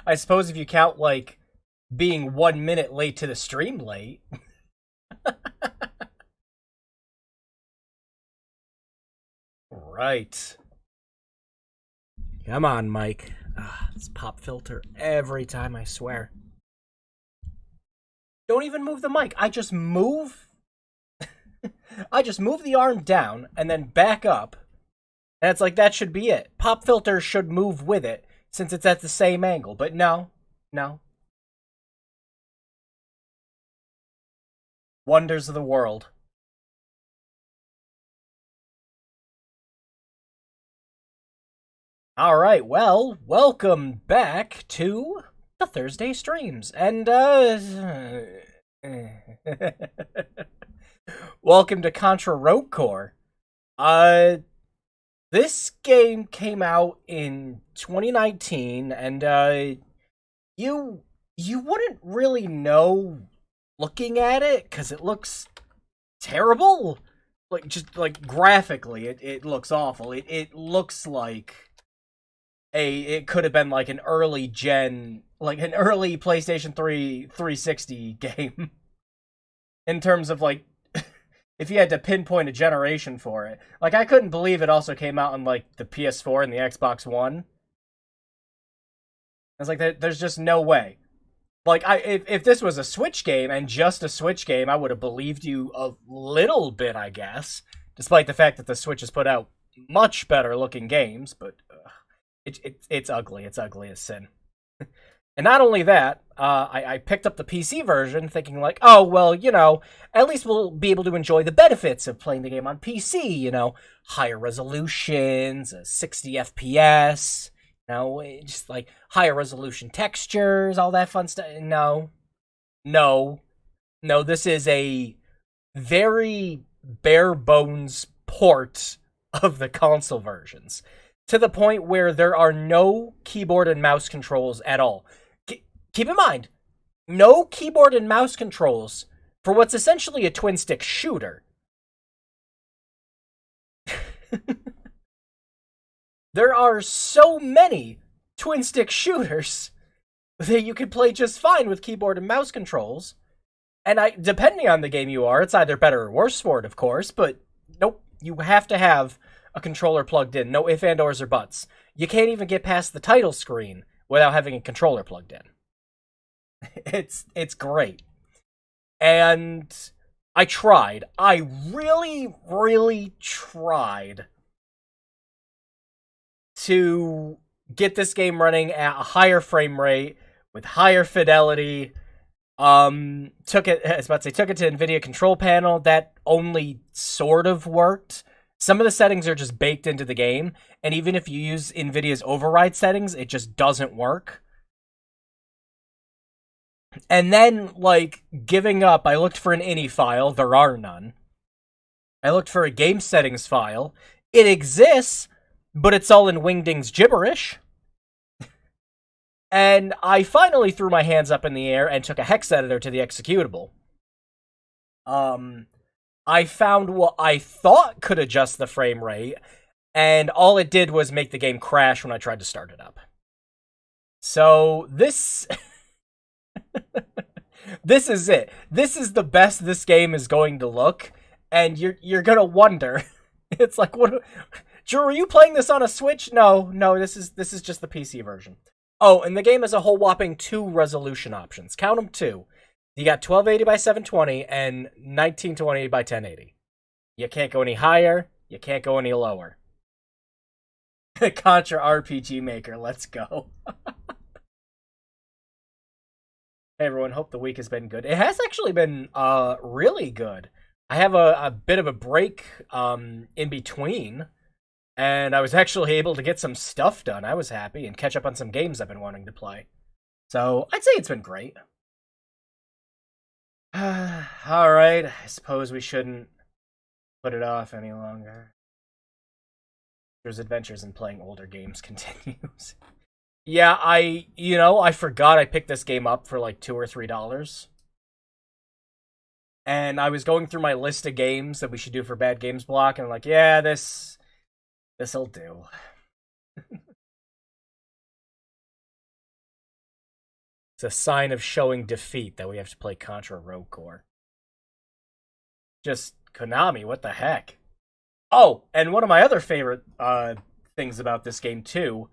I suppose if you count, like, being 1 minute late to the stream late. Right. Come on, Mike. This pop filter every time, I swear. Don't even move the mic. I just move the arm down and then back up. And it's like that should be it. Pop filter should move with it since it's at the same angle. But no. No. Wonders of the world. All right, well, welcome back to the Thursday streams. And, welcome to Contra Rogue Core. This game came out in 2019, and, you wouldn't really know looking at it, because it looks terrible. Like, just, like, graphically, it looks awful. It looks like it could have been like an early gen, like an early PlayStation 3 360 game in terms of like if you had to pinpoint a generation for it. Like I couldn't believe it also came out on like the PS4 and the Xbox One. I was like, there's just no way. Like if this was a Switch game and just a Switch game, I would have believed you a little bit, I guess, despite the fact that the Switch has put out much better looking games, but it's ugly. It's ugly as sin. And not only that, I picked up the PC version thinking like, oh, well, at least we'll be able to enjoy the benefits of playing the game on PC, higher resolutions, 60 FPS, just like higher resolution textures, all that fun stuff. No, no, no, this is a very bare bones port of the console versions, to the point where there are no keyboard and mouse controls at all. Keep in mind, no keyboard and mouse controls for what's essentially a twin-stick shooter. There are so many twin-stick shooters that you can play just fine with keyboard and mouse controls. And depending on the game you are, it's either better or worse for it, of course, but nope, you have to have a controller plugged in. No ifs, and, ors, or buts. You can't even get past the title screen without having a controller plugged in. It's great. And I tried. I really, really tried to get this game running at a higher frame rate with higher fidelity. Took it to NVIDIA control panel. That only sort of worked. Some of the settings are just baked into the game, and even if you use NVIDIA's override settings, it just doesn't work. And then, like, giving up, I looked for an INI file. There are none. I looked for a game settings file. It exists, but it's all in Wingding's gibberish. And I finally threw my hands up in the air and took a hex editor to the executable. I found what I thought could adjust the frame rate, and all it did was make the game crash when I tried to start it up. So this this is it. This is the best this game is going to look, and you're gonna wonder. It's like, what? Drew, are you playing this on a Switch? No, this is just the PC version. Oh, and the game has a whole whopping 2 resolution options. Count them, 2. You got 1280 by 720 and 1920 by 1080. You can't go any higher. You can't go any lower. Contra RPG Maker, let's go. Hey everyone, hope the week has been good. It has actually been really good. I have a bit of a break in between, and I was actually able to get some stuff done. I was happy and catch up on some games I've been wanting to play. So I'd say it's been great. Alright, I suppose we shouldn't put it off any longer. There's adventures in playing older games continues. Yeah, I forgot I picked this game up for like $2 or $3. And I was going through my list of games that we should do for Bad Games Block, and I'm like, yeah, this'll do. It's a sign of showing defeat that we have to play Contra Rogue Core. Just Konami, what the heck? Oh, and one of my other favorite things about this game too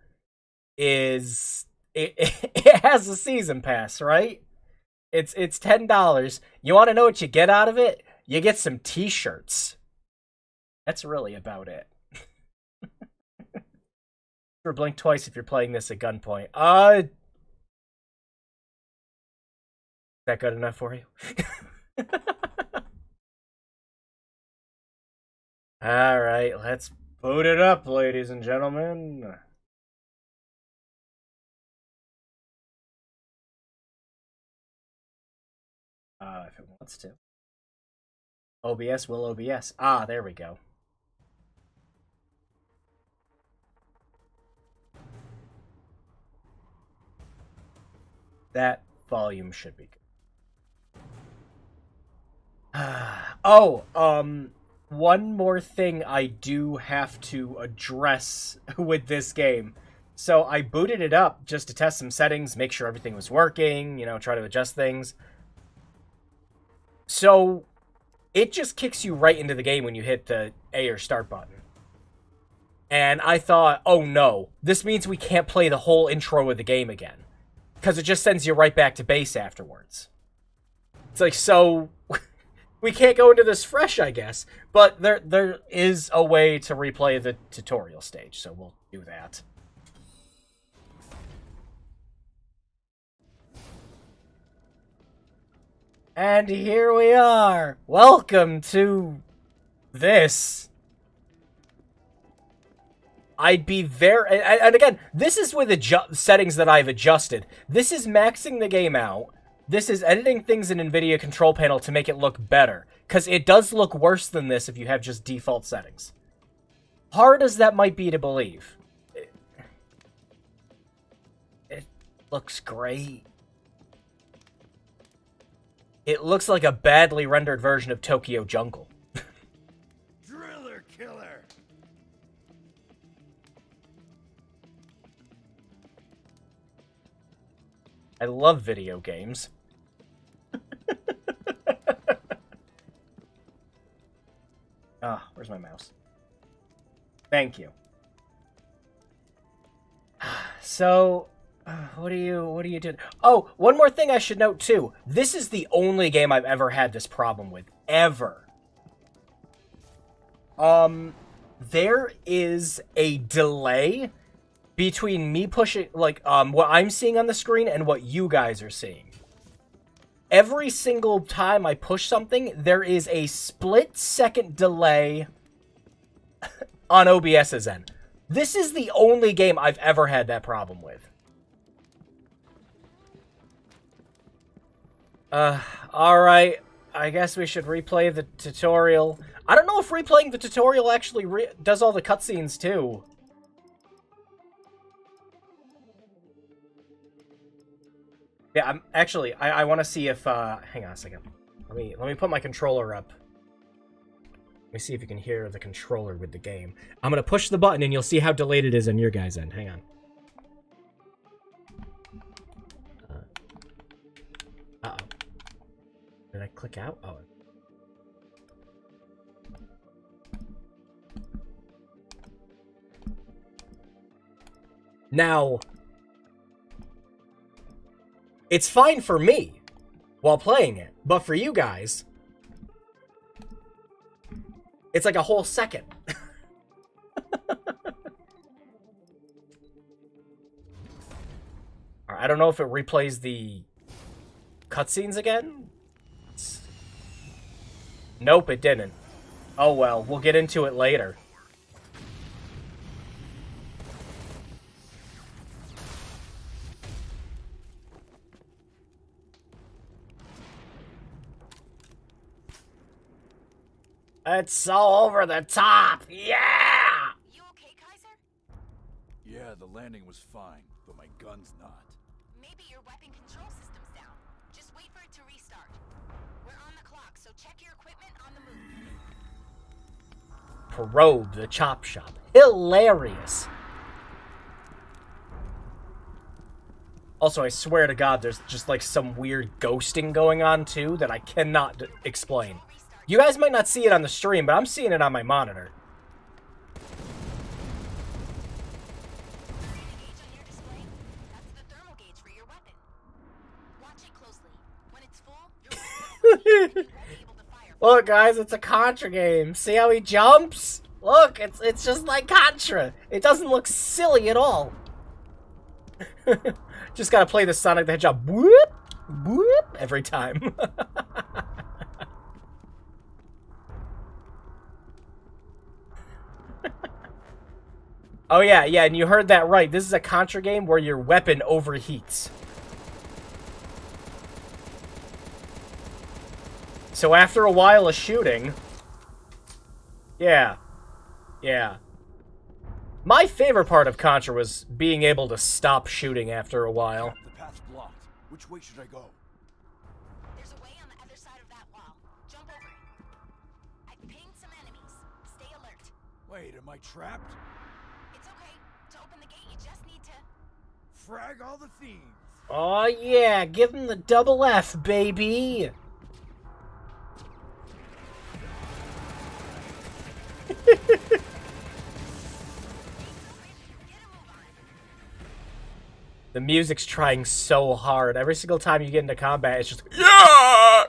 is it has a season pass, right? It's $10. You want to know what you get out of it? You get some t-shirts. That's really about it. Or blink twice if you're playing this at gunpoint. Is that good enough for you? Alright, let's boot it up, ladies and gentlemen. If it wants to. OBS will OBS. Ah, there we go. That volume should be good. One more thing I do have to address with this game. So I booted it up just to test some settings, make sure everything was working, you know, try to adjust things. So it just kicks you right into the game when you hit the A or start button. And I thought, oh no, this means we can't play the whole intro of the game again. Because it just sends you right back to base afterwards. It's like, so we can't go into this fresh, I guess. But there is a way to replay the tutorial stage, so we'll do that. And here we are. Welcome to this. I'd be very... And again, this is with settings that I've adjusted. This is maxing the game out. This is editing things in NVIDIA Control Panel to make it look better. Because it does look worse than this if you have just default settings. Hard as that might be to believe. It looks great. It looks like a badly rendered version of Tokyo Jungle. Driller killer. I love video games. Ah, where's my mouse? Thank you. So, what are you doing? Oh, one more thing I should note too. This is the only game I've ever had this problem with. Ever. There is a delay between me pushing, like, what I'm seeing on the screen and what you guys are seeing. Every single time I push something, there is a split-second delay on OBS's end. This is the only game I've ever had that problem with. Alright. I guess we should replay the tutorial. I don't know if replaying the tutorial actually does all the cutscenes, too. Yeah, I want to see if, hang on a second. Let me put my controller up. Let me see if you can hear the controller with the game. I'm gonna push the button and you'll see how delayed it is on your guys' end. Hang on. Uh-oh. Did I click out? Oh. Now, it's fine for me while playing it, but for you guys, it's like a whole second. I don't know if it replays the cutscenes again. Nope, it didn't. Oh well, we'll get into it later. It's so over the top! Yeah! You okay, Kaiser? Yeah, the landing was fine, but my gun's not. Maybe your weapon control system's down. Just wait for it to restart. We're on the clock, so check your equipment on the move. Probe the chop shop. Hilarious. Also, I swear to God, there's just like some weird ghosting going on too that I cannot explain. You guys might not see it on the stream, but I'm seeing it on my monitor. Look, guys, it's a Contra game. See how he jumps? Look, it's just like Contra. It doesn't look silly at all. Just gotta play the Sonic the Hedgehog whoop, whoop every time. Oh yeah, and you heard that right. This is a Contra game where your weapon overheats. So after a while of shooting... Yeah. My favorite part of Contra was being able to stop shooting after a while. The path's blocked. Which way should I go? There's a way on the other side of that wall. Jump over it. I've pinged some enemies. Stay alert. Wait, am I trapped? It's okay. To open the gate, you just need to... Frag all the fiends. Oh yeah, give him the double F, baby. The music's trying so hard. Every single time you get into combat, it's just yeah.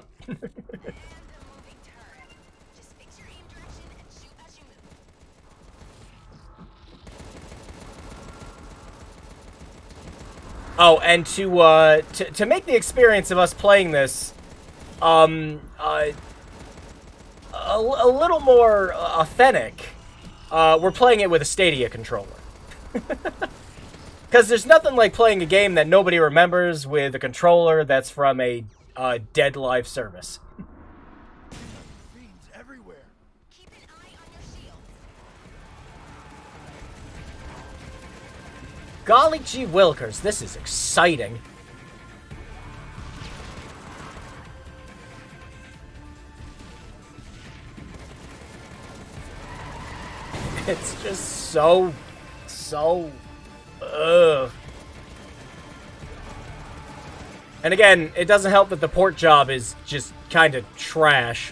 Oh, and to make the experience of us playing this, a little more authentic, we're playing it with a Stadia controller. Because there's nothing like playing a game that nobody remembers with a controller that's from a dead live service. Fiends everywhere. Keep an eye on your shield. Golly gee wilkers, this is exciting. It's just so... Ugh. And again, it doesn't help that the port job is just kind of trash.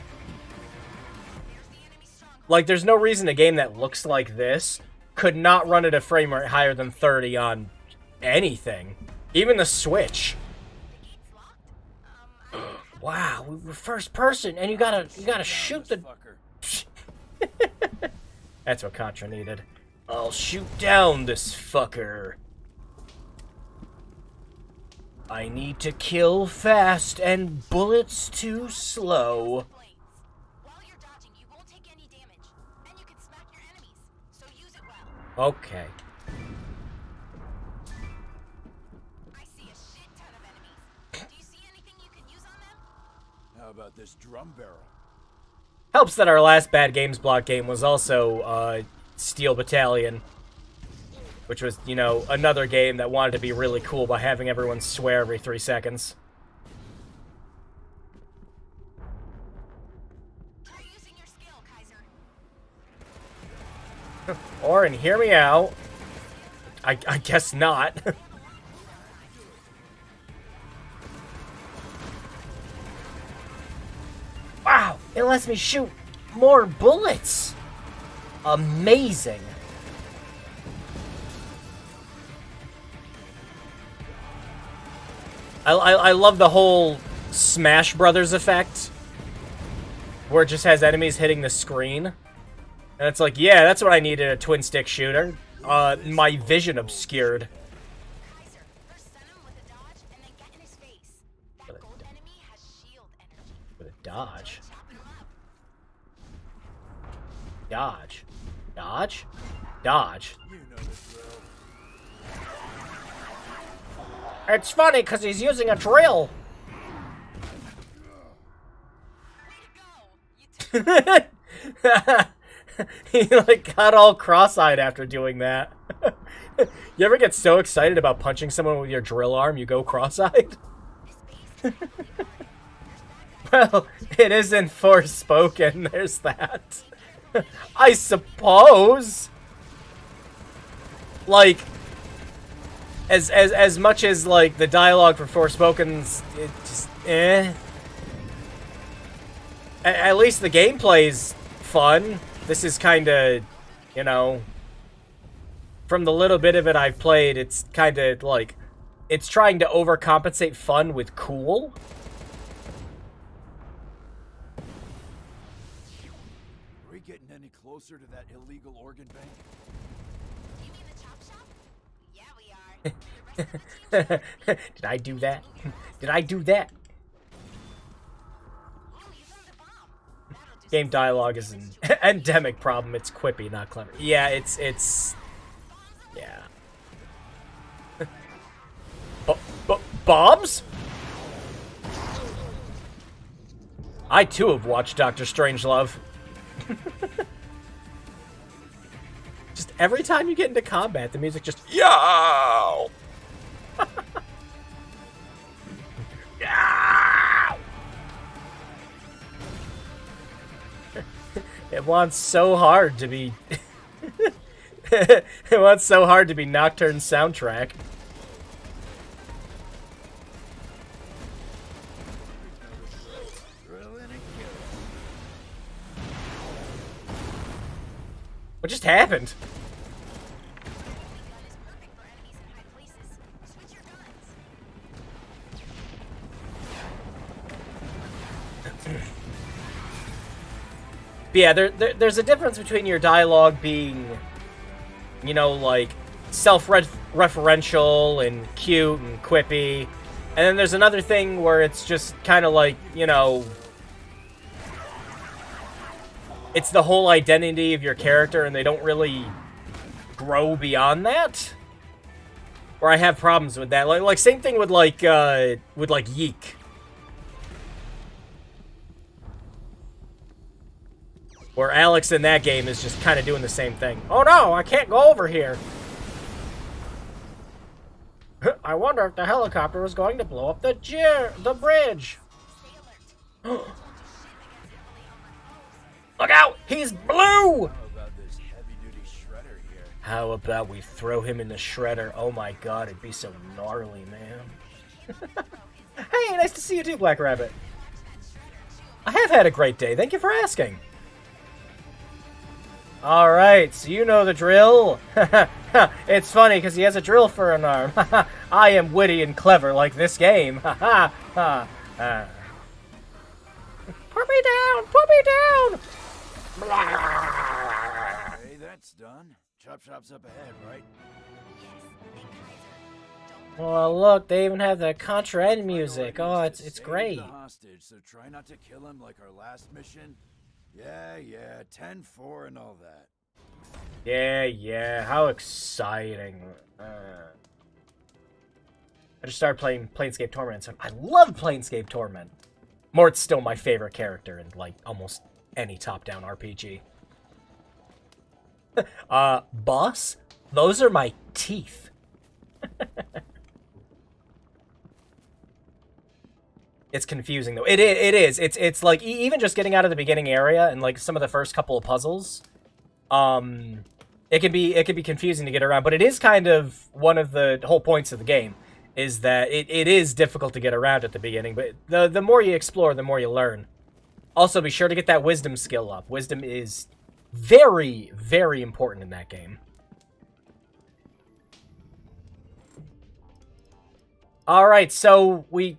Like, there's no reason a game that looks like this could not run at a frame rate higher than 30 on anything. Even the Switch. Wow, we're first person, and you gotta shoot the... That's what Contra needed. I'll shoot down this fucker. I need to kill fast and bullets too slow. While you're dodging, you won't take any damage, and you can smack your enemies, so use it well. Okay. I see a shit ton of enemies. Do you see anything you can use on them? How about this drum barrel? Helps that our last Bad Games Block game was also, Steel Battalion. Which was, you know, another game that wanted to be really cool by having everyone swear every 3 seconds. Try using your skill, Kaiser. Orin, hear me out. I guess not. Wow, it lets me shoot more bullets. Amazing. I love the whole Smash Brothers effect, where it just has enemies hitting the screen. And it's like, yeah, that's what I need in a twin-stick shooter. My vision obscured. Kaiser, first stun him with a dodge, and then get in his face. That gold enemy has shield energy. With a dodge. Chopping him up. Dodge. Dodge? Dodge. You know the drill. It's funny, because he's using a drill. Way to go! You He, like, got all cross-eyed after doing that. You ever get so excited about punching someone with your drill arm, you go cross-eyed? Well, it isn't Forspoken, there's that. I suppose. Like, as much as like the dialogue for Forspoken's, it just At least the gameplay's fun. This is kind of, you know, from the little bit of it I've played, it's kind of like it's trying to overcompensate fun with cool. Are we getting any closer to that illegal organ bank? You mean the chop shop? Yeah, we are. The rest of the team? Did I do that? Did I do that? Oh, you found a bomb. That'll do Game dialogue is an endemic problem. It's quippy, not clever. Yeah, it's yeah. Bombs? I too have watched Doctor Strangelove. Just every time you get into combat, the music just yow. Yow! It wants so hard to be. It wants so hard to be Nocturne's soundtrack. What just happened? gun is perfect for enemies in high places. Switch your guns. But yeah, there's a difference between your dialogue being, you know, like self-referential and cute and quippy, and then there's another thing where it's just kind of like, you know, it's the whole identity of your character, and they don't really grow beyond that. Where I have problems with that, like same thing with Yeek. Where Alex in that game is just kind of doing the same thing. Oh no, I can't go over here. I wonder if the helicopter is going to blow up the bridge. Stay alert. Look out! He's blue! How about this heavy-duty shredder here? How about we throw him in the shredder? Oh my god, it'd be so gnarly, man. Hey, nice to see you too, Black Rabbit. I have had a great day. Thank you for asking. Alright, so you know the drill. It's funny because he has a drill for an arm. I am witty and clever like this game. Put me down! Put me down! Okay, that's done. Chop shop's up ahead, right? Yes, think Kaiser. Don't Well, look, they even have the Contra end music. Oh, it's Save great. the hostage, so try not to kill him like our last mission. Yeah, 10-4 and all that. Yeah, how exciting. I just started playing Planescape Torment, so I love Planescape Torment. Mort's still my favorite character in, like, almost any top-down RPG. Boss? Those are my teeth. It's confusing, though. It is. It's like, even just getting out of the beginning area and, like, some of the first couple of puzzles, it can be confusing to get around, but it is kind of one of the whole points of the game, is that it is difficult to get around at the beginning, but the more you explore, the more you learn. Also, be sure to get that wisdom skill up. Wisdom is very, very important in that game. Alright, so we...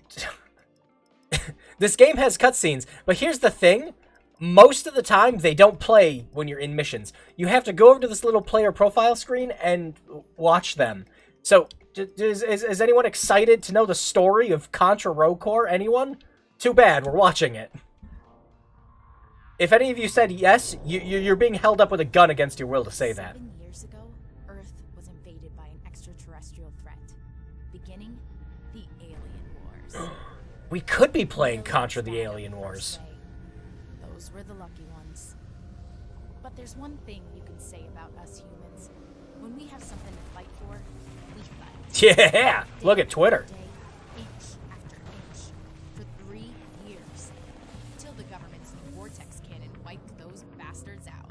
This game has cutscenes, but here's the thing. Most of the time, they don't play when you're in missions. You have to go over to this little player profile screen and watch them. So, is anyone excited to know the story of Contra Row Corps? Anyone? Too bad, we're watching it. If any of you said yes, you're being held up with a gun against your will to say that. 7 years ago, Earth was invaded by an extraterrestrial threat, beginning the Alien Wars. We could be playing Contra the Alien Wars. Those were the lucky ones. But there's one thing you can say about us humans. When we have something to fight for, we fight. Yeah! Look at Twitter. Day, inch after inch, for 3 years. Till the government's new vortex cannon wiped those bastards out.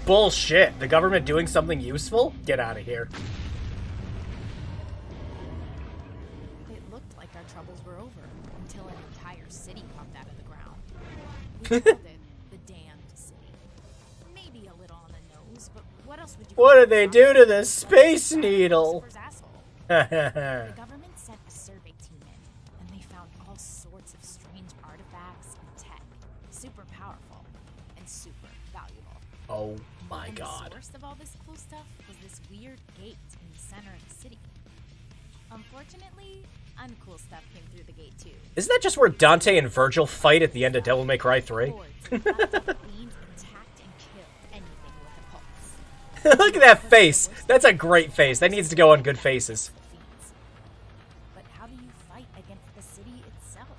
Bullshit. The government doing something useful? Get out of here. We called it the Damned City. Maybe a little on the nose, but what else would you What call did they do to the Space Needle? Lucifer's asshole. The government sent a survey team in, and they found all sorts of strange artifacts and tech. Super powerful and super valuable. Oh my And god. the source of all this cool stuff was this weird gate in the center of the city. Unfortunately, uncool stuff came through the gate too. Isn't that just where Dante and Virgil fight at the end of Devil May Cry 3? Boards and left queens attacked and killed anything with a pulse. Look at that face. That's a great face. That needs to go on good faces. But how do you fight against the city itself?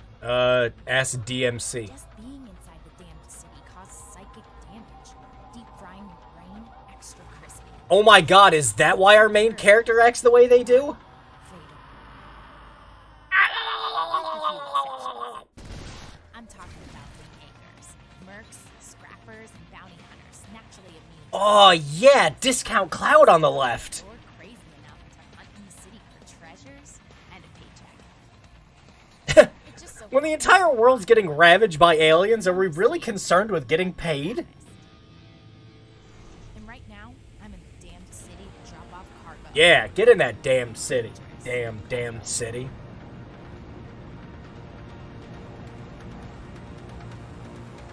Ask DMC. Just being inside the damned city causes psychic damage. Deep frying your brain extra crispy. Oh my god, is that why our main character acts the way they do? I'm talking about wingmakers, mercs, scrappers, and bounty hunters, naturally immune to Oh yeah, Discount Cloud on the left. or crazy enough to hunt in the city for treasures and a paycheck. It just so When the entire world's getting ravaged by aliens, are we really concerned with getting paid? And right now, I'm in the damned city to drop off cargo. Yeah, get in that damn city. Damn city.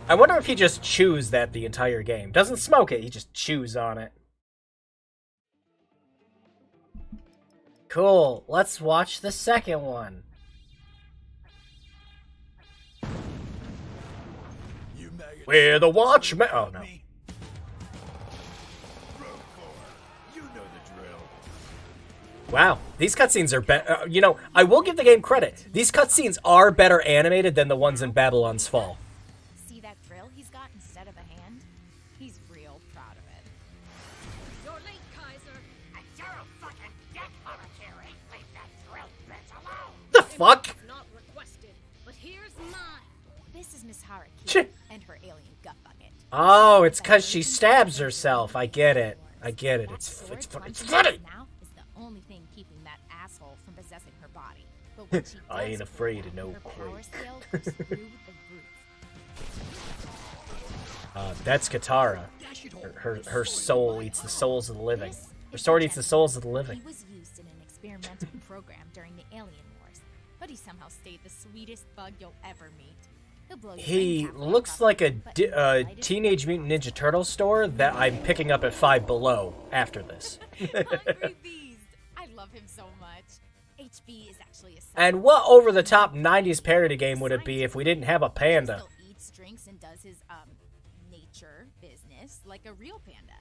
I wonder if he just chews that the entire game. Doesn't smoke it, he just chews on it. Cool, let's watch the second one. You maggots. We're the Watchmen. Oh no. Me. You know the drill. Wow, these cutscenes are better. You know, I will give the game credit. These cutscenes are better animated than the ones in Babylon's Fall. See that drill he's got instead of a hand? He's real proud of it. You're late, Kaiser. And you're a fucking dick, Monetary. Leave that drill bitch alone. The fuck? It's not requested, but here's mine. This is Miss Haruki Shit. and her alien gut bucket. Oh, it's because she stabs herself. I get it. I get it. It's funny. Now is the only thing keeping that asshole from possessing her body. But when she I ain't does afraid quit, of no her power quake. scale goes through the roof. That's Katara. Her soul eats the souls of the living. Her sword eats the souls of the living. He was used in an experimental program during the Alien Wars, but he somehow stayed the sweetest bug you'll ever meet. He'll blow your He brains halfway looks across like the a room, but he's the lightest Teenage Mutant Ninja Turtle store that I'm picking up at Five Below after this. Hungry Beast. I love him so much. HB is actually a And what over-the-top 90s parody game would it be if we didn't have a panda? Still eats, drinks, and does his nature business like a real panda.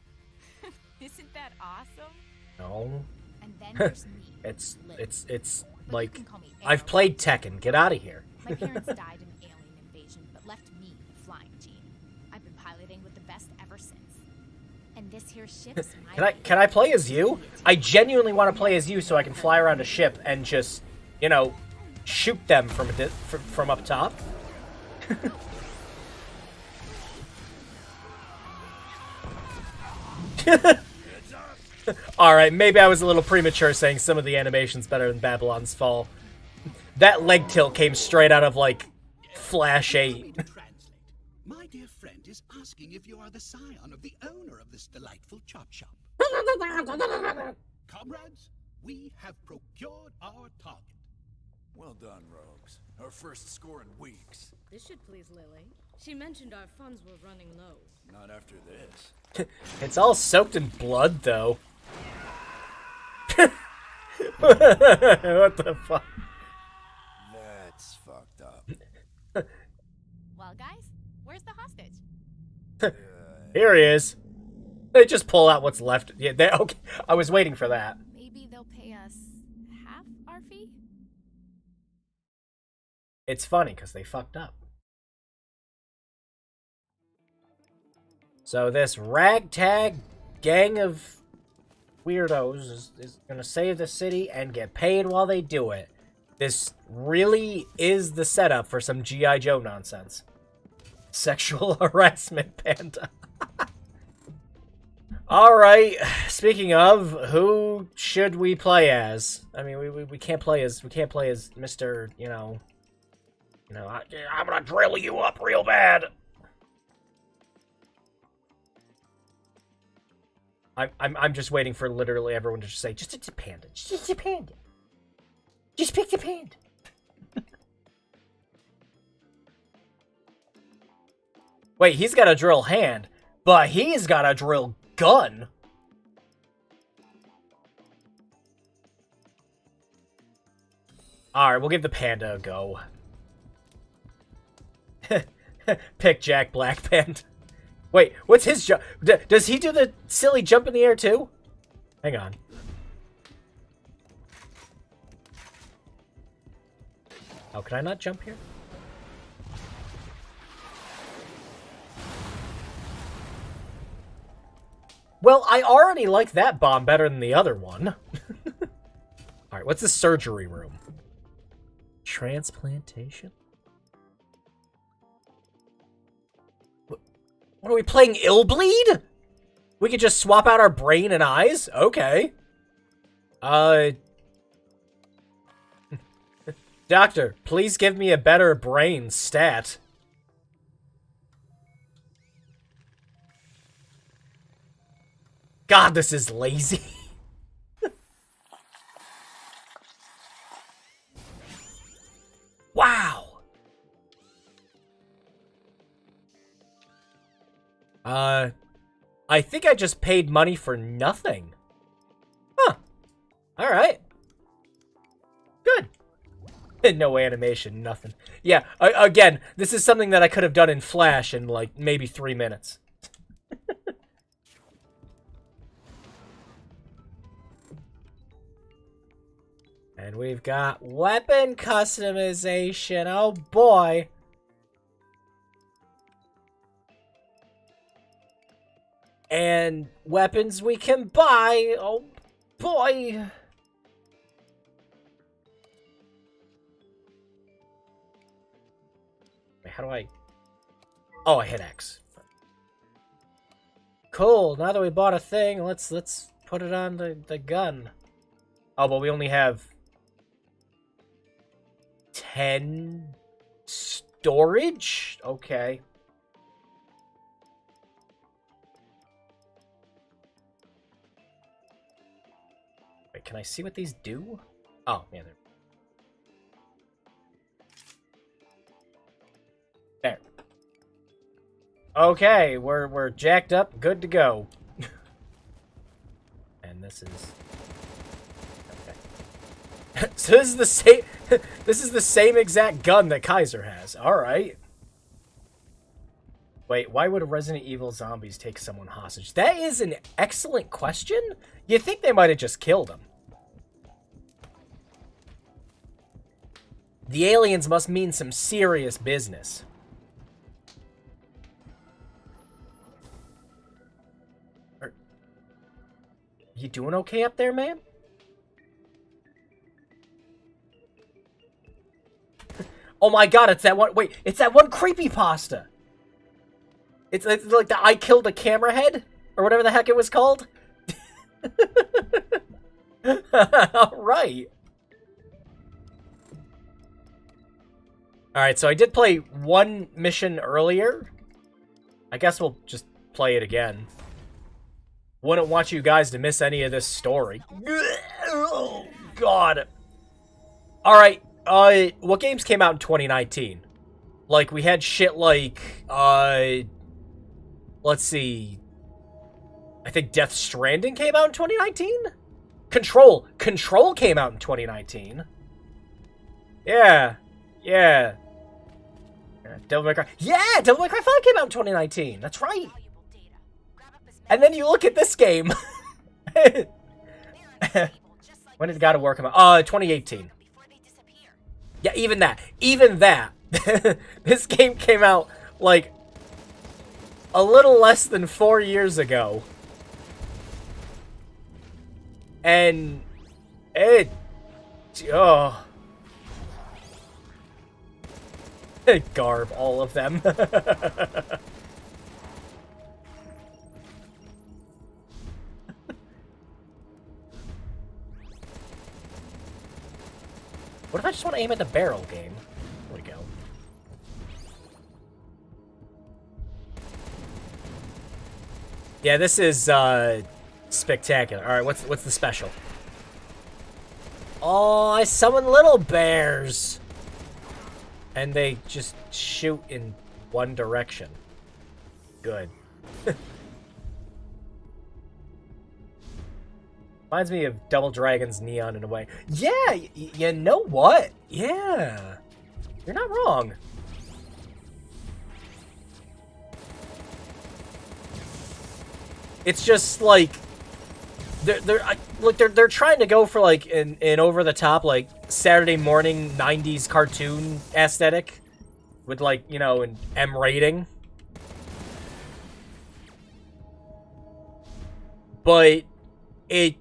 Isn't that awesome? No. And then there's me. It's Liv. it's But you like can call me I've Arrow. played Tekken. Get out of here. My parents died in an alien invasion, but left me the flying gene. I've been piloting with the best ever since. And this here ship's my Can I play as you? I genuinely want to play as you so I can fly around a ship and just, you know, shoot them from up top. Alright, maybe I was a little premature saying some of the animation's better than Babylon's Fall. That leg tilt came straight out of, like, Flash 8. Translate. My dear friend is asking if you are the scion of the owner of this delightful chop shop. Comrades, we have procured our target. Well done, rogues. Our first score in weeks. This should please Lily. She mentioned our funds were running low. Not after this. It's all soaked in blood, though. What the fuck? That's fucked up. Well, guys, where's the hostage? Here he is. They just pull out what's left. Yeah, okay. I was waiting for that. Maybe they'll pay us half our fee? It's funny because they fucked up. So this ragtag gang of weirdos is gonna save the city and get paid while they do it. This really is the setup for some G.I. Joe nonsense. Sexual harassment panda. Alright, speaking of, who should we play as? I mean, we can't play as Mr., I'm gonna drill you up real bad. I'm just waiting for literally everyone to just say, just a panda. Just a panda. Just pick the panda. Wait, he's got a drill hand, but he's got a drill gun. Alright, we'll give the panda a go. Pick Jack Black Panda. Wait, what's his jump? Does he do the silly jump in the air too? Hang on. Oh, can I not jump here? Well, I already like that bomb better than the other one. Alright, what's the surgery room? Transplantation? What are we playing, Illbleed? We could just swap out our brain and eyes? Okay. Doctor, please give me a better brain stat. God, this is lazy. Wow. I think I just paid money for nothing. Huh. Alright. Good. No animation, nothing. Yeah, again, this is something that I could have done in Flash in, like, maybe 3 minutes. And we've got weapon customization. Oh, boy. And weapons we can buy. Oh, boy. Wait, how do I... Oh, I hit X. Cool. Now that we bought a thing, let's put it on the gun. Oh, but we only have 10 storage? Okay. Wait, can I see what these do? Oh, yeah, there. Okay, we're jacked up, good to go. And this is... Okay. So this is the same... This is the same exact gun that Kaiser has. Alright. Wait, why would Resident Evil zombies take someone hostage? That is an excellent question. You'd think they might have just killed him. The aliens must mean some serious business. Are you doing okay up there, man? Oh my god, it's that one. Wait, it's that one creepypasta. It's like the I killed a camera head? Or whatever the heck it was called? Alright. Alright, so I did play one mission earlier. I guess we'll just play it again. Wouldn't want you guys to miss any of this story. Oh, God. Alright, what games came out in 2019? Like, we had shit like, let's see. I think Death Stranding came out in 2019? Control came out in 2019. Yeah. Devil May Cry. Yeah, Devil May Cry 5 came out in 2019. That's right. And then you look at this game. When did God of War come out? 2018. Yeah, even that. This game came out, like, a little less than 4 years ago. And it... Oh. Garb, all of them. What if I just want to aim at the barrel game? There we go. Yeah, this is, spectacular. All right, what's the special? Oh, I summon little bears. And they just shoot in one direction. Good. Reminds me of Double Dragon's Neon in a way. Yeah, you know what? Yeah. You're not wrong. It's just like they're trying to go for like an over the top like Saturday morning 90s cartoon aesthetic with like, you know, an M rating. But it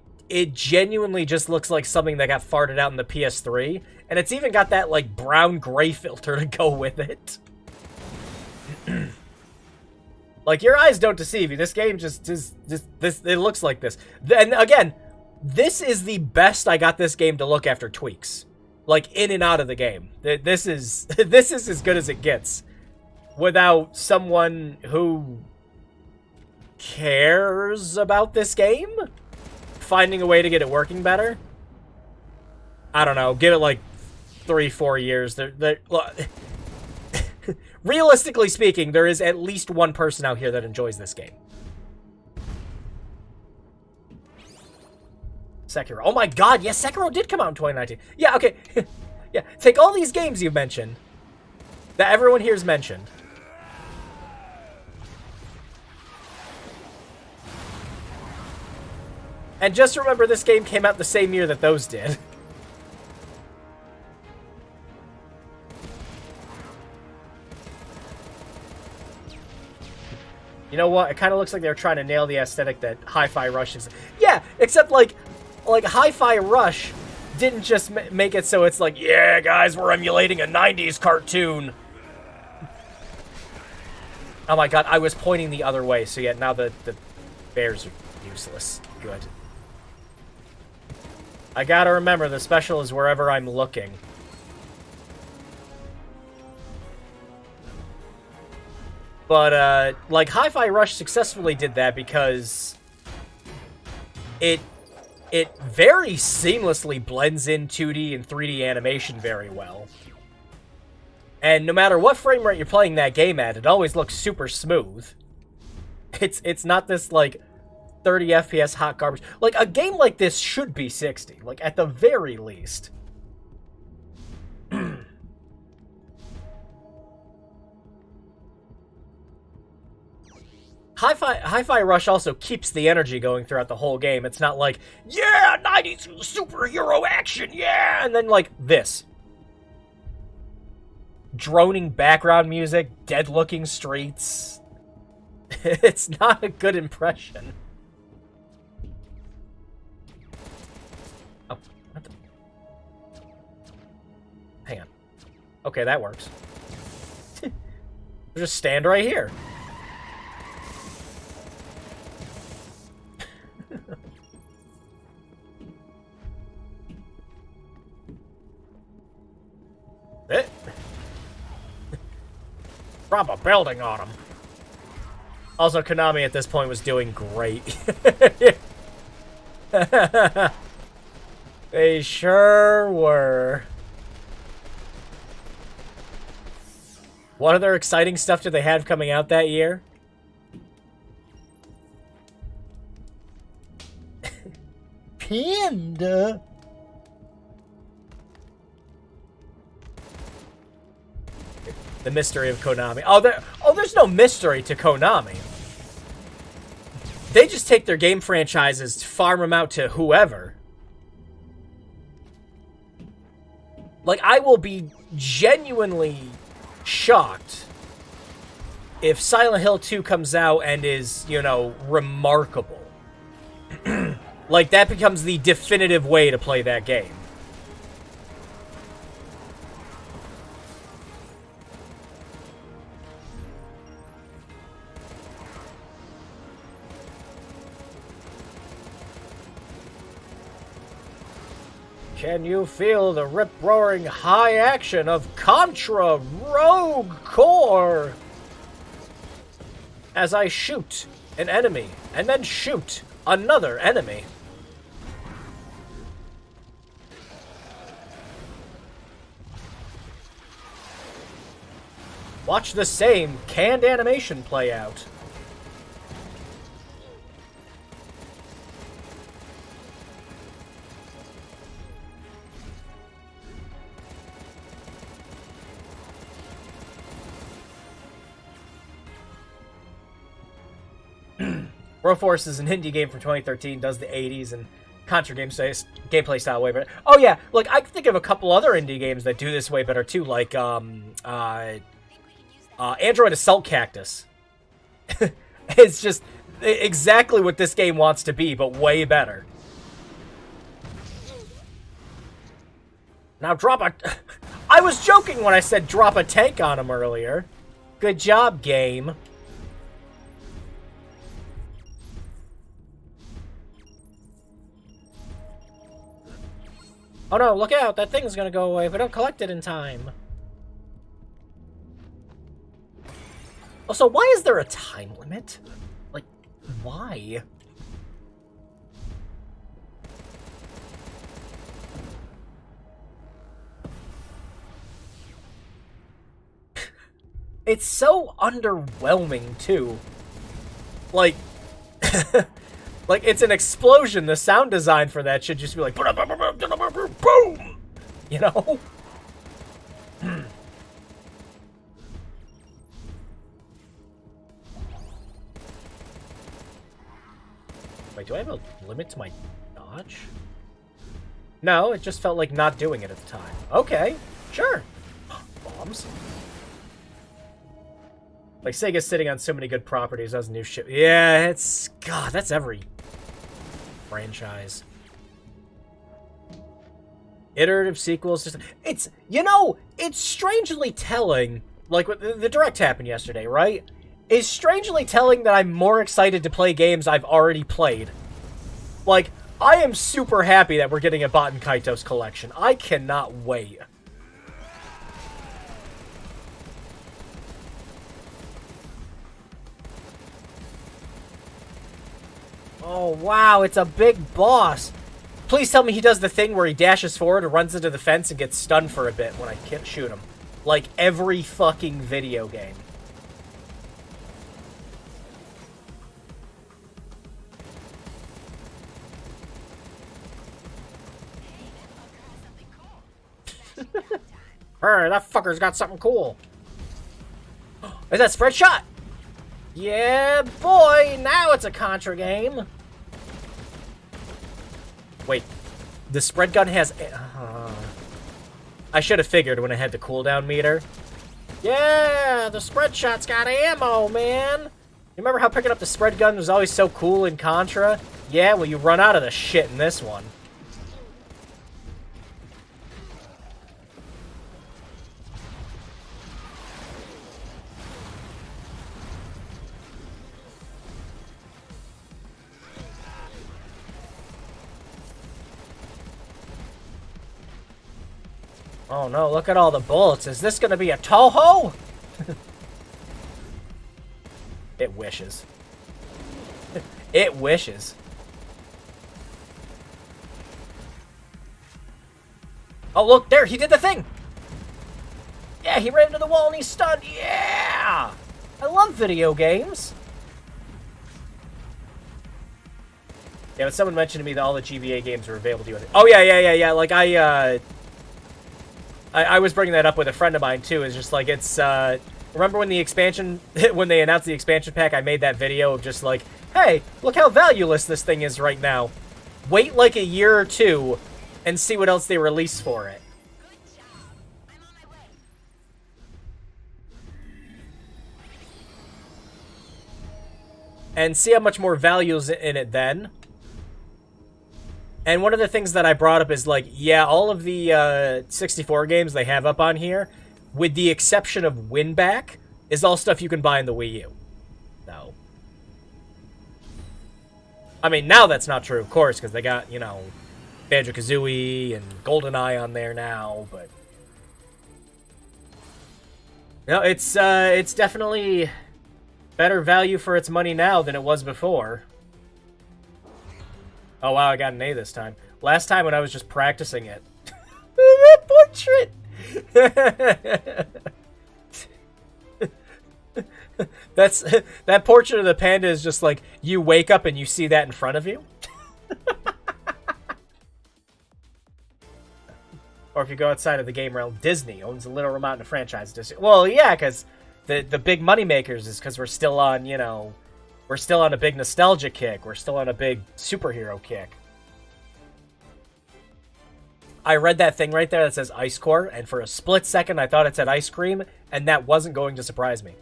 genuinely just looks like something that got farted out in the PS3, and it's even got that like brown gray filter to go with it. Like, your eyes don't deceive you. This game just it looks like this. And again, this is the best I got this game to look after tweaks. Like, in and out of the game. This is as good as it gets. Without someone who cares about this game finding a way to get it working better. I don't know. Give it like 3-4 years. Realistically speaking, there is at least one person out here that enjoys this game. Sekiro. Oh my god, yes, Sekiro did come out in 2019. Yeah, okay. Yeah, take all these games you've mentioned, that everyone here's mentioned. And just remember, this game came out the same year that those did. You know what? It kind of looks like they're trying to nail the aesthetic that Hi-Fi Rush is. Yeah, except like Hi-Fi Rush didn't just make it so it's like, yeah, guys, we're emulating a 90s cartoon. Oh my god, I was pointing the other way, so yeah, now the bears are useless. Good. I gotta remember, the special is wherever I'm looking. But, like, Hi-Fi Rush successfully did that because it very seamlessly blends in 2D and 3D animation very well. And no matter what frame rate you're playing that game at, it always looks super smooth. It's not this, like, 30 FPS hot garbage. Like, a game like this should be 60, like, at the very least. Hi-Fi Rush also keeps the energy going throughout the whole game. It's not like, yeah, 90s superhero action, yeah, and then like this. Droning background music, dead-looking streets. It's not a good impression. Oh, what the? Hang on. Okay, that works. Just stand right here. It. Drop a building on him. Also, Konami at this point was doing great. They sure were. What other exciting stuff did they have coming out that year? Panda. The mystery of Konami. There's no mystery to Konami. They just take their game franchises, farm them out to whoever. Like, I will be genuinely shocked if Silent Hill 2 comes out and is, you know, remarkable. Like, that becomes the definitive way to play that game. Can you feel the rip-roaring high action of Contra Rogue Core? As I shoot an enemy, and then shoot Another enemy. Watch the same canned animation play out. Broforce is an indie game from 2013, does the 80s and Contra gameplay style way better. Oh yeah, look, I can think of a couple other indie games that do this way better too, like Android Assault Cactus. It's just exactly what this game wants to be, but way better. Now drop a... I was joking when I said drop a tank on him earlier. Good job, game. Oh no, look out! That thing's gonna go away if I don't collect it in time. Also, why is there a time limit? Like, why? It's so underwhelming, too. Like... Like, it's an explosion. The sound design for that should just be like... Boom! You know? Wait, do I have a limit to my dodge? No, it just felt like not doing it at the time. Okay, sure. Bombs. Like, Sega's sitting on so many good properties. That was new shit. Yeah, it's... God, that's every franchise. Iterative sequels. Just, it's... You know, it's strangely telling... Like, what the Direct happened yesterday, right? It's strangely telling that I'm more excited to play games I've already played. Like, I am super happy that we're getting a Baten Kaitos collection. I cannot wait. Oh, wow, it's a big boss. Please tell me he does the thing where he dashes forward and runs into the fence and gets stunned for a bit when I can't shoot him. Like every fucking video game. Hey, that fucker's got something cool. Is that spread shot? Yeah, boy, now it's a Contra game. Wait, the spread gun has... I should have figured when I had the cooldown meter. Yeah, the spread shot's got ammo, man. You remember how picking up the spread gun was always so cool in Contra? Yeah, well, you run out of the shit in this one. Oh no, look at all the bullets. Is this gonna be a Toho? It wishes. It wishes. Oh look, there, he did the thing! Yeah, he ran into the wall and he's stunned. Yeah! I love video games. Yeah, but someone mentioned to me that all the GBA games were available to you. Oh yeah. Like I was bringing that up with a friend of mine, too. It's just like, it's, remember when the expansion, when they announced the expansion pack, I made that video of just like, hey, look how valueless this thing is right now. Wait like a year or two and see what else they release for it. Good job. I'm on my way. And see how much more value's in it then. And one of the things that I brought up is, like, yeah, all of the 64 games they have up on here, with the exception of Winback, is all stuff you can buy in the Wii U. No. I mean, now that's not true, of course, because they got, you know, Banjo-Kazooie and GoldenEye on there now, but... No, it's definitely better value for its money now than it was before. Oh wow, I got an A this time. Last time when I was just practicing it. That portrait! That portrait of the panda is just like, you wake up and you see that in front of you. Or if you go outside of the game realm, Disney owns a literal amount of franchises. Well, yeah, because the big money makers is because we're still on, you know, we're still on a big nostalgia kick. We're still on a big superhero kick. I read that thing right there that says Ice Core, and for a split second I thought it said ice cream, and that wasn't going to surprise me.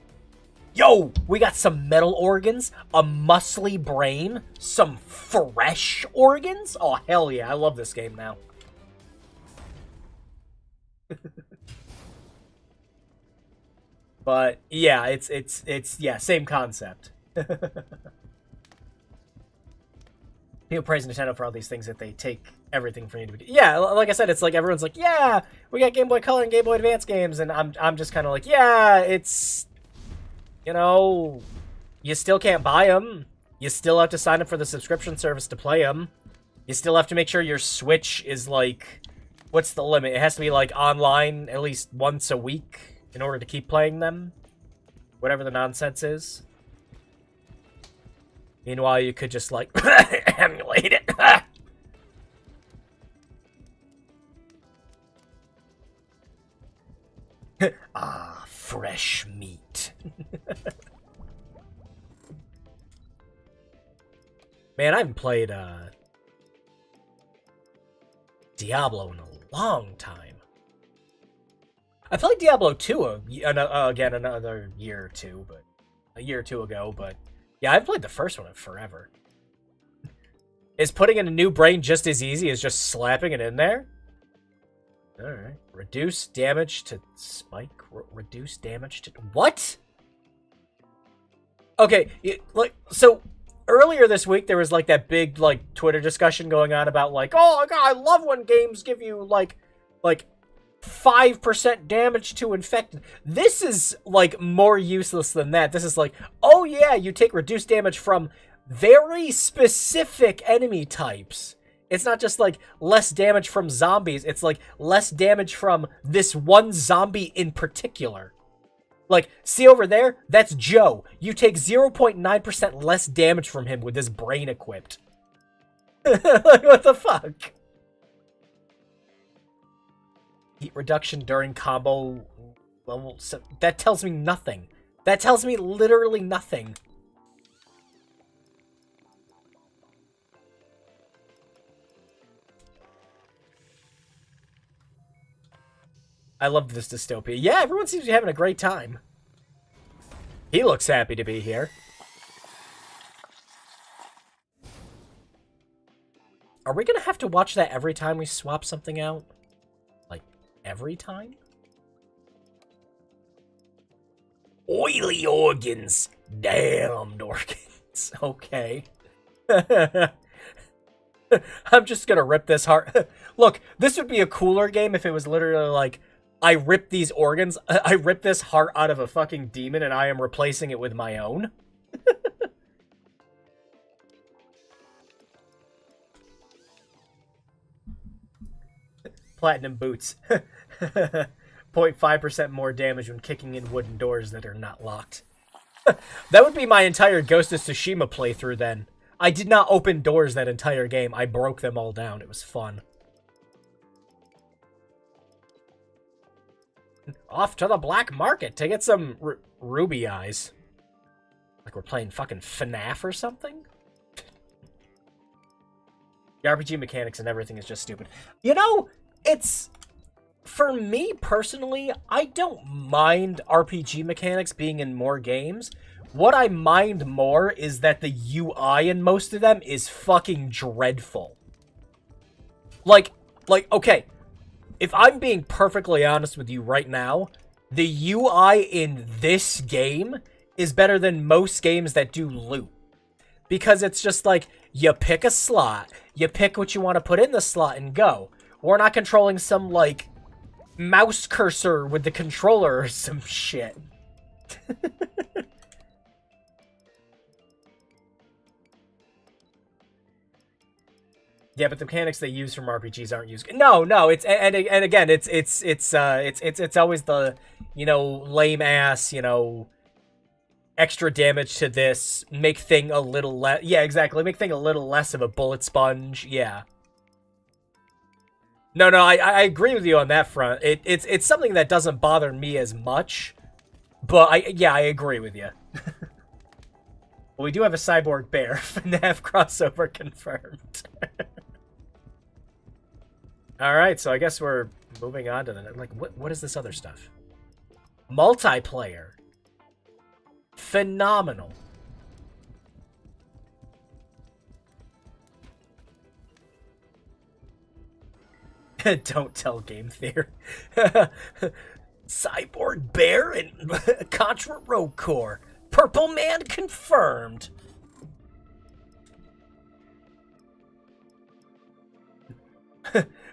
Yo, we got some metal organs, a muscly brain, some fresh organs. Oh, hell yeah, I love this game now. But yeah, it's yeah, same concept. People praise Nintendo for all these things that they take everything from you to be. Yeah, like I said, it's like everyone's like, yeah, we got Game Boy Color and Game Boy Advance games, and I'm just kind of like, yeah, it's, you know, you still can't buy them. You still have to sign up for the subscription service to play them. You still have to make sure your Switch is like, what's the limit? It has to be like online at least once a week in order to keep playing them. Whatever the nonsense is. Meanwhile, you could just like emulate it. Ah, fresh meat. Man, I haven't played Diablo in a long time. I played Diablo 2 again another year or two, but a year or two ago, but yeah, I've played the first one in forever. Is putting in a new brain just as easy as just slapping it in there? Alright. Reduce damage to spike. Reduce damage to... What? Okay, like, so earlier this week there was like that big like Twitter discussion going on about like, oh god, I love when games give you like 5% damage to infected. This is like more useless than that. This is like, oh yeah, you take reduced damage from very specific enemy types. It's not just like less damage from zombies. It's like less damage from this one zombie in particular. Like, see over there? That's Joe. You take 0.9% less damage from him with his brain equipped. Like, what the fuck? Heat reduction during combo level. That tells me nothing. That tells me literally nothing. I love this dystopia. Yeah, everyone seems to be having a great time. He looks happy to be here. Are we gonna have to watch that every time we swap something out? Like, every time? Oily organs. Damned organs. Okay. I'm just gonna rip this heart. Look, this would be a cooler game if it was literally like, I rip these organs, I rip this heart out of a fucking demon and I am replacing it with my own. Platinum boots. 0.5% more damage when kicking in wooden doors that are not locked. That would be my entire Ghost of Tsushima playthrough then. I did not open doors that entire game. I broke them all down. It was fun. Off to the black market to get some ruby eyes. Like we're playing fucking FNAF or something? The RPG mechanics and everything is just stupid. You know, it's... For me, personally, I don't mind RPG mechanics being in more games. What I mind more is that the UI in most of them is fucking dreadful. Like, okay, if I'm being perfectly honest with you right now, the UI in this game is better than most games that do loot. Because it's just like, you pick a slot, you pick what you want to put in the slot and go. We're not controlling some, like, mouse cursor with the controller or some shit. Yeah, but the mechanics they use from RPGs aren't used. No, it's and again, it's always the, you know, lame ass, you know, extra damage to this, make thing a little less. Yeah, exactly, make thing a little less of a bullet sponge. Yeah. No, I agree with you on that front. It's something that doesn't bother me as much, but I agree with you. Well, we do have a cyborg bear. FNAF crossover confirmed. Alright, so I guess we're moving on to the... Like, what is this other stuff? Multiplayer. Phenomenal. Don't tell Game Theory. Cyborg Bear and Contra Rogue Core. Purple Man confirmed.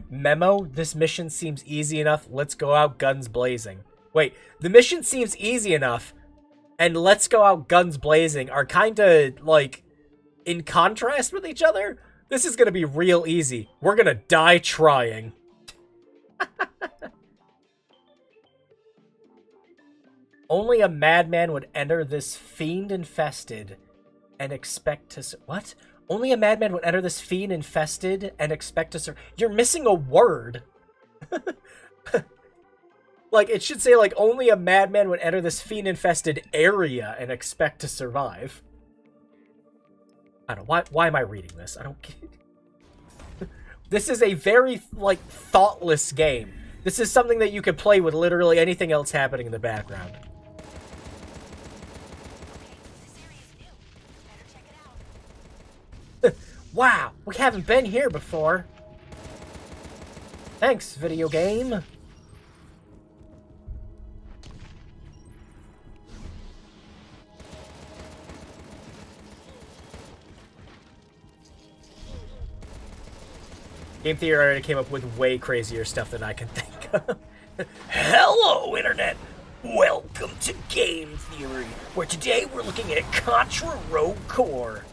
Memo, this mission seems easy enough. Let's go out guns blazing. Wait, the mission seems easy enough, and let's go out guns blazing are kind of, like, in contrast with each other? This is gonna be real easy. We're gonna die trying. Only a madman would enter this fiend-infested and expect to... What? Only a madman would enter this fiend-infested and expect to... You're missing a word. Like, it should say, like, only a madman would enter this fiend-infested area and expect to survive. I don't know. Why am I reading this? I don't get it. This is a very, like, thoughtless game. This is something that you could play with literally anything else happening in the background. Wow, we haven't been here before. Thanks, video game. Game Theory already came up with way crazier stuff than I can think of. Hello, Internet! Welcome to Game Theory, where today we're looking at Contra Rogue Core.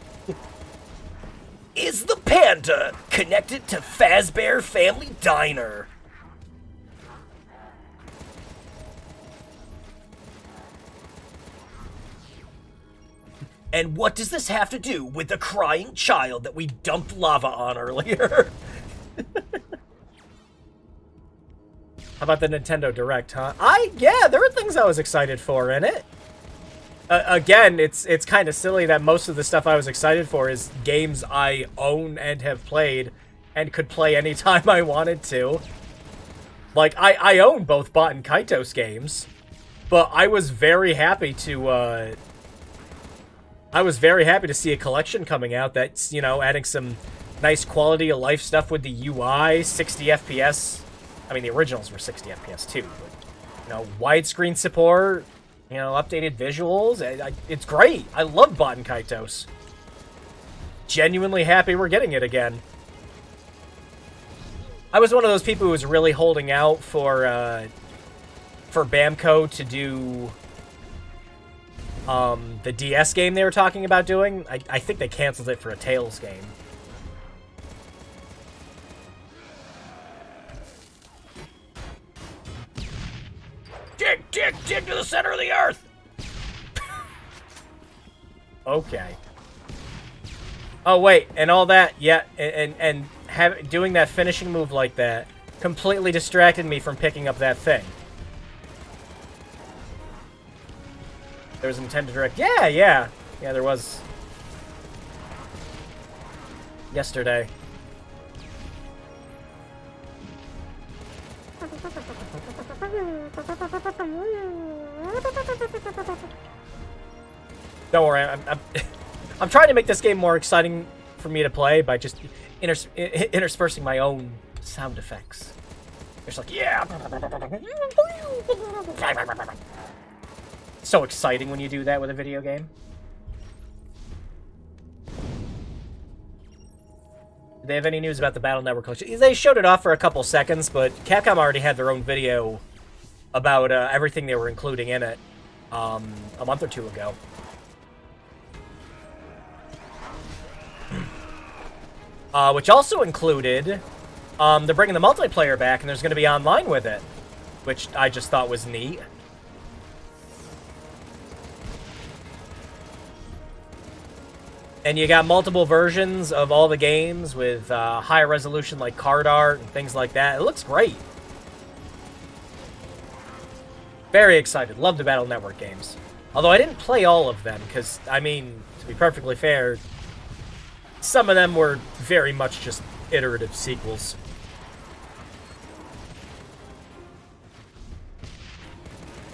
Is the panda connected to Fazbear Family Diner? And what does this have to do with the crying child that we dumped lava on earlier? How about the Nintendo Direct, huh? Yeah, there were things I was excited for in it. Again, it's kind of silly that most of the stuff I was excited for is games I own and have played and could play anytime I wanted to. Like, I own both Bot and Kaitos games, but I was very happy to, see a collection coming out that's, you know, adding some nice quality of life stuff with the UI, 60 FPS. I mean, the originals were 60 FPS too, but, you know, widescreen support, you know, updated visuals. It's great. I love Bot and Kaitos. Genuinely happy we're getting it again. I was one of those people who was really holding out for Bamco to do the DS game they were talking about doing. I think they canceled it for a Tales game. Dig to the center of the earth! Okay. Oh, wait, and all that, yeah, and doing that finishing move like that completely distracted me from picking up that thing. There was a Nintendo Direct. Yeah, there was. Yesterday. Don't worry, I'm trying to make this game more exciting for me to play by just interspersing my own sound effects. It's like, yeah! So exciting when you do that with a video game. Do they have any news about the Battle Network collection? They showed it off for a couple seconds, but Capcom already had their own video about everything they were including in it a month or two ago. which also included, they're bringing the multiplayer back, and there's going to be online with it, which I just thought was neat. And you got multiple versions of all the games with high resolution like card art and things like that. It looks great. Very excited. Love the Battle Network games. Although I didn't play all of them, because, I mean, to be perfectly fair, some of them were very much just iterative sequels.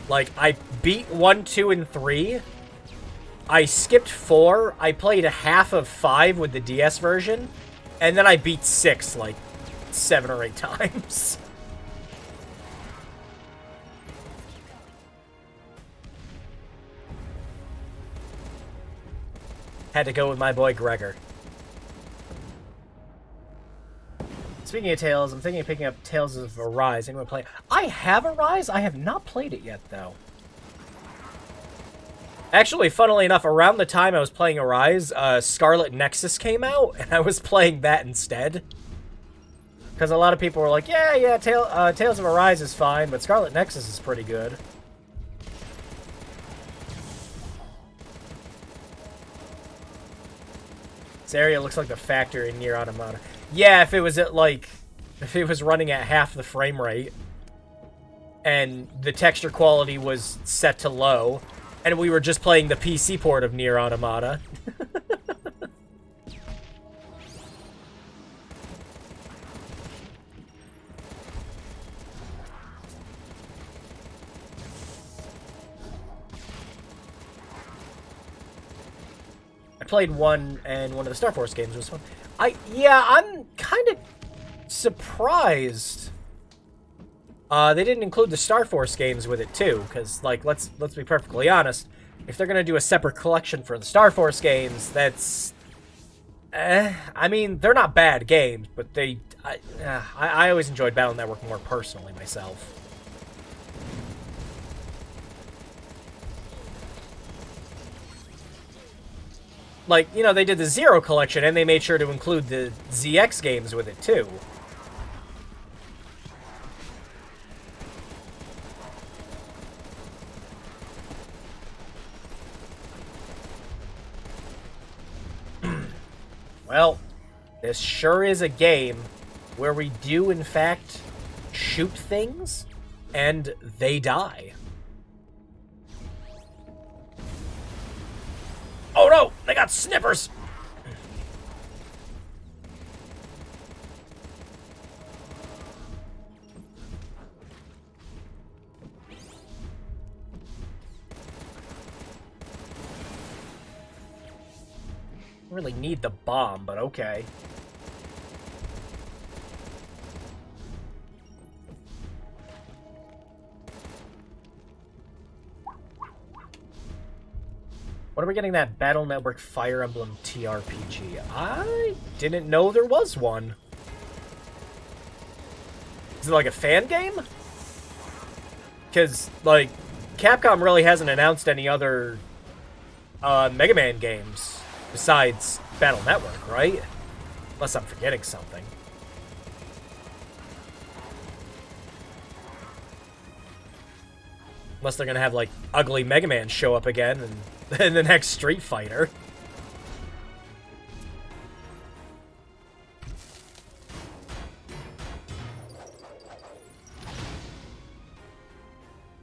Like, I beat 1, 2, and 3. I skipped 4. I played a half of 5 with the DS version. And then I beat 6, like, 7 or 8 times. Had to go with my boy Gregor. Speaking of Tales, I'm thinking of picking up Tales of Arise. Anyone play? I have Arise. I have not played it yet, though. Actually, funnily enough, around the time I was playing Arise, Scarlet Nexus came out, and I was playing that instead. Because a lot of people were like, yeah, Tales of Arise is fine, but Scarlet Nexus is pretty good. This area looks like the factory in Nier Automata. Yeah, if it was at if it was running at half the frame rate, and the texture quality was set to low, and we were just playing the PC port of Nier Automata. I played 1, and one of the Star Force games was fun. I'm kind of surprised they didn't include the Star Force games with it too, because like let's be perfectly honest, if they're gonna do a separate collection for the Star Force games, that's I mean, they're not bad games, but I always enjoyed Battle Network more personally myself. Like, you know, they did the Zero collection, and they made sure to include the ZX games with it, too. Well, this sure is a game where we do, in fact, shoot things, and they die. Oh no! They got snippers! Really need the bomb, but okay. When are we getting that Battle Network Fire Emblem TRPG? I didn't know there was one. Is it like a fan game? Because, like, Capcom really hasn't announced any other Mega Man games besides Battle Network, right? Unless I'm forgetting something. Unless they're gonna have, like, ugly Mega Man show up again and in the next Street Fighter.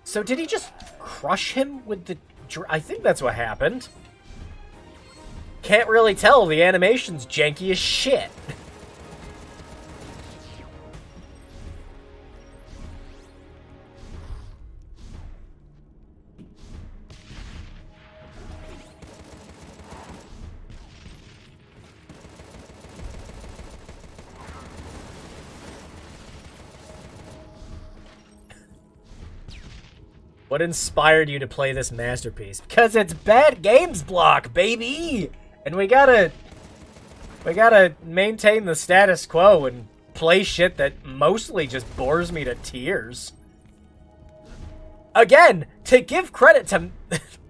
So did he just crush him with the... I think that's what happened. Can't really tell. The animation's janky as shit. What inspired you to play this masterpiece? Because it's Bad Games Block, baby! And we gotta maintain the status quo and play shit that mostly just bores me to tears. Again, to give credit to,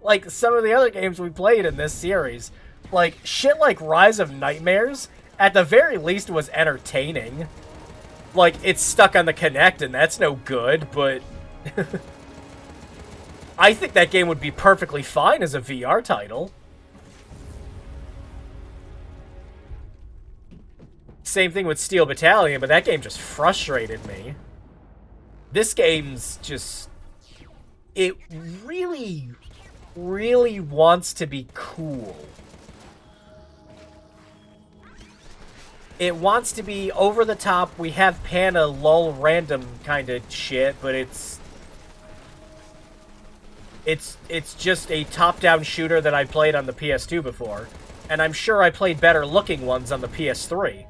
like, some of the other games we played in this series, like, shit like Rise of Nightmares at the very least, was entertaining. Like, it's stuck on the Kinect, and that's no good, but... I think that game would be perfectly fine as a VR title. Same thing with Steel Battalion, but that game just frustrated me. This game's just... It really, really wants to be cool. It wants to be over the top. We have Pana lull random kind of shit, but it's just a top-down shooter that I played on the PS2 before, and I'm sure I played better looking ones on the PS3.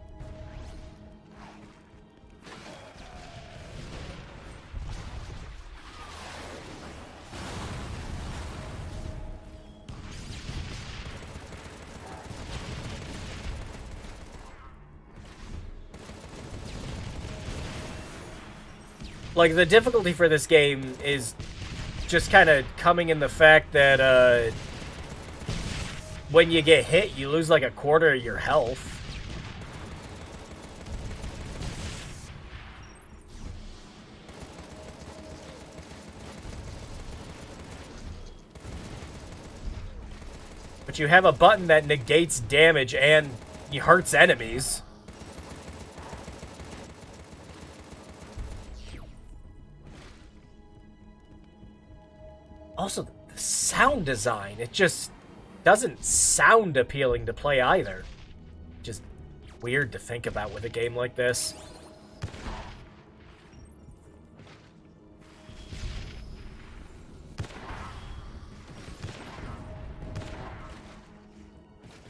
Like, the difficulty for this game is just kind of coming in the fact that, when you get hit, you lose like a quarter of your health. But you have a button that negates damage and hurts enemies. Also, the sound design, it just doesn't sound appealing to play either. Just weird to think about with a game like this.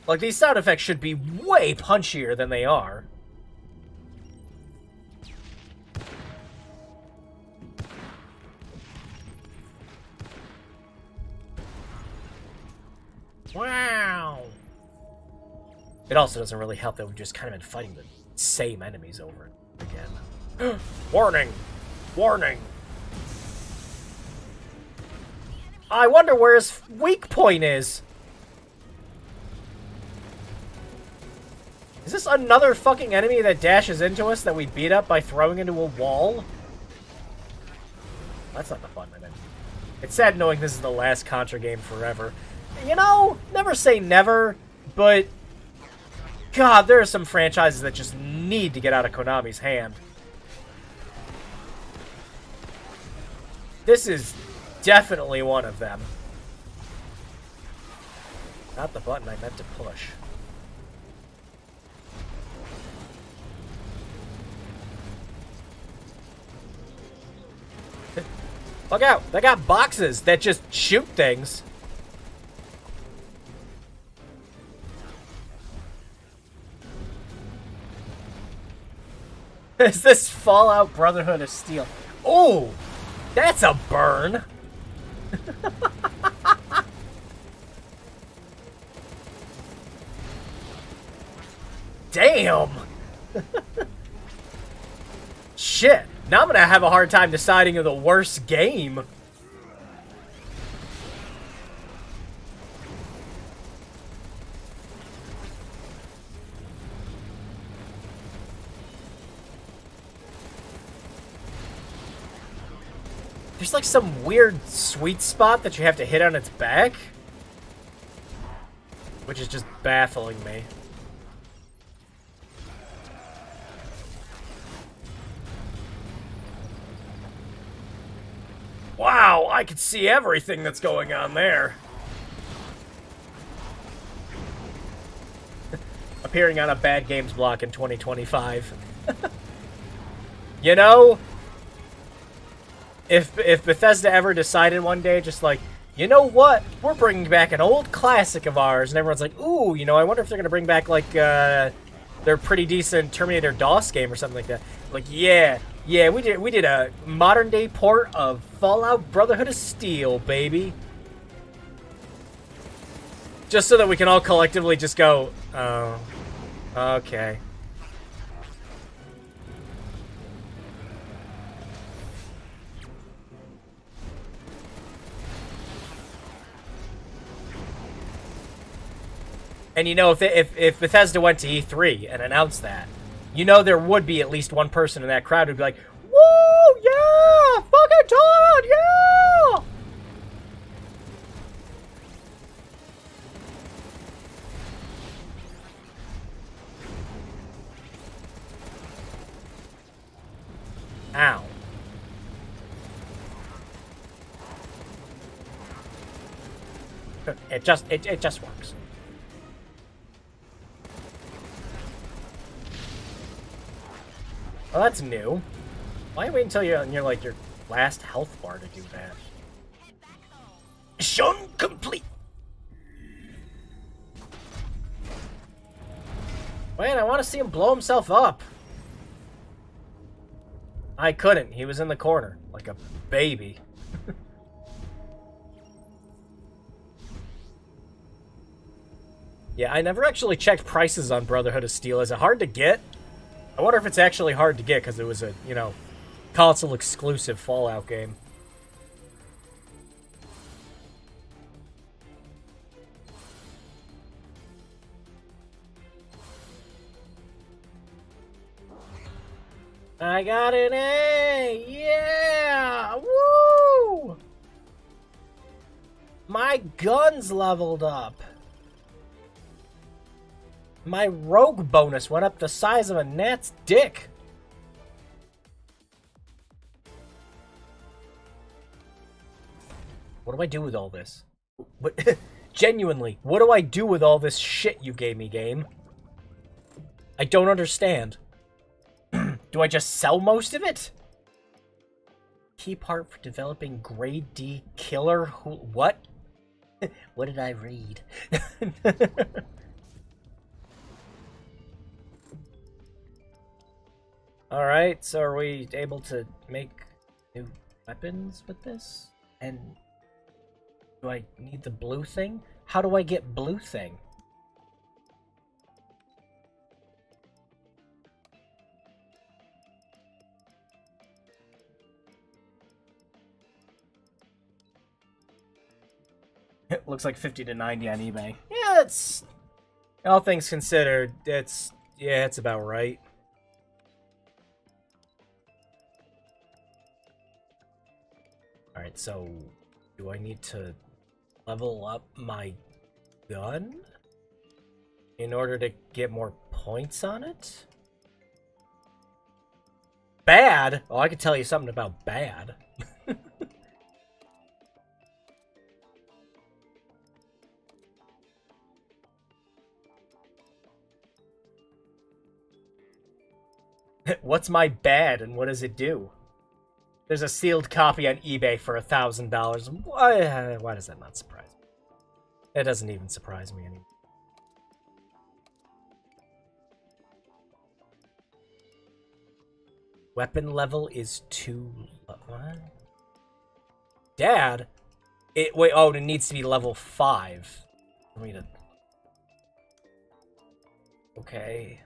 Like, these sound effects should be way punchier than they are. Wow! It also doesn't really help that we've just kind of been fighting the same enemies over and again. Warning! Warning! I wonder where his weak point is! Is this another fucking enemy that dashes into us that we beat up by throwing into a wall? That's not the button I meant. It's sad knowing this is the last Contra game forever. You know, never say never, but God, there are some franchises that just need to get out of Konami's hand. This is definitely one of them. Not the button I meant to push. Look out! They got boxes that just shoot things. Is this Fallout Brotherhood of Steel? Oh! That's a burn! Damn! Shit! Now I'm gonna have a hard time deciding of the worst game. There's like some weird sweet spot that you have to hit on its back, which is just baffling me. Wow, I can see everything that's going on there. Appearing on a Bad Games block in 2025. You know, if Bethesda ever decided one day, just like, you know what, we're bringing back an old classic of ours, and everyone's like, ooh, you know, I wonder if they're gonna bring back like their pretty decent Terminator DOS game or something like that. Like, yeah, we did a modern day port of Fallout Brotherhood of Steel, baby. Just so that we can all collectively just go, oh, okay. And you know, if Bethesda went to E3 and announced that, you know there would be at least one person in that crowd who'd be like, "Woo, yeah, fucking Todd, yeah!" Ow. It just works. Well, that's new. Why wait until you're on like your last health bar to do that? Mission complete. Wait, I want to see him blow himself up. I couldn't. He was in the corner like a baby. Yeah, I never actually checked prices on Brotherhood of Steel. Is it hard to get? I wonder if it's actually hard to get because it was a, you know, console exclusive Fallout game. I got an A! Yeah! Woo! My gun's leveled up. My rogue bonus went up the size of a gnat's dick. What do I do with all this? What, genuinely, what do I do with all this shit you gave me, game? I don't understand. Do I just sell most of it? Key part for developing grade D killer what? What did I read? Alright, so are we able to make new weapons with this? And do I need the blue thing? How do I get blue thing? It looks like 50 to 90 on eBay. Yeah, it's... all things considered, it's... yeah, it's about right. Alright, so... do I need to level up my gun? In order to get more points on it? Bad? Oh, I could tell you something about bad. What's my bad and what does it do? There's a sealed copy on eBay for $1,000. Why does that not surprise me? It doesn't even surprise me anymore. Weapon level is 2... what? Dad? Wait, oh, it needs to be level 5. For me to... okay.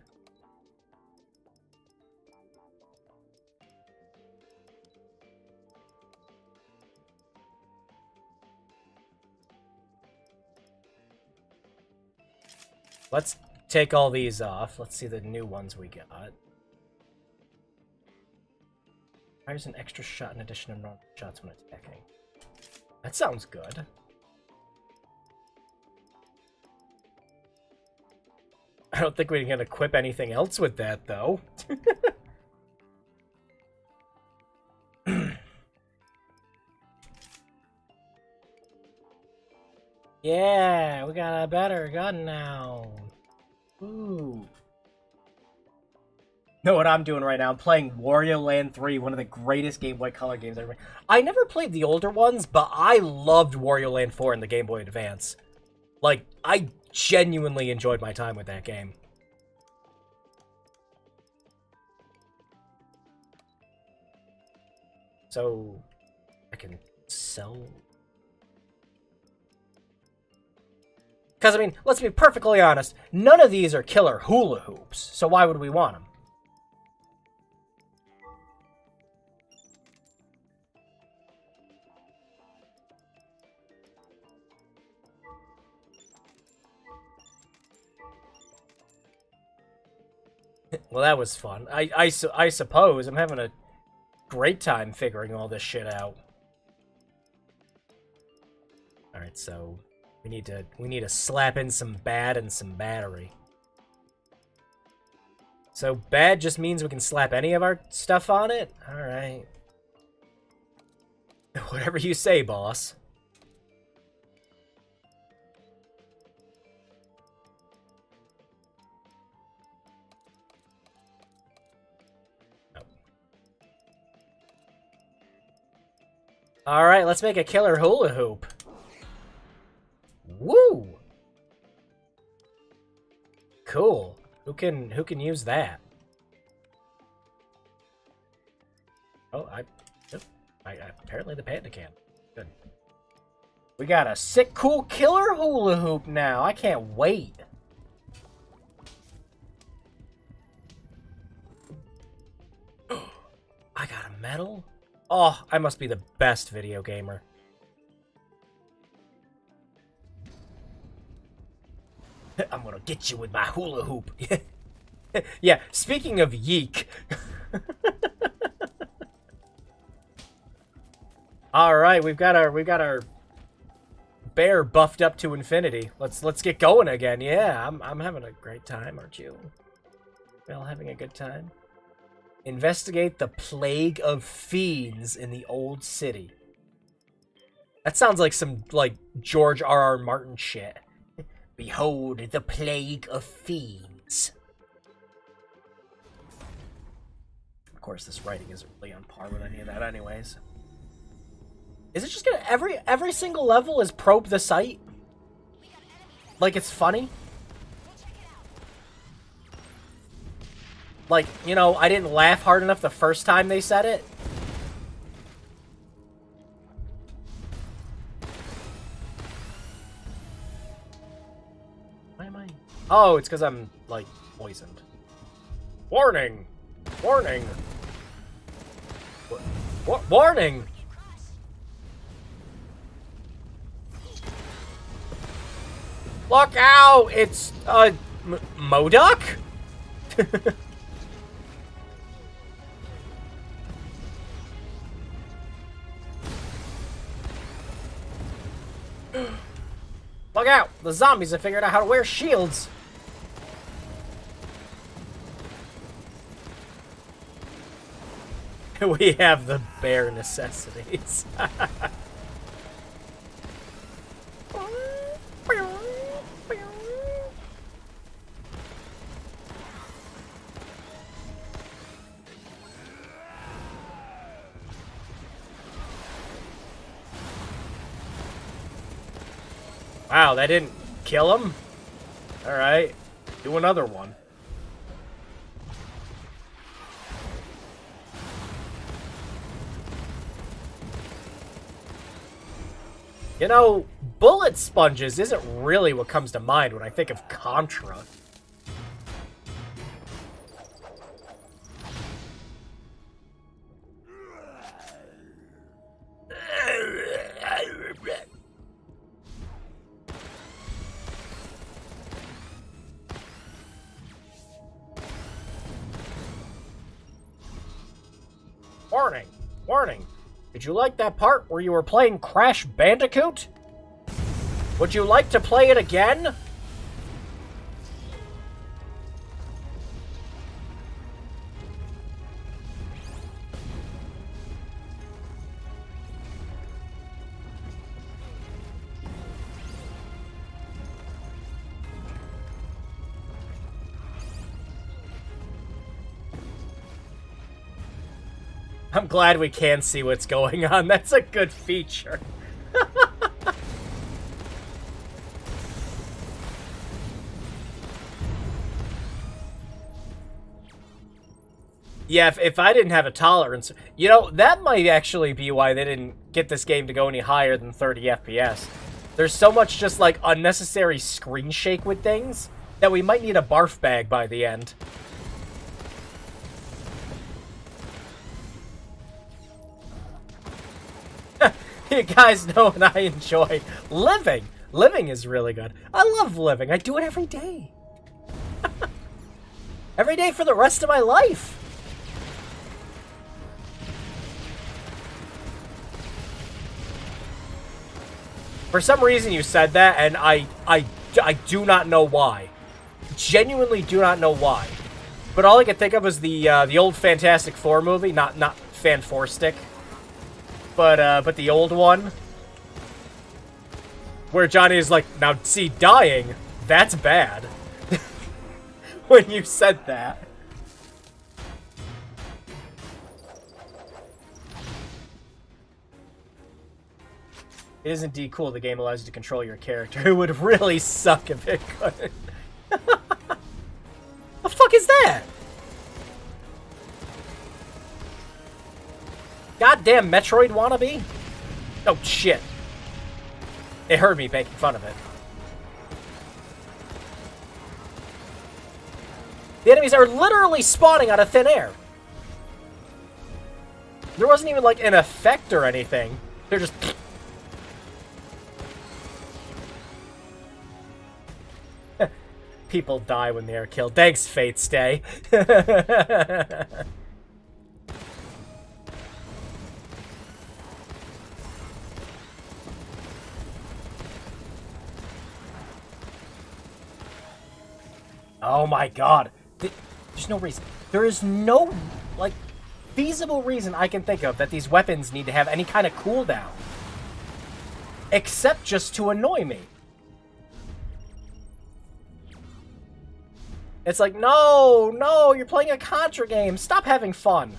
Let's take all these off. Let's see the new ones we got. Fires an extra shot in addition to normal shots when attacking. That sounds good. I don't think we can equip anything else with that, though. Yeah, we got a better gun now. Ooh. Know what I'm doing right now? I'm playing Wario Land 3, one of the greatest Game Boy Color games ever made. I never played the older ones, but I loved Wario Land 4 in the Game Boy Advance. Like, I genuinely enjoyed my time with that game. So, I can sell... because, I mean, let's be perfectly honest, none of these are killer hula hoops, so why would we want them? Well, that was fun. I suppose. I'm having a great time figuring all this shit out. Alright, so we need to slap in some bad and some battery. So bad just means we can slap any of our stuff on it? Alright. Whatever you say, boss. Alright, let's make a killer hula hoop. Woo! Cool. Who can use that? Oh, apparently the panda can. Good. We got a sick, cool killer hula hoop now. I can't wait. I got a medal? Oh, I must be the best video gamer. I'm gonna get you with my hula hoop. Yeah, speaking of yeek. Alright, we've got our bear buffed up to infinity. Let's get going again. Yeah, I'm having a great time, aren't you? We all having a good time? Investigate the plague of fiends in the old city. That sounds like some, George R.R. Martin shit. Behold the plague of fiends. Of course, this writing isn't really on par with any of that anyways. Is it just gonna... Every single level is probe the site? Like it's funny? Like, you know, I didn't laugh hard enough the first time they said it. Why am I... Oh, it's because I'm, like, poisoned. Warning! Warning! What? Warning! Look out! It's, Modoc? Look out! The zombies have figured out how to wear shields! We have the bare necessities. Wow, that didn't kill him? Alright, do another one. You know, bullet sponges isn't really what comes to mind when I think of Contra. Warning! Warning! Did you like that part where you were playing Crash Bandicoot? Would you like to play it again? I'm glad we can see what's going on. That's a good feature. Yeah, if I didn't have a tolerance... You know, that might actually be why they didn't get this game to go any higher than 30 FPS. There's so much just, like, unnecessary screen shake with things that we might need a barf bag by the end. You guys know what I enjoy. Living. Living is really good. I love living. I do it every day. Every day for the rest of my life. For some reason you said that, and I do not know why. Genuinely do not know why. But all I could think of was the old Fantastic Four movie, not Fan Four Stick, but the old one, where Johnny is like, now see, dying, that's bad. When you said that. It is indeed cool the game allows you to control your character. It would really suck if it couldn't. The fuck is that? Goddamn Metroid wannabe? Oh shit. It heard me making fun of it. The enemies are literally spawning out of thin air. There wasn't even like an effect or anything. They're just... People die when they are killed. Thanks, Fate Stay. Oh my god. There's no reason. There is no, like, feasible reason I can think of that these weapons need to have any kind of cooldown. Except just to annoy me. It's like, no, you're playing a Contra game. Stop having fun.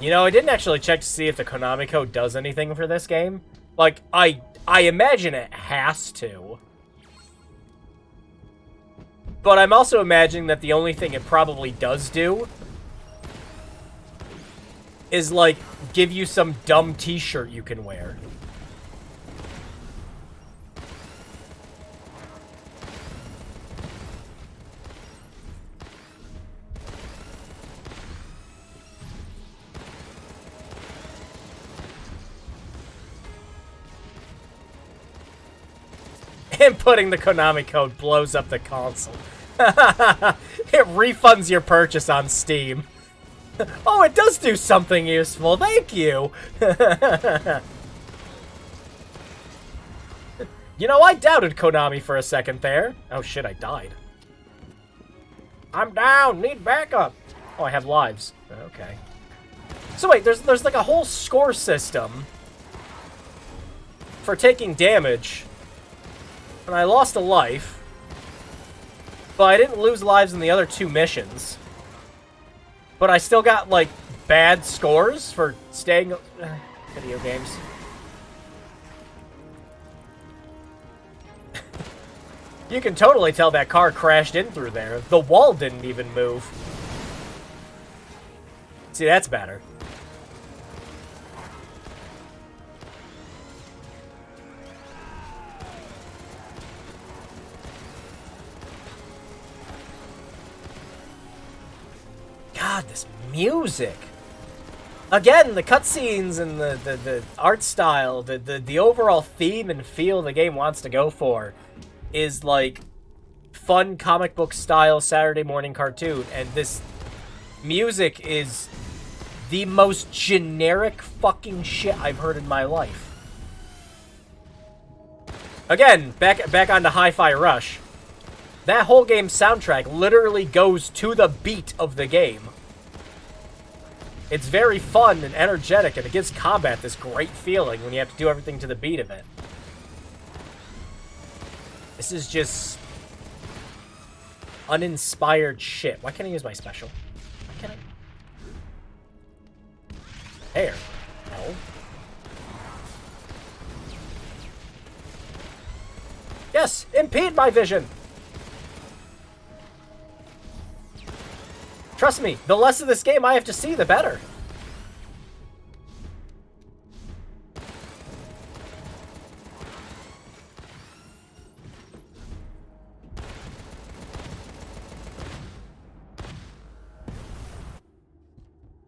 You know, I didn't actually check to see if the Konami code does anything for this game. Like, I imagine it has to. But I'm also imagining that the only thing it probably does do is, like, give you some dumb t-shirt you can wear. Inputting the Konami code blows up the console. It refunds your purchase on Steam. Oh, it does do something useful. Thank you. You know, I doubted Konami for a second there. Oh shit, I died. I'm down. Need backup. Oh, I have lives. Okay. So wait, there's like a whole score system for taking damage. And I lost a life. But I didn't lose lives in the other two missions. But I still got, like, bad scores for staying... video games. You can totally tell that car crashed in through there. The wall didn't even move. See, that's better. God, this music. Again, the cutscenes and the art style, the overall theme and feel the game wants to go for is like fun comic book style Saturday morning cartoon, and this music is the most generic fucking shit I've heard in my life. Again, back onto Hi-Fi Rush. That whole game's soundtrack literally goes to the beat of the game. It's very fun and energetic, and it gives combat this great feeling when you have to do everything to the beat of it. This is just uninspired shit. Why can't I use my special? Why can't I? There. No. Yes! Impede my vision! Trust me, the less of this game I have to see, the better.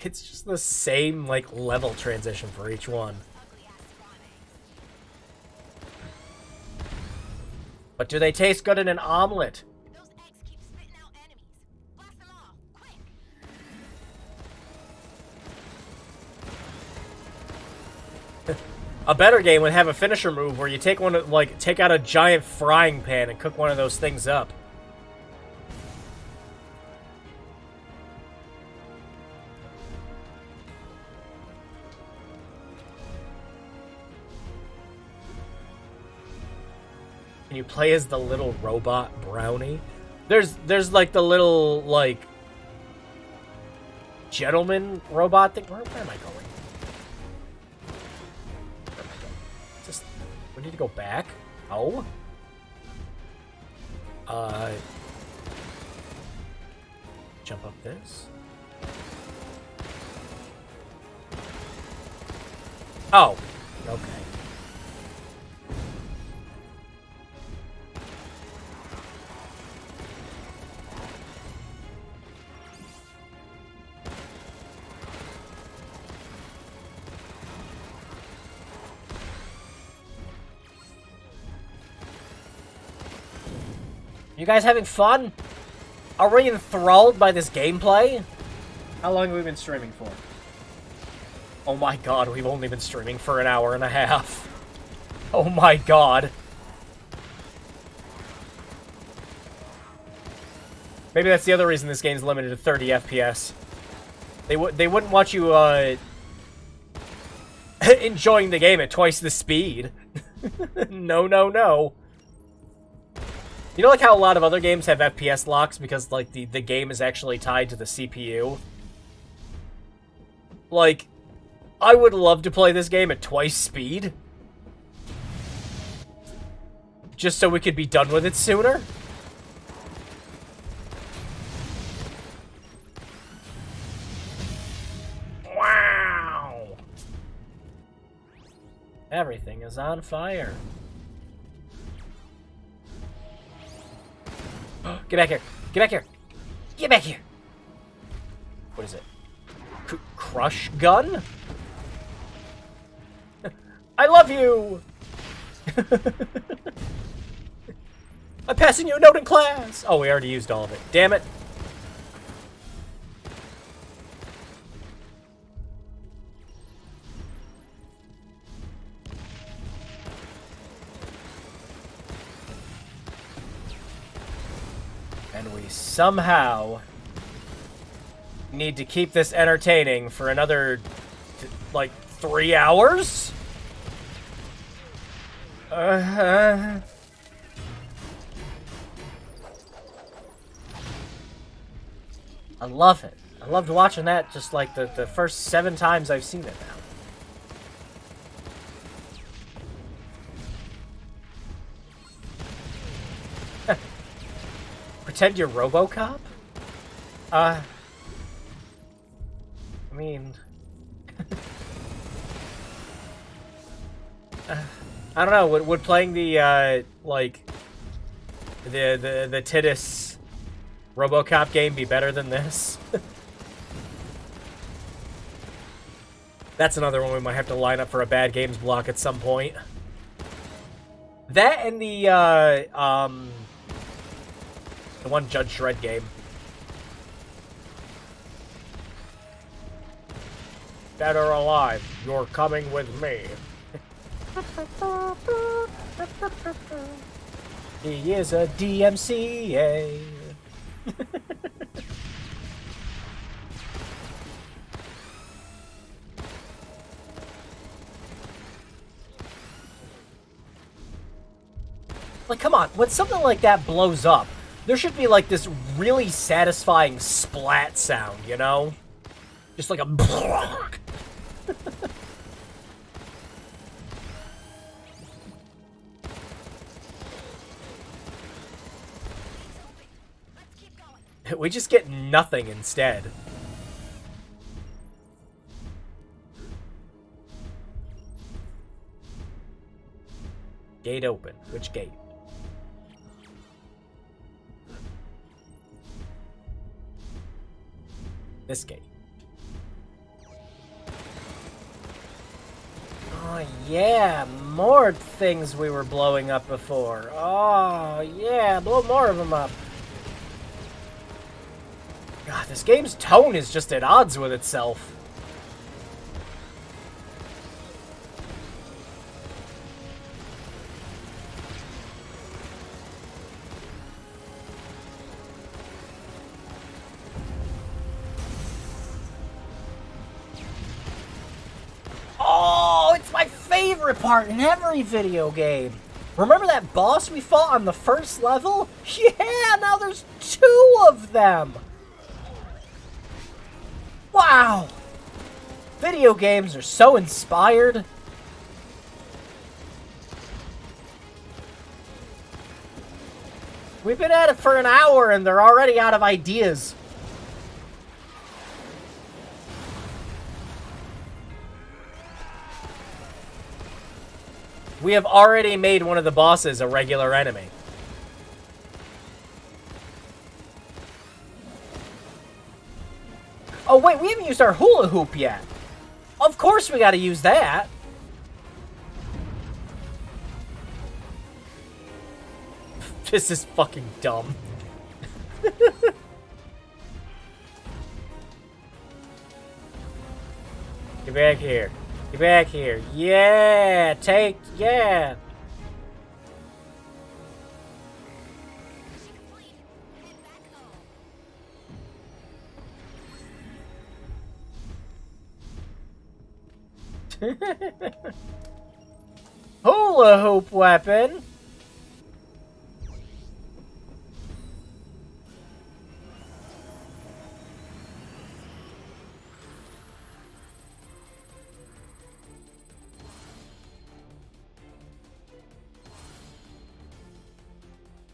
It's just the same, like, level transition for each one. But do they taste good in an omelet? Those eggs keep spitting out enemies. Blast them all, quick! A better game would have a finisher move where you take take out a giant frying pan and cook one of those things up. Can you play as the little robot brownie? There's like the little like gentleman robot thing. Where am I going? Just, we need to go back. Oh. Jump up this. Oh. Okay. You guys having fun? Are we enthralled by this gameplay? How long have we been streaming for? Oh my god, we've only been streaming for an hour and a half. Oh my god. Maybe that's the other reason this game's limited to 30 FPS. They wouldn't want you, enjoying the game at twice the speed. No, no, no. You know, like how a lot of other games have FPS locks because, like, the game is actually tied to the CPU? Like, I would love to play this game at twice speed. Just so we could be done with it sooner. Wow! Everything is on fire. Get back here! Get back here! Get back here! What is it? Crush gun? I love you! I'm passing you a note in class! Oh, we already used all of it. Damn it. And we somehow need to keep this entertaining for another, like, 3 hours? I love it. I loved watching that just like the first 7 times I've seen it now. Pretend you're RoboCop? I mean... I don't know, would playing the, like, the Titus RoboCop game be better than this? That's another one we might have to line up for a bad games block at some point. That and the one Judge Dredd game. Dead or alive, you're coming with me. He is a DMCA. Like, come on, when something like that blows up, there should be, like, this really satisfying splat sound, you know? Just like a... We just get nothing instead. Gate open. Which gate? This gate. yeah, more things we were blowing up before. Oh, yeah, blow more of them up. God, this game's tone is just at odds with itself. Oh, it's my favorite part in every video game. Remember that boss we fought on the first level? Yeah, now there's 2 of them. Wow. Video games are so inspired. We've been at it for an hour and they're already out of ideas. We have already made one of the bosses a regular enemy. Oh wait, we haven't used our hula hoop yet. Of course we gotta use that. This is fucking dumb. Get back here. Get back here. Yeah! Take... Yeah! Hula hoop weapon!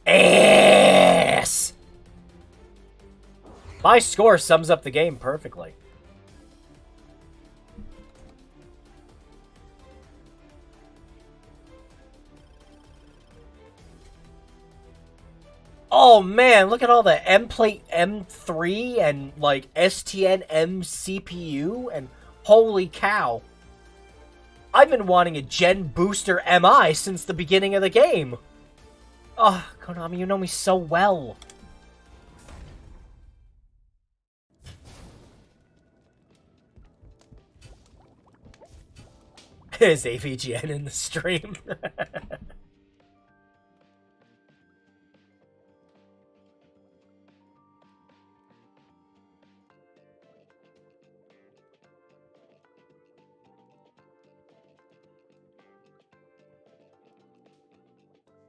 Ass! My score sums up the game perfectly. Oh man, look at all the M-Plate M3 and like STN M CPU and holy cow. I've been wanting a Gen Booster MI since the beginning of the game. Oh, Konami, you know me so well. Is AVGN in the stream?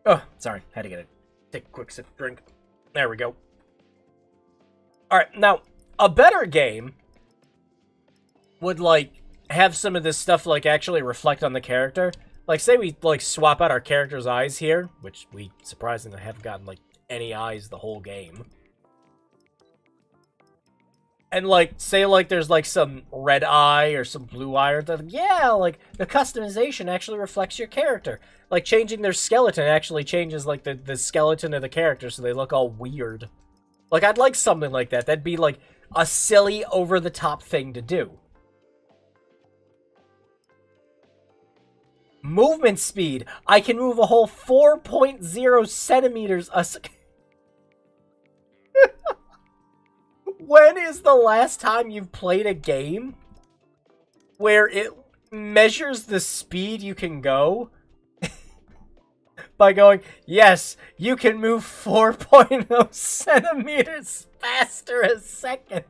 Oh, sorry. Had to take a quick sip of drink. There we go. Alright, now, a better game would, like, have some of this stuff, like, actually reflect on the character. Like, say we, like, swap out our character's eyes here, which we surprisingly haven't gotten, like, any eyes the whole game. And, like, say, like, there's, like, some red eye or some blue eye or something. Yeah, like, the customization actually reflects your character. Like, changing their skeleton actually changes, like, the skeleton of the character so they look all weird. Like, I'd like something like that. That'd be, like, a silly, over-the-top thing to do. Movement speed. I can move a whole 4.0 centimeters a second. When is the last time you've played a game where it measures the speed you can go by going, yes, you can move 4.0 centimeters faster a second?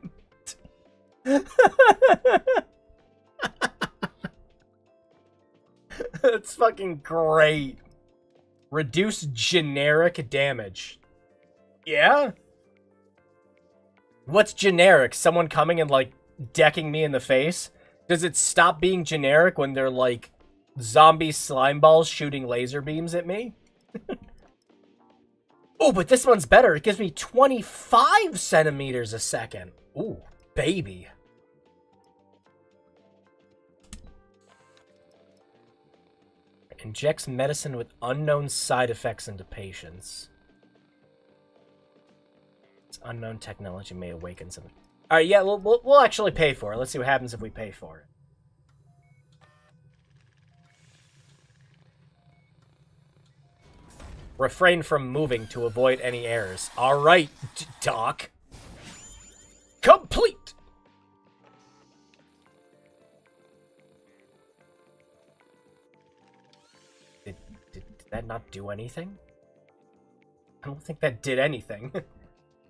That's fucking great. Reduce generic damage. Yeah? What's generic? Someone coming and, like, decking me in the face? Does it stop being generic when they're, like, zombie slime balls shooting laser beams at me? Oh, but this one's better. It gives me 25 centimeters a second. Ooh, baby. Injects medicine with unknown side effects into patients. This unknown technology may awaken some. All right, yeah, we'll actually pay for it. Let's see what happens if we pay for it. Refrain from moving to avoid any errors. Alright, Doc. Complete! Did that not do anything? I don't think that did anything.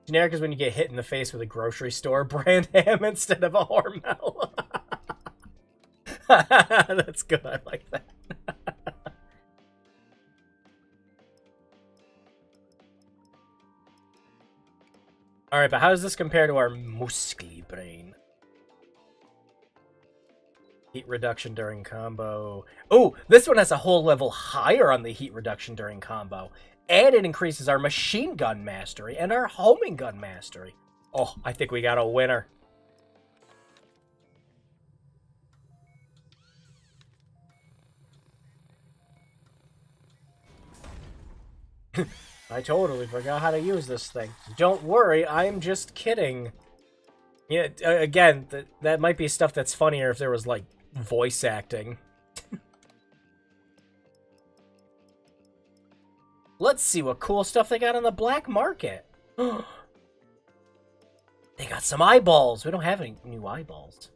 Generic is when you get hit in the face with a grocery store brand ham instead of a Hormel. That's good, I like that. Alright, but how does this compare to our muscly brain? Heat reduction during combo. Oh, this one has a whole level higher on the heat reduction during combo. And it increases our machine gun mastery and our homing gun mastery. Oh, I think we got a winner. I totally forgot how to use this thing. Don't worry, I'm just kidding. Yeah, again, that might be stuff that's funnier if there was, like, voice acting. Let's see what cool stuff they got on the black market. They got some eyeballs. We don't have any new eyeballs.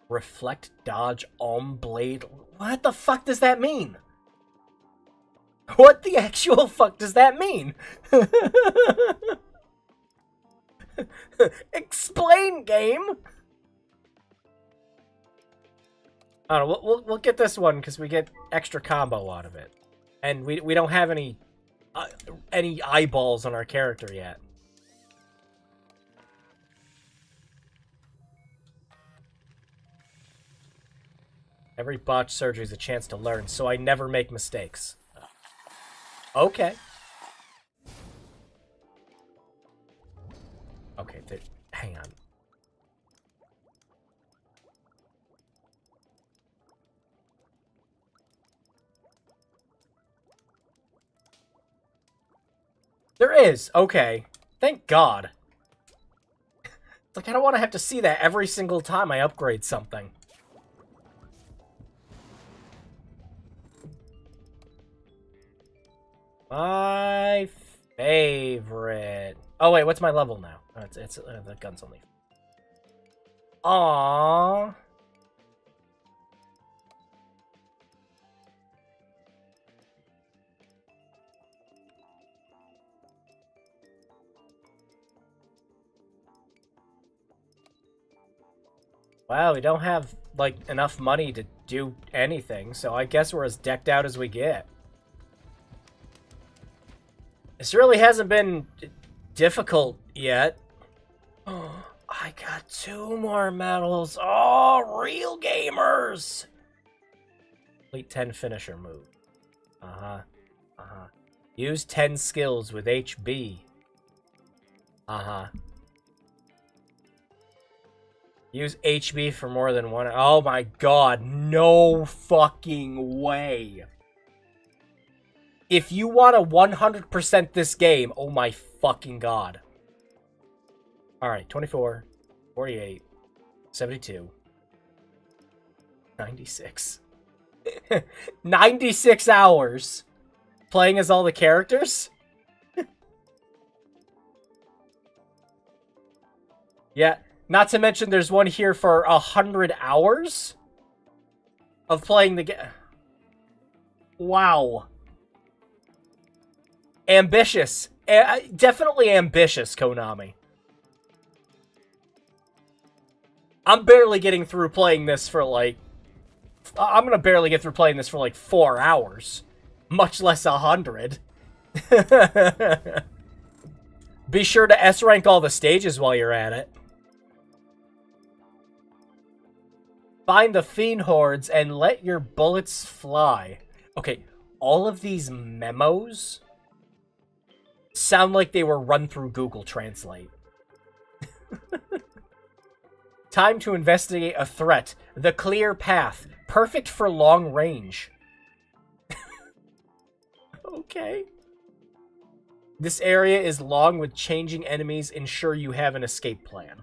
Reflect, dodge, blade. What the fuck does that mean? What the actual fuck does that mean? Explain, game. I don't know. We'll get this one because we get extra combo out of it, and we don't have any eyeballs on our character yet. Every botched surgery is a chance to learn, so I never make mistakes. Okay. Okay, hang on. There is. Okay. Thank God. It's like I don't want to have to see that every single time I upgrade something. My favorite. Oh wait, what's my level now? Oh, it's the gun's only. Aww. Wow, we don't have like enough money to do anything, so I guess we're as decked out as we get. This really hasn't been difficult yet. Oh, I got 2 more medals. Oh, real gamers! Complete 10 finisher move. Uh-huh. Uh-huh. Use 10 skills with HB. Uh-huh. Use HB for more than 1. Oh my god, no fucking way. If you want to 100% this game, oh my fucking god. Alright, 24, 48, 72, 96. 96 hours playing as all the characters? Yeah, not to mention there's one here for 100 hours of playing the game. Wow. Ambitious. Definitely ambitious, Konami. I'm barely getting through playing this for like... I'm gonna barely get through playing this for like 4 hours. Much less 100. Be sure to S-rank all the stages while you're at it. Find the fiend hordes and let your bullets fly. Okay, all of these memos sound like they were run through Google Translate. Time to investigate a threat. The clear path. Perfect for long range. Okay. This area is long with changing enemies. Ensure you have an escape plan.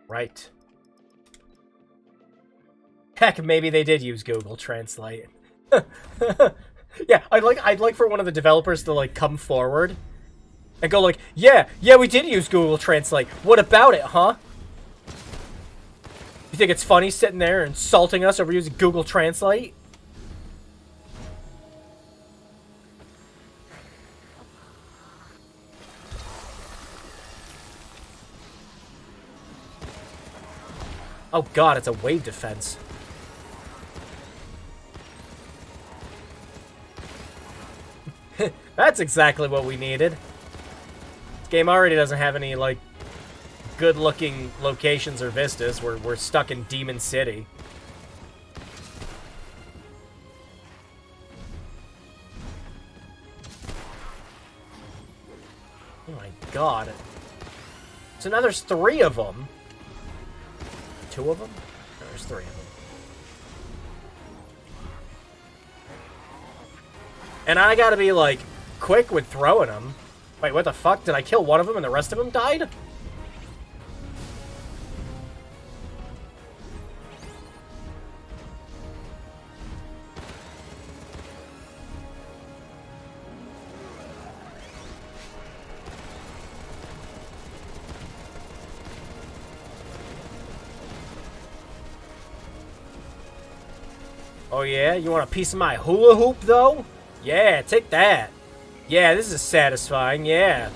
Right. Heck, maybe they did use Google Translate. Yeah, I'd like for one of the developers to like come forward and go like, yeah, we did use Google Translate. What about it, huh? You think it's funny sitting there insulting us over using Google Translate? Oh god, it's a wave defense. That's exactly what we needed. This game already doesn't have any, like, good-looking locations or vistas. We're stuck in Demon City. Oh my god. So now there's 3 of them. 2 of them? No, there's 3 of them. And I gotta be, like, quick with throwing them. Wait, what the fuck? Did I kill one of them and the rest of them died? Oh yeah? You want a piece of my hula hoop, though? Yeah, take that. Yeah, this is satisfying, yeah.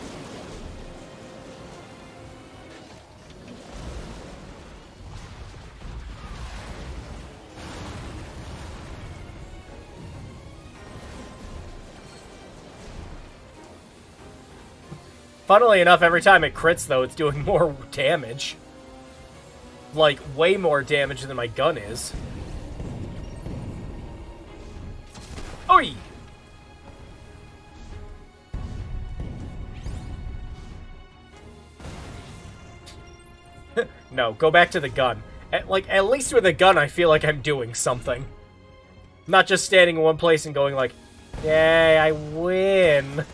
Funnily enough, every time it crits, though, it's doing more damage. Like, way more damage than my gun is. Oi! No, go back to the gun. At least with a gun, I feel like I'm doing something. Not just standing in one place and going like, yay, I win.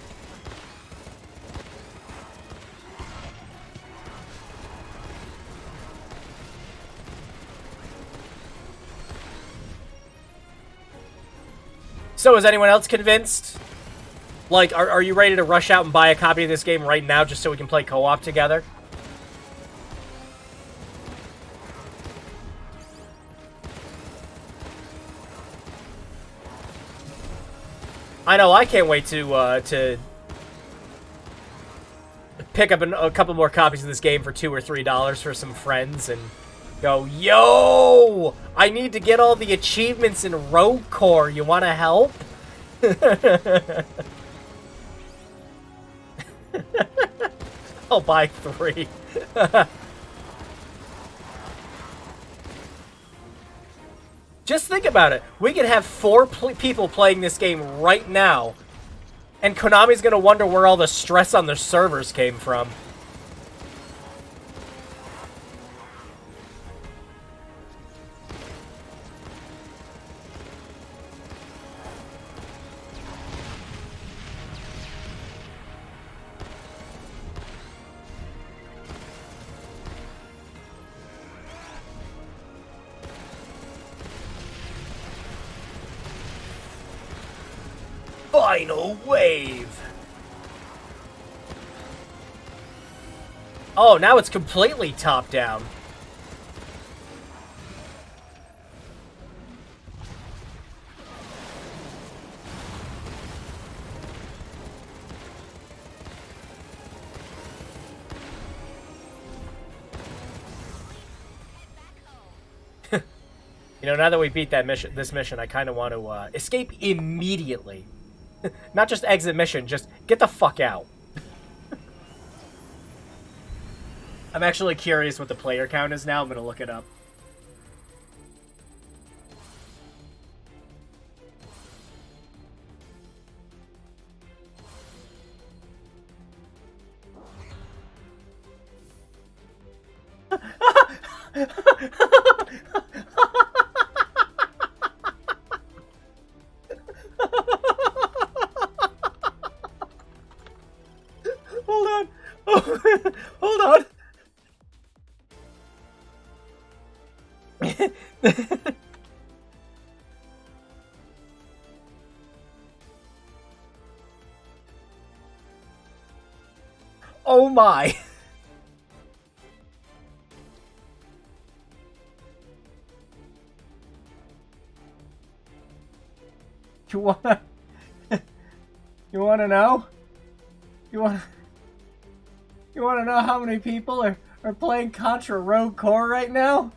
So, is anyone else convinced? Like, are you ready to rush out and buy a copy of this game right now just so we can play co-op together? I know, I can't wait to pick up a couple more copies of this game for $2 or $3 for some friends and go, yo! I need to get all the achievements in Rogue Core. You want to help? I'll buy 3. Just think about it. We could have 4 people playing this game right now, and Konami's gonna wonder where all the stress on their servers came from. Final wave! Oh, now it's completely top-down. You know, now that we beat this mission, I kind of want to escape immediately. Not just exit mission, just get the fuck out. I'm actually curious what the player count is now. I'm gonna look it up. Hold on. Oh, hold on. Oh my. You wanna... You wanna know? You wanna know how many people are playing Contra Rogue Core right now?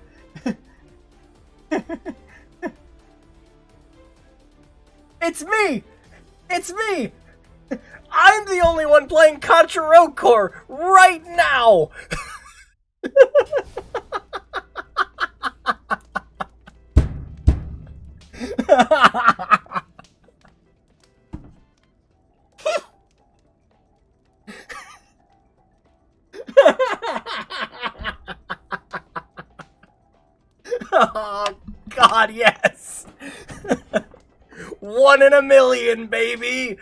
It's me! It's me! I'm the only one playing Contra Rogue Core right now! Oh, God, yes! 1 in a million, baby!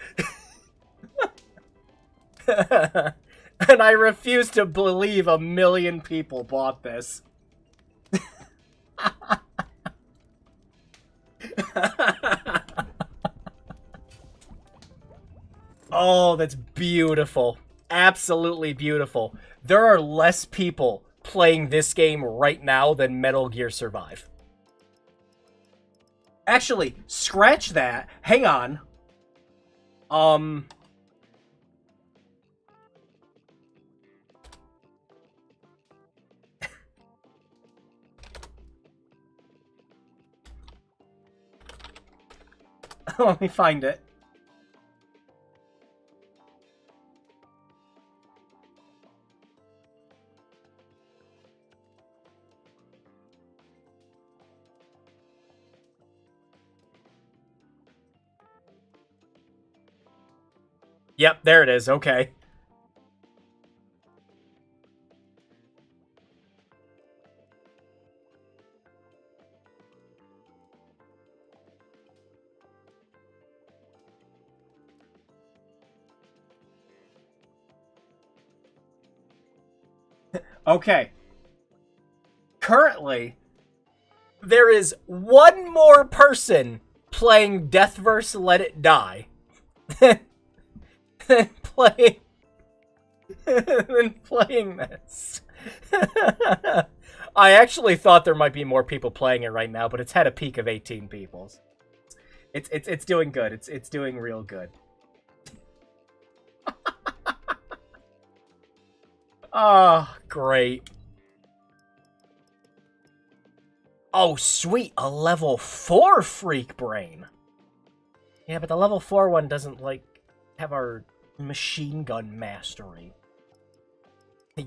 And I refuse to believe 1 million people bought this. Oh, that's beautiful. Absolutely beautiful. There are less people playing this game right now than Metal Gear Survive. Actually, scratch that. Hang on. Let me find it. Yep, there it is. Okay. Okay. Currently, there is one more person playing Deathverse Let It Die than playing this. I actually thought there might be more people playing it right now, but it's had a peak of 18 people. It's doing good. It's doing real good. Oh, great. Oh, sweet. A level 4 Freak Brain. Yeah, but the level 4 one doesn't, like, have our machine gun mastery.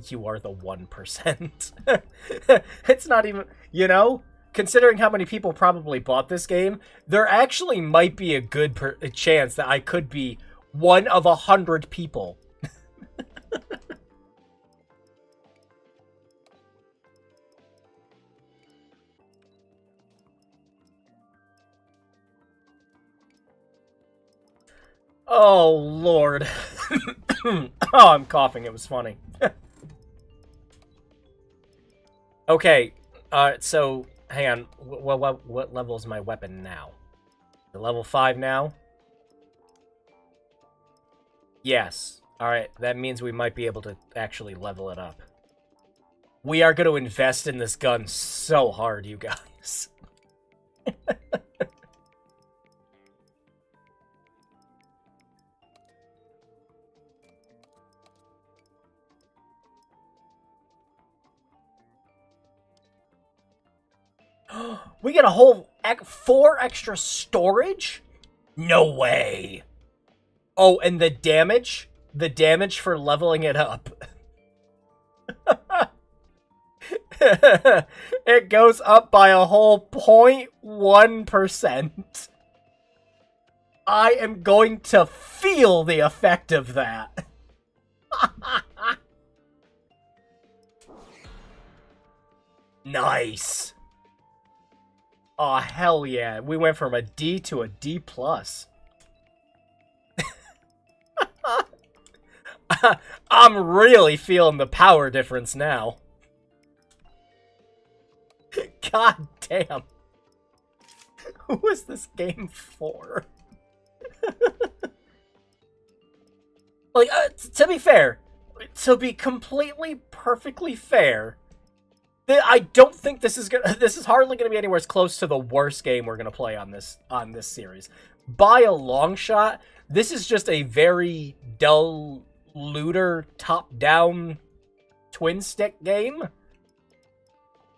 You are the 1%. It's not even... You know? Considering how many people probably bought this game, there actually might be a good chance that I could be one of 100 people. Oh, Lord. Oh, I'm coughing. It was funny. Okay, so, hang on. What level is my weapon now? The level 5 now? Yes. Alright, that means we might be able to actually level it up. We are going to invest in this gun so hard, you guys. We get a whole 4 extra storage? No way. Oh, and the damage? The damage for leveling it up. It goes up by a whole 0.1%. I am going to feel the effect of that. Nice. Oh, hell yeah. We went from a D to a D+. I'm really feeling the power difference now. God damn. Who is this game for? Like, to be fair, to be completely perfectly fair, I don't think this is hardly gonna be anywhere close to the worst game we're gonna play on this series. By a long shot, this is just a very dull looter top-down twin stick game.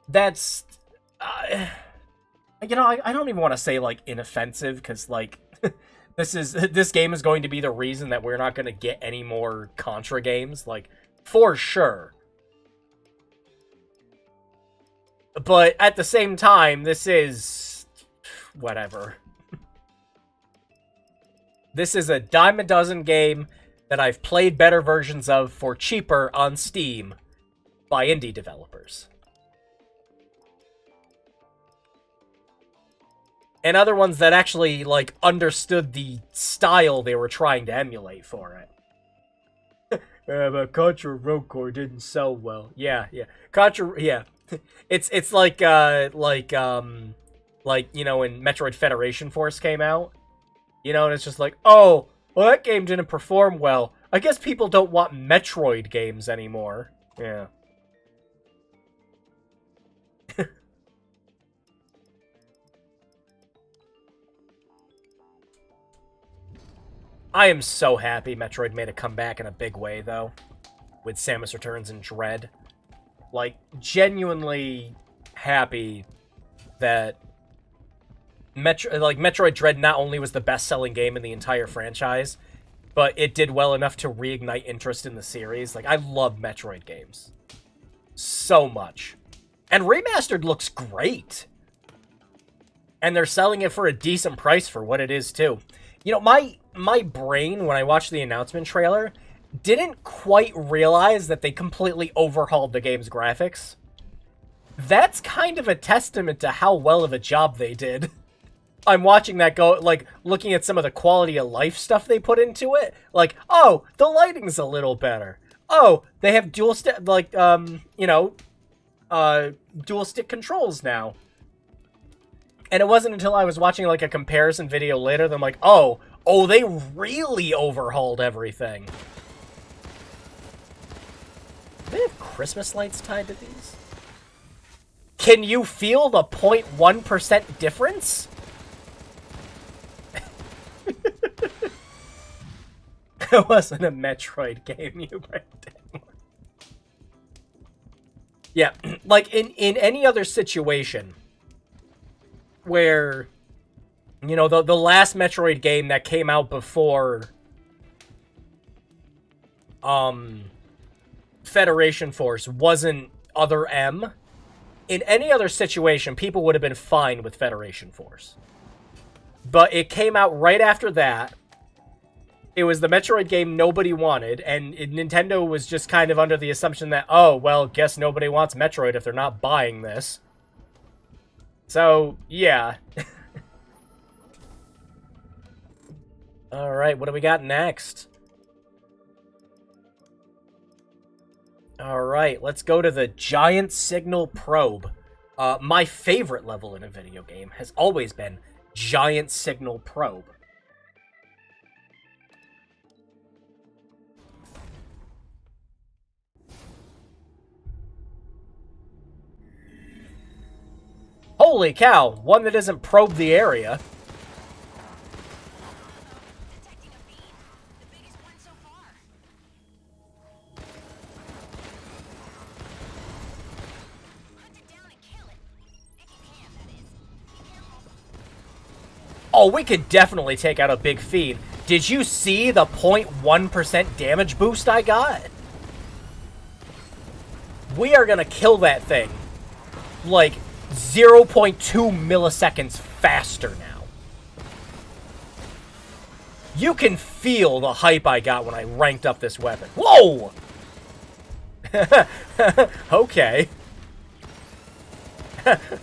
That's you know, I don't even want to say like inoffensive, because like this game is going to be the reason that we're not going to get any more Contra games, like, for sure. But at the same time, this is whatever. This is a dime a dozen game that I've played better versions of for cheaper on Steam by indie developers. And other ones that actually, like, understood the style they were trying to emulate for it. But Contra Rogue Core didn't sell well. Yeah. Contra, yeah. It's like, you know, when Metroid Federation Force came out. You know, and it's just like, oh, well, that game didn't perform well. I guess people don't want Metroid games anymore. Yeah. I am so happy Metroid made a comeback in a big way, though, with Samus Returns and Dread. Like, genuinely happy that Metroid Dread not only was the best-selling game in the entire franchise, but it did well enough to reignite interest in the series. Like, I love Metroid games so much. And Remastered looks great. And they're selling it for a decent price for what it is, too. You know, my brain, when I watched the announcement trailer, didn't quite realize that they completely overhauled the game's graphics. That's kind of a testament to how well of a job they did. I'm watching that go, like, looking at some of the quality of life stuff they put into it. Like, oh, the lighting's a little better. Oh, they have dual stick, like, dual stick controls now. And it wasn't until I was watching, like, a comparison video later that I'm like, oh, they really overhauled everything. Do they have Christmas lights tied to these? Can you feel the 0.1% difference? It wasn't a Metroid game, you Brendan. Yeah, like, in any other situation where, you know, the last Metroid game that came out before Federation Force wasn't Other M, in any other situation, people would have been fine with Federation Force. But it came out right after that. It was the Metroid game nobody wanted, and Nintendo was just kind of under the assumption that, oh, well, guess nobody wants Metroid if they're not buying this. So, yeah. Alright, what do we got next? Alright, let's go to the Giant Signal Probe. My favorite level in a video game has always been Giant Signal Probe. Holy cow, one that doesn't probe the area. Detecting a beam. The biggest one so far. Hunt it down and kill it. If you can, that is. Be careful. Oh, we could definitely take out a big feed. Did you see the 0.1% damage boost I got? We are gonna kill that thing. Like, 0.2 milliseconds faster now. You can feel the hype I got when I ranked up this weapon. Whoa! Okay.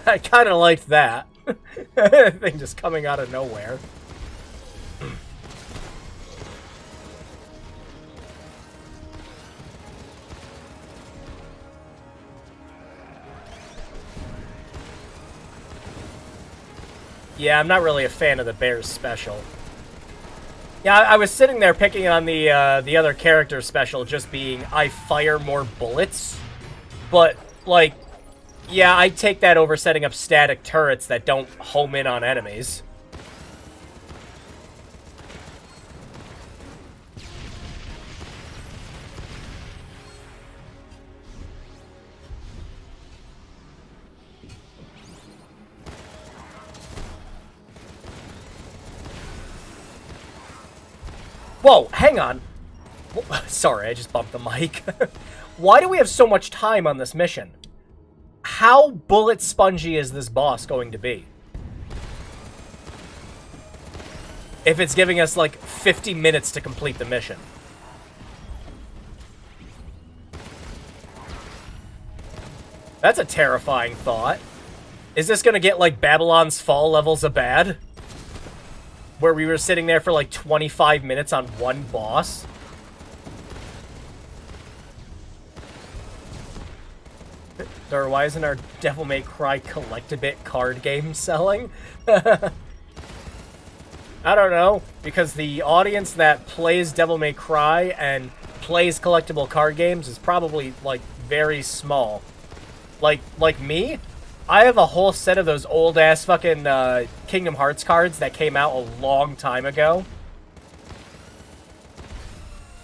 I kind of liked that. Thing just coming out of nowhere. Yeah, I'm not really a fan of the bear's special. Yeah, I was sitting there picking on the other character special just being I fire more bullets, but like, yeah, I take that over setting up static turrets that don't home in on enemies. Whoa, hang on. Sorry, I just bumped the mic. Why do we have so much time on this mission? How bullet spongy is this boss going to be? If it's giving us like 50 minutes to complete the mission. That's a terrifying thought. Is this gonna get like Babylon's Fall levels of bad? Where we were sitting there for like 25 minutes on one boss? Or why isn't our Devil May Cry Collect-A-Bit card game selling? I don't know, because the audience that plays Devil May Cry and plays collectible card games is probably, like, very small. Like me? I have a whole set of those old-ass fucking Kingdom Hearts cards that came out a long time ago.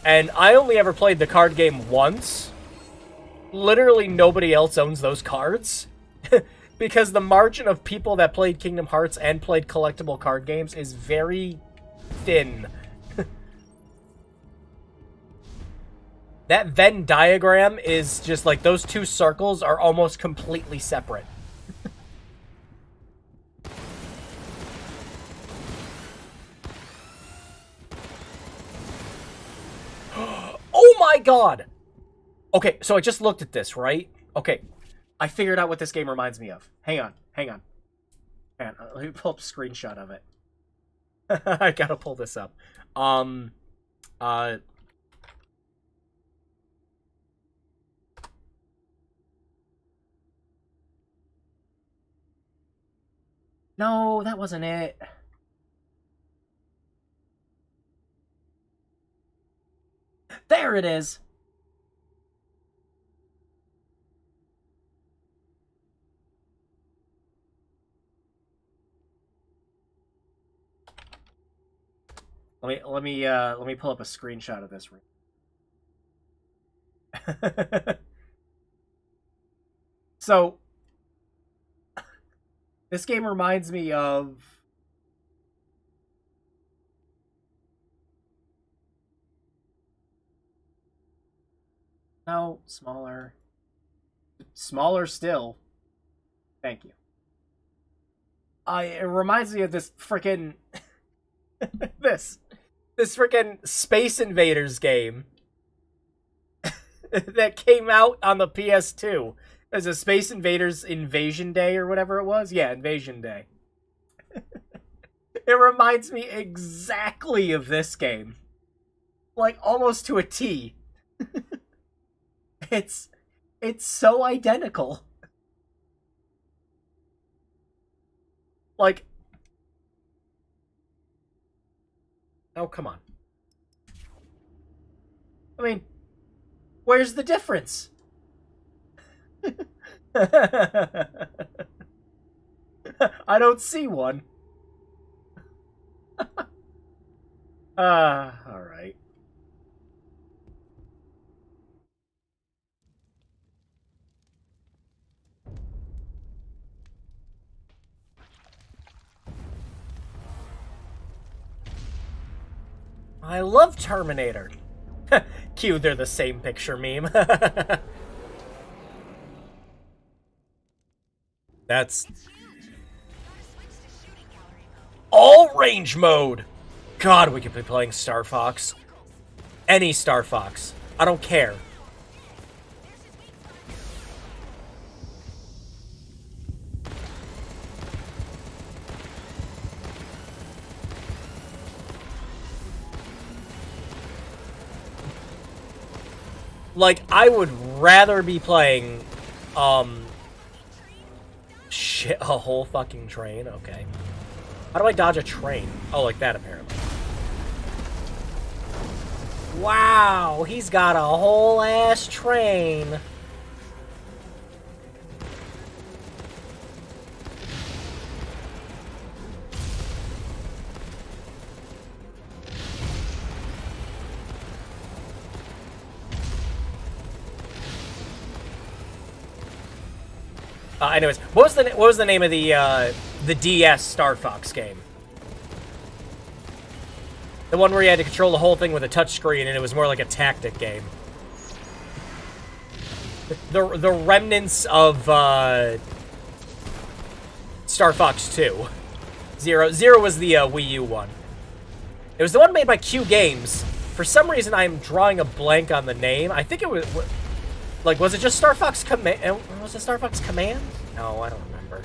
And I only ever played the card game once. Literally nobody else owns those cards. Because the margin of people that played Kingdom Hearts and played collectible card games is very thin. That Venn diagram is just like those two circles are almost completely separate. Oh my god! Okay, so I just looked at this, right? Okay, I figured out what this game reminds me of. Hang on. Let me pull up a screenshot of it. I gotta pull this up. No, that wasn't it. There it is. Let me pull up a screenshot of this. So this game reminds me of no, smaller still. Thank you. It reminds me of this freaking this freaking Space Invaders game that came out on the PS2 as a Space Invaders Invasion Day or whatever it was. Yeah, Invasion Day. It reminds me exactly of this game. Like, almost to a T. It's so identical. Like, oh, come on. I mean, where's the difference? I don't see one. Alright. I love Terminator. Cue, they're the same picture meme. That's all range mode. God, we could be playing Star Fox. Any Star Fox. I don't care. Like, I would rather be playing, shit, a whole fucking train? Okay. How do I dodge a train? Oh, like that, apparently. Wow, he's got a whole ass train. Anyways, what was the name of the DS Star Fox game? The one where you had to control the whole thing with a touchscreen, and it was more like a tactic game. The remnants of Star Fox 2. Zero was the Wii U one. It was the one made by Q Games. For some reason, I'm drawing a blank on the name. I think it was... Like, was it just Star Fox Command? Was it Star Fox Command? No, I don't remember.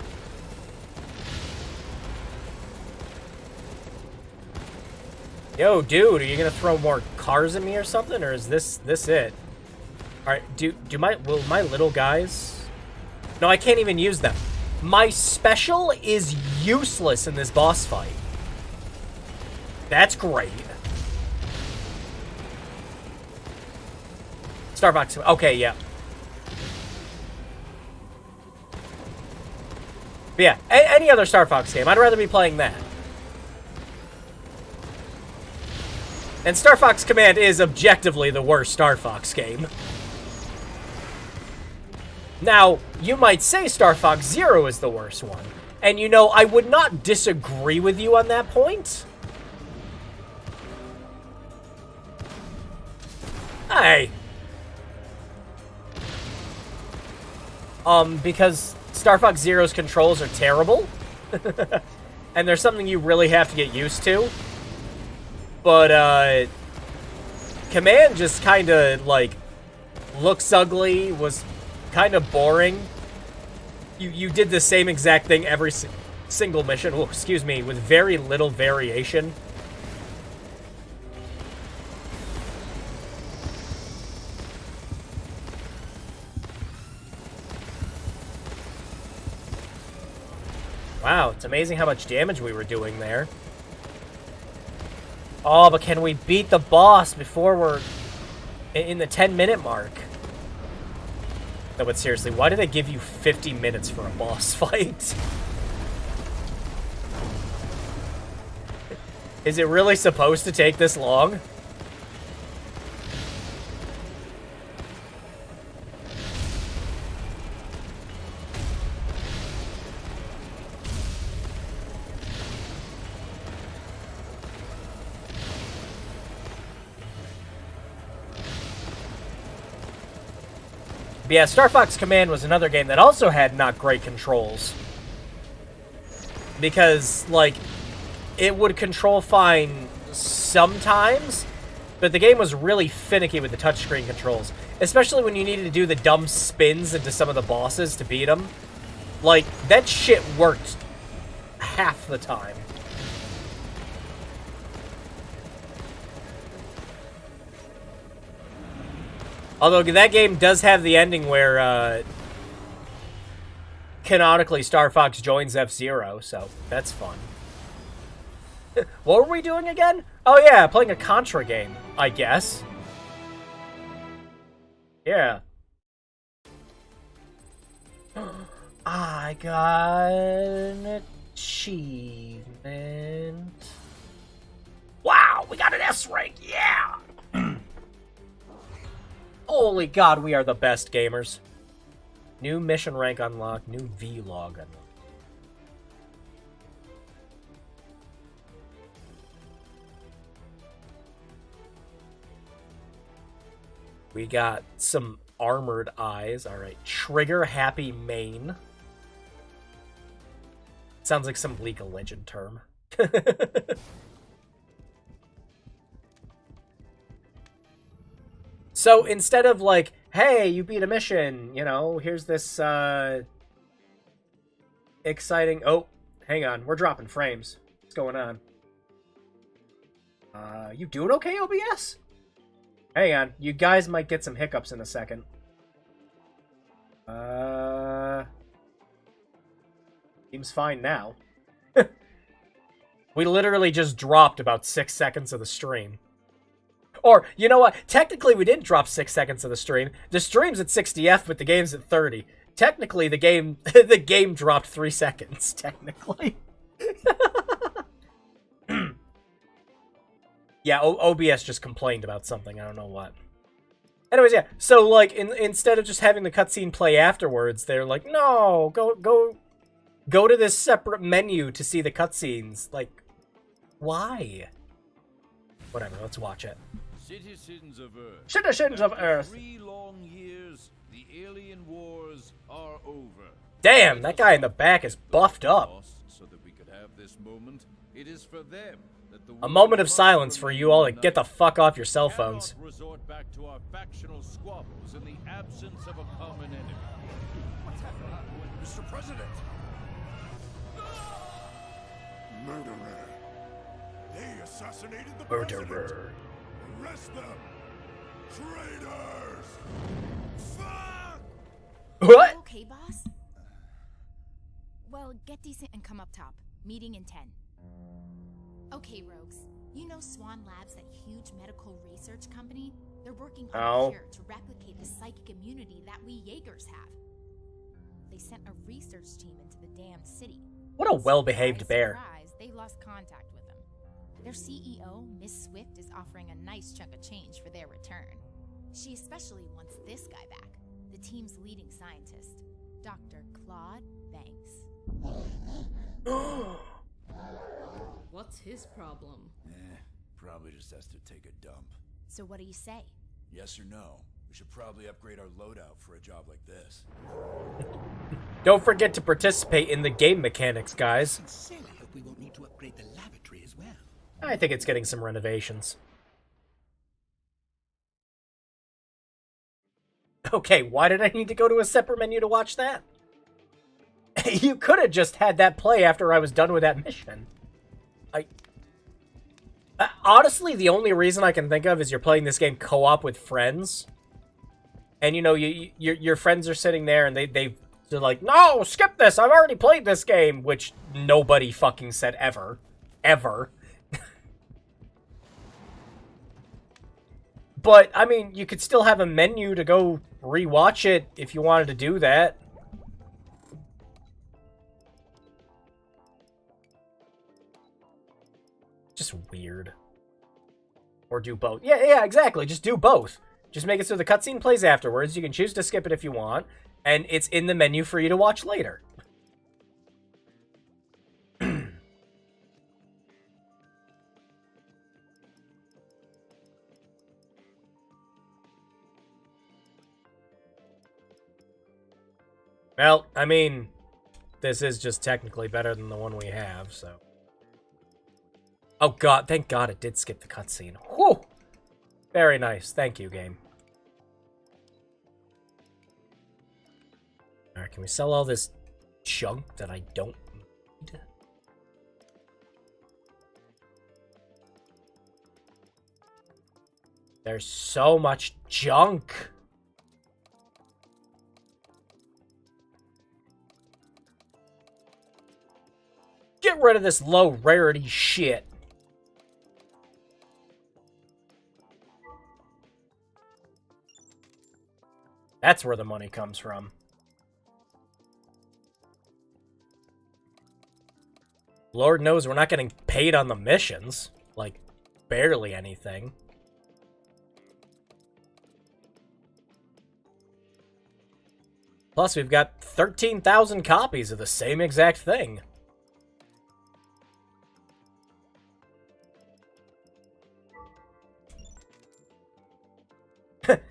Yo, dude, are you gonna throw more cars at me or something, or is this it? All right, will my little guys? No, I can't even use them. My special is useless in this boss fight. That's great. Star Fox. Okay, yeah. But yeah, any other Star Fox game, I'd rather be playing that. And Star Fox Command is objectively the worst Star Fox game. Now, you might say Star Fox Zero is the worst one. And you know, I would not disagree with you on that point. Hey. Because Star Fox Zero's controls are terrible. And there's something you really have to get used to. But, Command just kind of, like, looks ugly, was kind of boring. You did the same exact thing every single mission, oh, excuse me, with very little variation. Wow, it's amazing how much damage we were doing there. Oh, but can we beat the boss before we're in the 10-minute mark? No, but seriously, why do they give you 50 minutes for a boss fight? Is it really supposed to take this long? But yeah, Star Fox Command was another game that also had not great controls. Because, like, it would control fine sometimes, but the game was really finicky with the touchscreen controls. Especially when you needed to do the dumb spins into some of the bosses to beat them. Like, that shit worked half the time. Although that game does have the ending where, canonically Star Fox joins F-Zero, so that's fun. What were we doing again? Oh yeah, playing a Contra game, I guess. Yeah. I got an achievement. Wow, we got an S rank, yeah! Holy God, we are the best gamers. New mission rank unlocked, new vlog unlocked. We got some armored eyes. Alright, trigger happy main. Sounds like some League of Legends term. So instead of like, hey, you beat a mission, you know, here's this exciting... Oh, hang on, we're dropping frames. What's going on? You doing okay, OBS? Hang on, you guys might get some hiccups in a second. Seems fine now. We literally just dropped about 6 seconds of the stream. Or, you know what? Technically, we did drop 6 seconds of the stream. The stream's at 60F, but the game's at 30. Technically, the game the game dropped 3 seconds, technically. Yeah, OBS just complained about something. I don't know what. Anyways, yeah. So, like, instead of just having the cutscene play afterwards, they're like, no, go to this separate menu to see the cutscenes. Like, why? Whatever, let's watch it. Citizens of Earth. Citizens of Earth. 3 long years, the alien wars are over. Damn, that guy in the back is buffed up. So that we could have this moment, it is for them that the A moment of silence for you all to get the fuck off your cell phones. cannot resort back to our factional squabbles in the absence of a common enemy. What's happening, Mr. President? Murderer. They assassinated the president. Murderer. Arrest them. Traitors. Fuck! What? Okay, boss? Well, get decent and come up top. Meeting in 10. Okay, rogues. You know Swan Labs, that huge medical research company? They're working on Oh. a cure to replicate the psychic immunity that we Jaegers have. They sent a research team into the damned city. What a well-behaved Surprise, bear. surprise, they lost contact with them. Their CEO, Miss Swift, is offering a nice chunk of change for their return. She especially wants this guy back, the team's leading scientist, Dr. Claude Banks. What's his problem? Probably just has to take a dump. So what do you say? Yes or no? We should probably upgrade our loadout for a job like this. Don't forget to participate in the game mechanics, guys. Sincerely hope we won't need to upgrade the lavatory as well. I think it's getting some renovations. Okay, why did I need to go to a separate menu to watch that? You could have just had that play after I was done with that mission. Honestly, the only reason I can think of is you're playing this game co-op with friends. And, you know, your friends are sitting there and they're like, no, skip this, I've already played this game. Which nobody fucking said ever. Ever. But, I mean, you could still have a menu to go rewatch it if you wanted to do that. Just weird. Or do both. Yeah, exactly. Just do both. Just make it so the cutscene plays afterwards. You can choose to skip it if you want. And it's in the menu for you to watch later. Well, I mean, this is just technically better than the one we have, so. Oh god, thank god it did skip the cutscene. Whew! Very nice. Thank you, game. Alright, can we sell all this junk that I don't need? There's so much junk! Get rid of this low rarity shit. That's where the money comes from. Lord knows we're not getting paid on the missions. Like, barely anything. Plus, we've got 13,000 copies of the same exact thing.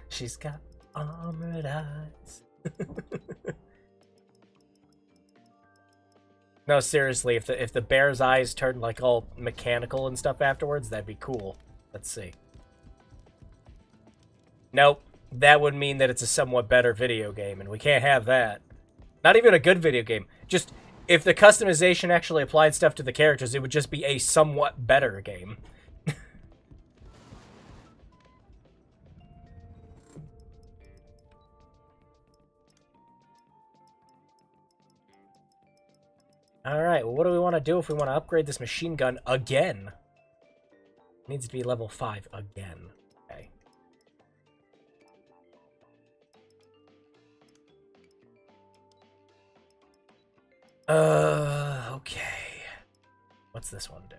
She's got armored eyes. No, seriously, if the bear's eyes turned like all mechanical and stuff afterwards, that'd be cool. Let's see. Nope. That would mean that it's a somewhat better video game, and we can't have that. Not even a good video game. Just, if the customization actually applied stuff to the characters, it would just be a somewhat better game. Alright, well, what do we want to do if we want to upgrade this machine gun again? It needs to be level 5 again. Okay. Okay. What's this one do?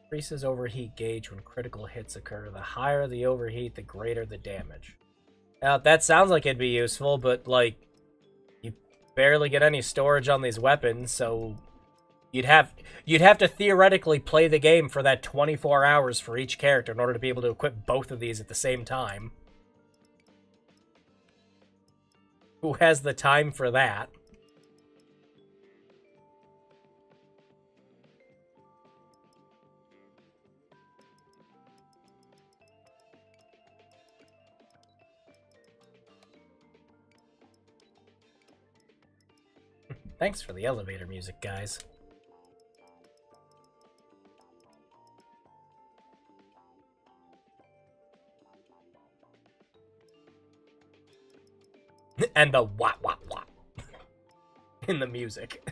Increases overheat gauge when critical hits occur. The higher the overheat, the greater the damage. Now, that sounds like it'd be useful, but, like, you barely get any storage on these weapons, so you'd have to theoretically play the game for that 24 hours for each character in order to be able to equip both of these at the same time. Who has the time for that? Thanks for the elevator music, guys. And the wop wop wop in the music.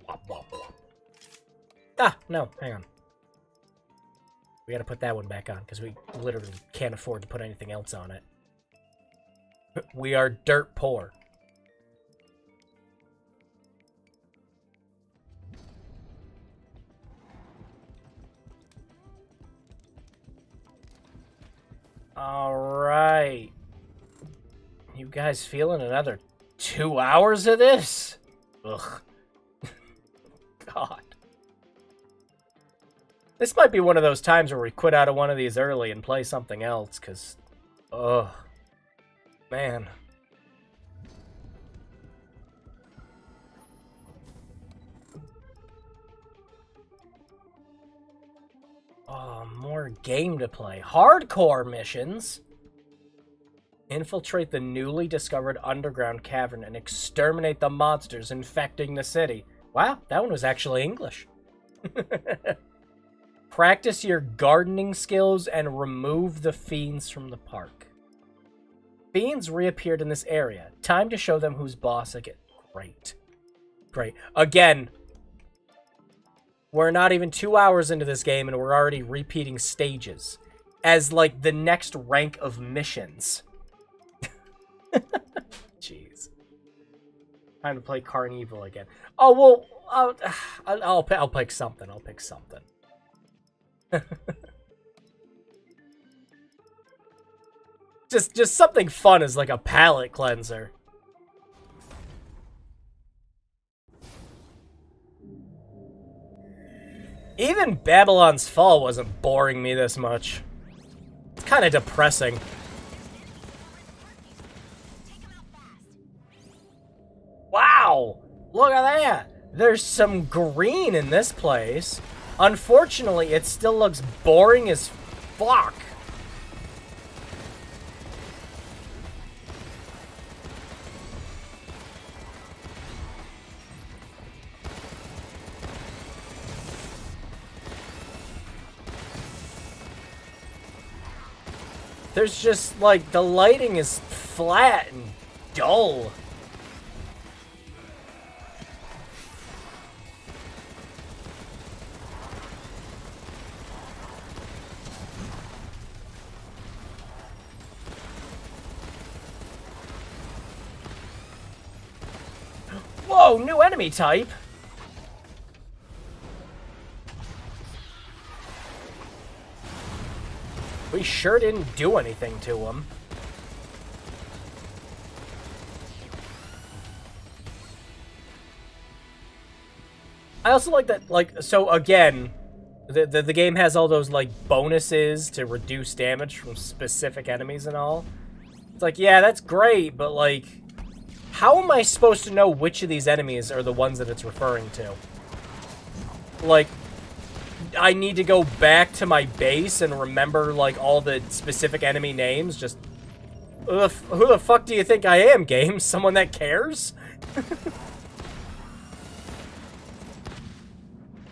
Wop wop wop. Ah, no, hang on. We gotta put that one back on, because we literally can't afford to put anything else on it. We are dirt poor. Alright. You guys feeling another 2 hours of this? Ugh. God. This might be one of those times where we quit out of one of these early and play something else, because... Ugh. Man. Oh, more game to play. Hardcore missions. Infiltrate the newly discovered underground cavern and exterminate the monsters infecting the city. Wow, that one was actually English. Practice your gardening skills and remove the fiends from the park. Fiends reappeared in this area. Time to show them who's boss again. Great. Great. Again, we're not even 2 hours into this game and we're already repeating stages as, like, the next rank of missions. Jeez. Time to play Carnival again. Oh, well, I'll pick something. I'll pick something. Just something fun as, like, a palate cleanser. Even Babylon's Fall wasn't boring me this much. It's kind of depressing. Wow! Look at that! There's some green in this place. Unfortunately, it still looks boring as fuck. There's just, like, the lighting is flat and dull. Whoa, new enemy type. We sure didn't do anything to him. I also like that, like, so again, the game has all those, like, bonuses to reduce damage from specific enemies and all. It's like, yeah, that's great, but, like, how am I supposed to know which of these enemies are the ones that it's referring to? Like, I need to go back to my base and remember, like, all the specific enemy names. Just, who the fuck do you think I am, game? Someone that cares?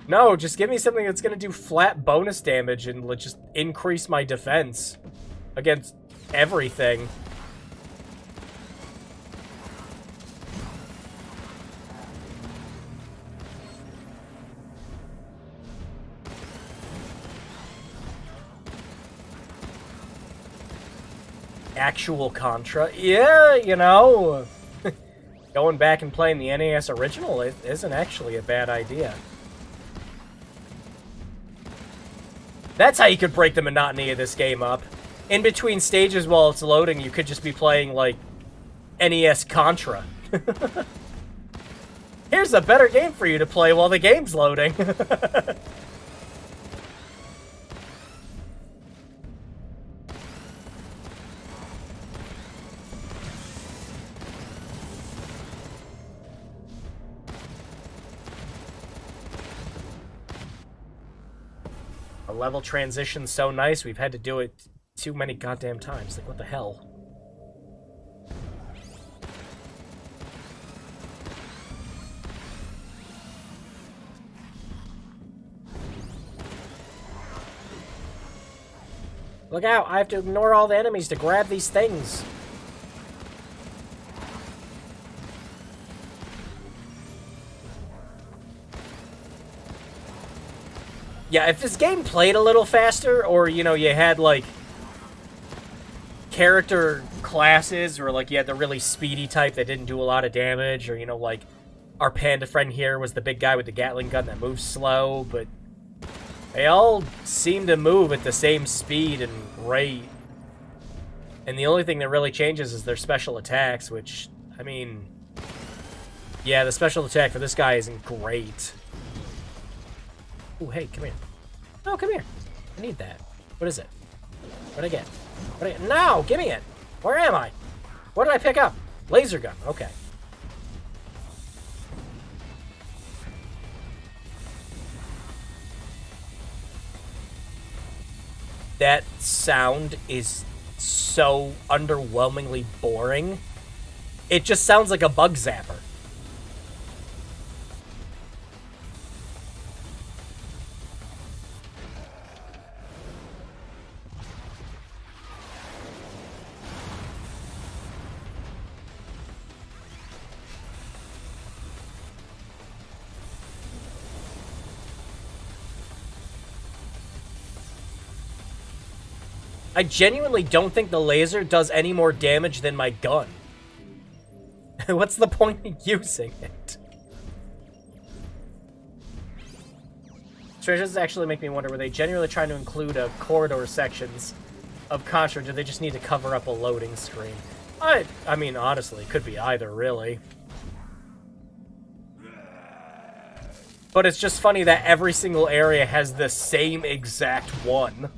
No, just give me something that's gonna do flat bonus damage and just increase my defense against everything. Actual Contra. Yeah, you know, going back and playing the NES original isn't actually a bad idea. That's how you could break the monotony of this game up. In between stages while it's loading, you could just be playing, like, NES Contra. Here's a better game for you to play while the game's loading. A level transition's so nice, we've had to do it too many goddamn times. Like, what the hell? Look out, I have to ignore all the enemies to grab these things. Yeah, if this game played a little faster, or, you know, you had, like, character classes, or, like, you had the really speedy type that didn't do a lot of damage, or, you know, like, our panda friend here was the big guy with the Gatling gun that moves slow, but they all seem to move at the same speed and rate. And the only thing that really changes is their special attacks, which, I mean, yeah, the special attack for this guy isn't great. Oh, hey, come here. Oh, come here. I need that. What is it? What'd I get? No, give me it. Where am I? What did I pick up? Laser gun. Okay. That sound is so underwhelmingly boring. It just sounds like a bug zapper. I genuinely don't think the laser does any more damage than my gun. What's the point of using it? Treasures actually make me wonder, were they genuinely trying to include corridor sections of Contra, or do they just need to cover up a loading screen? I mean, honestly, it could be either, really. But it's just funny that every single area has the same exact one.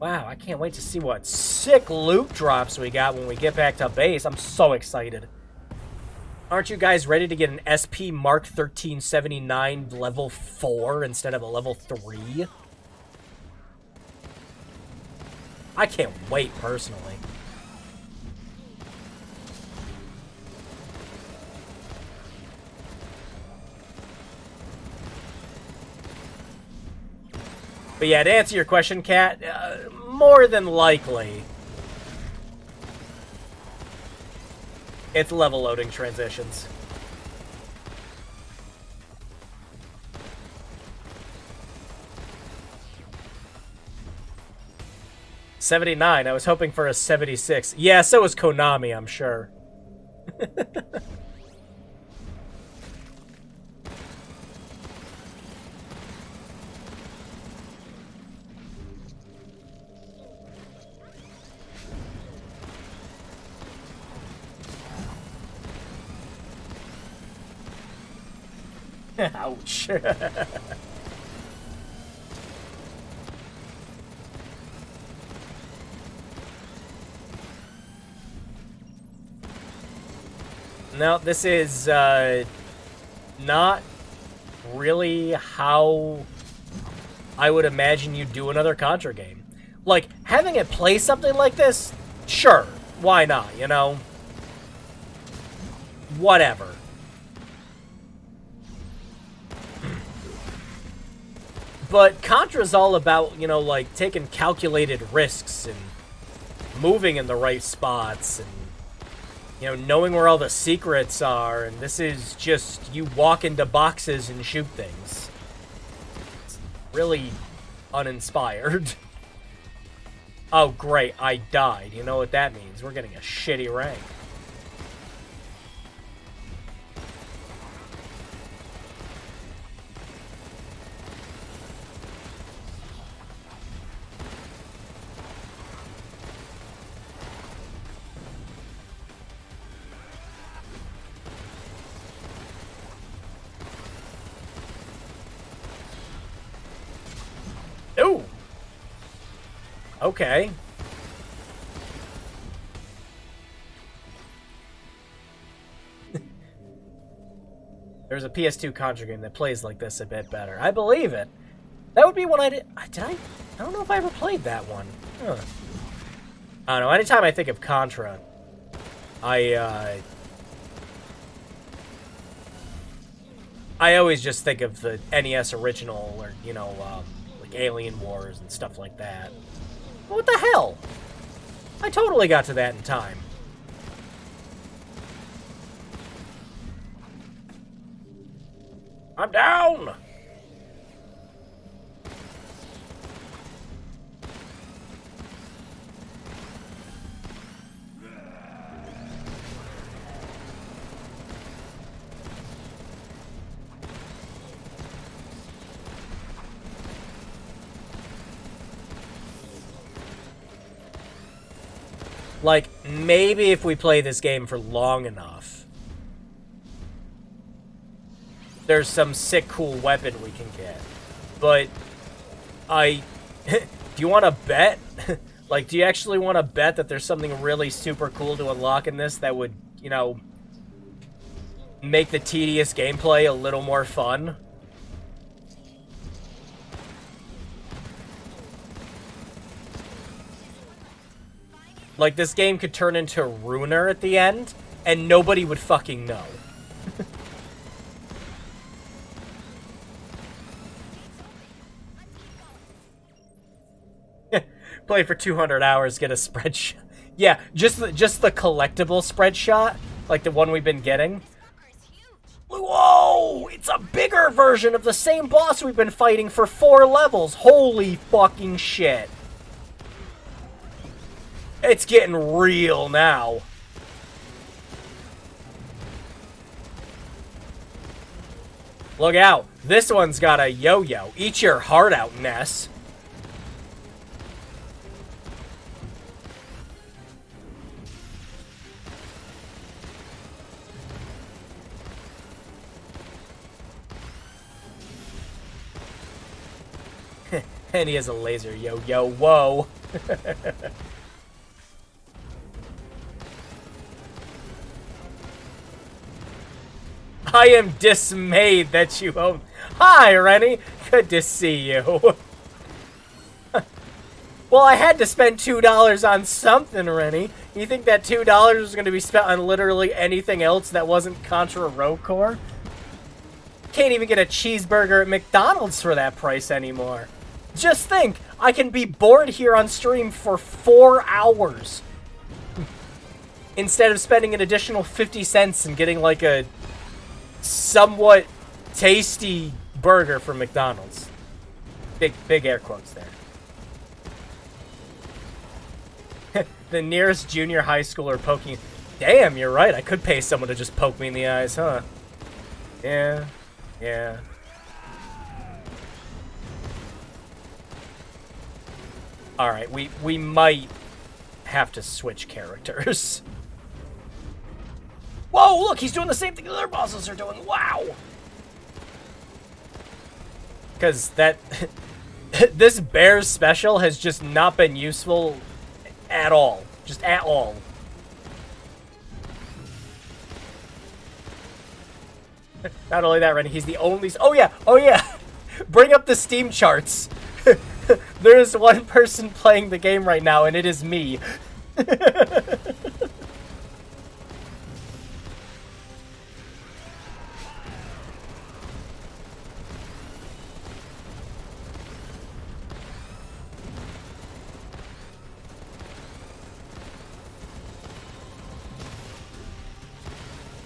Wow, I can't wait to see what sick loot drops we got when we get back to base. I'm so excited. Aren't you guys ready to get an SP Mark 1379 level 4 instead of a level 3? I can't wait, personally. But yeah, to answer your question, Kat, more than likely, it's level loading transitions. $79. I was hoping for a $76. Yeah, so was Konami, I'm sure. Ouch. No, this is not really how I would imagine you do another Contra game. Like, having it play something like this, sure, why not, you know? Whatever. But Contra's all about, you know, like, taking calculated risks and moving in the right spots and, you know, knowing where all the secrets are. And this is just you walk into boxes and shoot things. It's really uninspired. Oh, great. I died. You know what that means. We're getting a shitty rank. Ooh! Okay. There's a PS2 Contra game that plays like this a bit better. I believe it. That would be one I did. I don't know if I ever played that one. Huh. I don't know. Anytime I think of Contra, I always just think of the NES original, or you know, like Alien Wars and stuff like that. What the hell? I totally got to that in time. I'm down! Like, maybe if we play this game for long enough, there's some sick, cool weapon we can get. But, do you want to bet? Like, do you actually want to bet that there's something really super cool to unlock in this that would, you know, make the tedious gameplay a little more fun? Like, this game could turn into Ruiner at the end, and nobody would fucking know. Play for 200 hours, get a spread shot. Yeah, just the collectible spread shot, like the one we've been getting. Whoa! It's a bigger version of the same boss we've been fighting for 4 levels. Holy fucking shit. It's getting real now. Look out. This one's got a yo-yo. Eat your heart out, Ness. And he has a laser yo-yo. Whoa. I am dismayed that you own... Hi, Rennie. Good to see you. Well, I had to spend $2 on something, Rennie. You think that $2 was going to be spent on literally anything else that wasn't Contra Row Core? Can't even get a cheeseburger at McDonald's for that price anymore. Just think, I can be bored here on stream for 4 hours. Instead of spending an additional 50 cents and getting like a somewhat tasty burger from McDonald's. Big air quotes there. The nearest junior high schooler poking... Damn, you're right. I could pay someone to just poke me in the eyes, huh? Yeah. Yeah. Alright, we might have to switch characters. Whoa, look, he's doing the same thing the other bosses are doing. Wow. Because that... this bear's special has just not been useful at all. Just at all. Not only that, Rennie, he's the only... Oh, yeah. Oh, yeah. Bring up the Steam charts. There is one person playing the game right now, and it is me.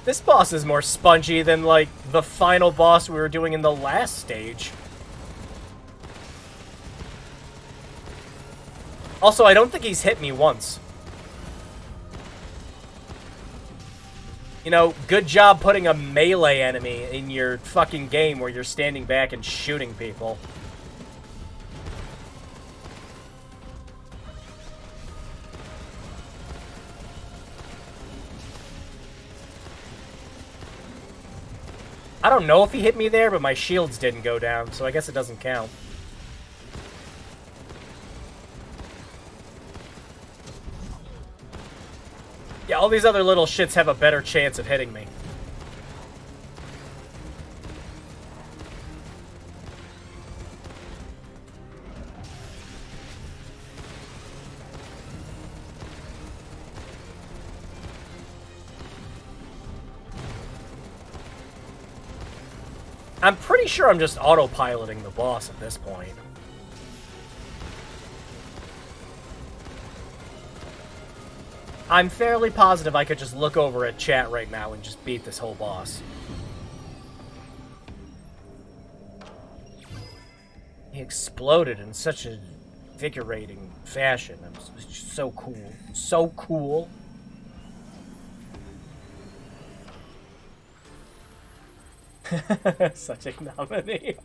This boss is more spongy than, like, the final boss we were doing in the last stage. Also, I don't think he's hit me once. You know, good job putting a melee enemy in your fucking game where you're standing back and shooting people. I don't know if he hit me there, but my shields didn't go down, so I guess it doesn't count. Yeah, all these other little shits have a better chance of hitting me. I'm pretty sure I'm just autopiloting the boss at this point. I'm fairly positive I could just look over at chat right now and just beat this whole boss. He exploded in such a invigorating fashion. It's just so cool. So cool. Such ignominy.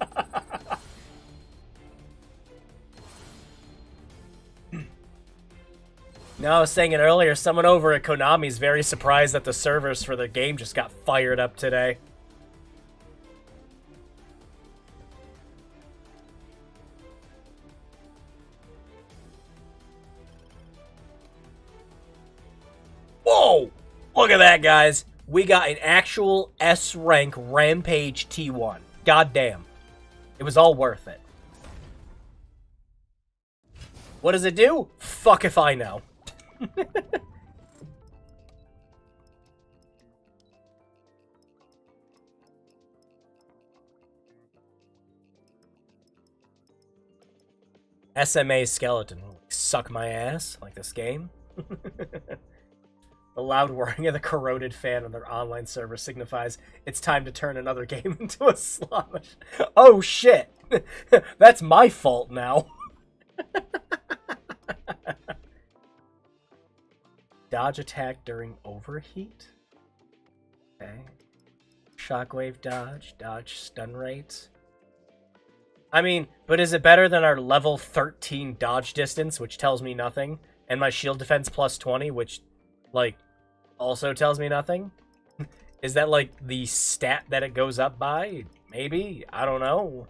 No, I was saying it earlier, someone over at Konami is very surprised that the servers for the game just got fired up today. Whoa! Look at that, guys. We got an actual S-rank Rampage T1. Goddamn. It was all worth it. What does it do? Fuck if I know. SMA skeleton. Suck my ass, like this game. The loud whirring of the corroded fan on their online server signifies it's time to turn another game into a slot machine. Oh shit! That's my fault now. Dodge attack during overheat? Okay. Shockwave dodge, dodge stun rates. I mean, but is it better than our level 13 dodge distance, which tells me nothing, and my shield defense plus 20, which, like, also tells me nothing? Is that, like, the stat that it goes up by? Maybe? I don't know.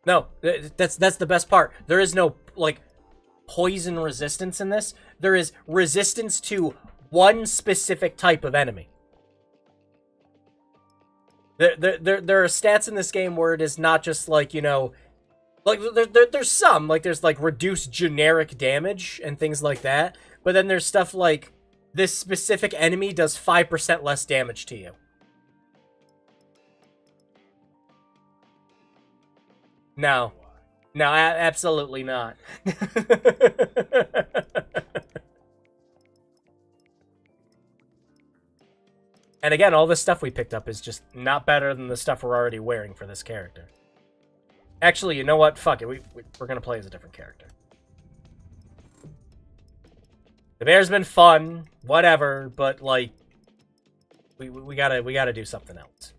No, that's the best part. There is no, like, poison resistance in this. There is resistance to one specific type of enemy. There are stats in this game where it is not just like, you know, like there's some, like there's like reduced generic damage and things like that, but then there's stuff like this specific enemy does 5% less damage to you. No. No, absolutely not. And again, all this stuff we picked up is just not better than the stuff we're already wearing for this character. Actually, you know what? Fuck it. We're gonna play as a different character. The bear's been fun, whatever, but like, we gotta do something else.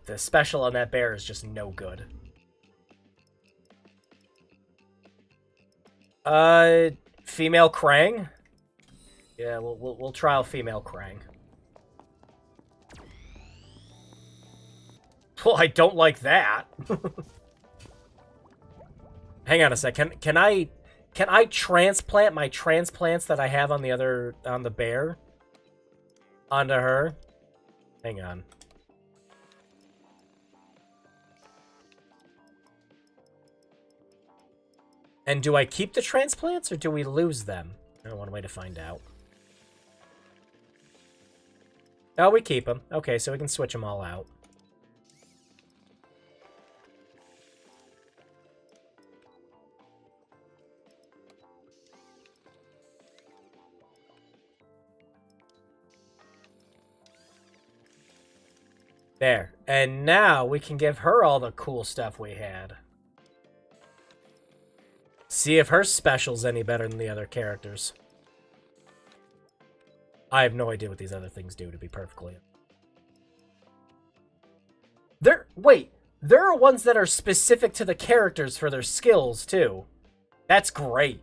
The special on that bear is just no good. Female Krang? Yeah, we'll trial female Krang. Well, I don't like that. Hang on a sec. Can I transplant my transplants that I have on the bear onto her? Hang on. And do I keep the transplants or do we lose them? I want a way to find out. Oh, we keep them. Okay, so we can switch them all out. There. And now we can give her all the cool stuff we had. See if her special's any better than the other characters. I have no idea what these other things do, to be perfectly honest. Wait, there are ones that are specific to the characters for their skills, too. That's great.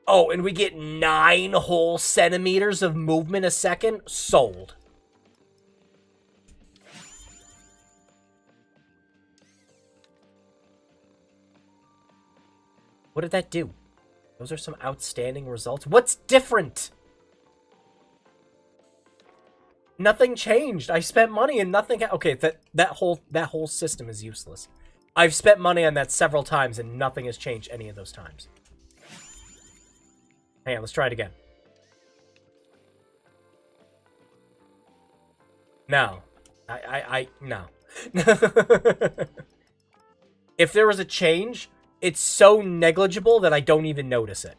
Oh, and we get 9 whole centimeters of movement a second? Sold. What did that do? Those are some outstanding results. What's different? Nothing changed. I spent money and nothing. Okay, that whole system is useless. I've spent money on that several times and nothing has changed any of those times. Hang on, let's try it again. No. No. If there was a change, it's so negligible that I don't even notice it.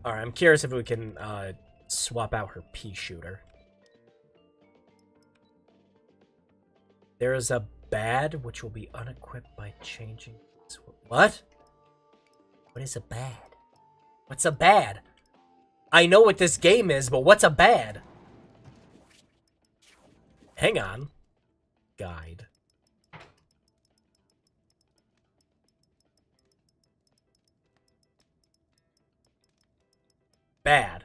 Alright, I'm curious if we can swap out her pea shooter. There is a bad which will be unequipped by changing. What? What is a bad? What's a bad? I know what this game is, but what's a bad? Hang on. Guide. Bad.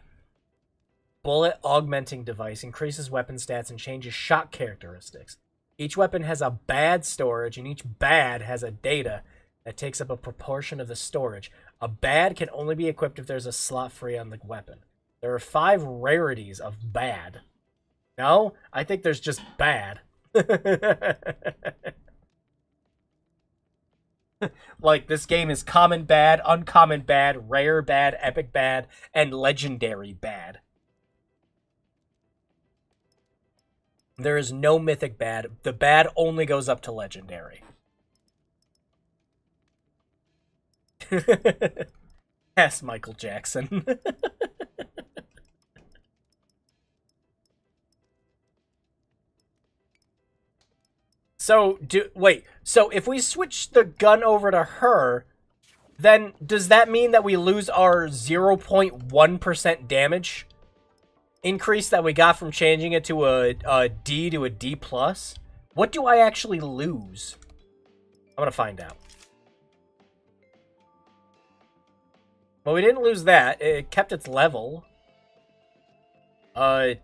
Bullet augmenting device increases weapon stats and changes shot characteristics. Each weapon has a bad storage, and each bad has a data that takes up a proportion of the storage. A bad can only be equipped if there's a slot free on the weapon. There are 5 rarities of bad. No? I think there's just bad. Like, this game is common bad, uncommon bad, rare bad, epic bad, and legendary bad. There is no mythic bad. The bad only goes up to legendary. Ask Michael Jackson. So, so if we switch the gun over to her, then does that mean that we lose our 0.1% damage increase that we got from changing it to a D to a D+? What do I actually lose? I'm gonna find out. Well, we didn't lose that. It kept its level. Oh,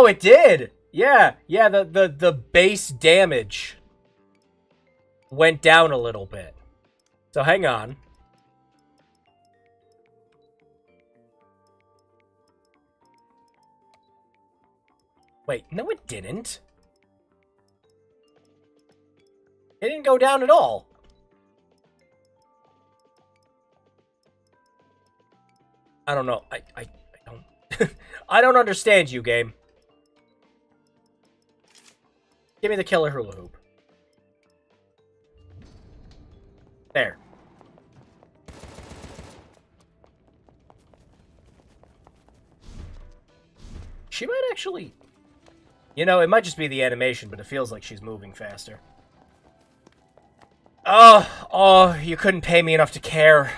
it did! Yeah, the base damage went down a little bit. So hang on. Wait, no it didn't. It didn't go down at all. I don't know. I don't... I don't understand you, game. Give me the killer hula hoop. There. She might actually... You know, it might just be the animation, but it feels like she's moving faster. Oh, you couldn't pay me enough to care.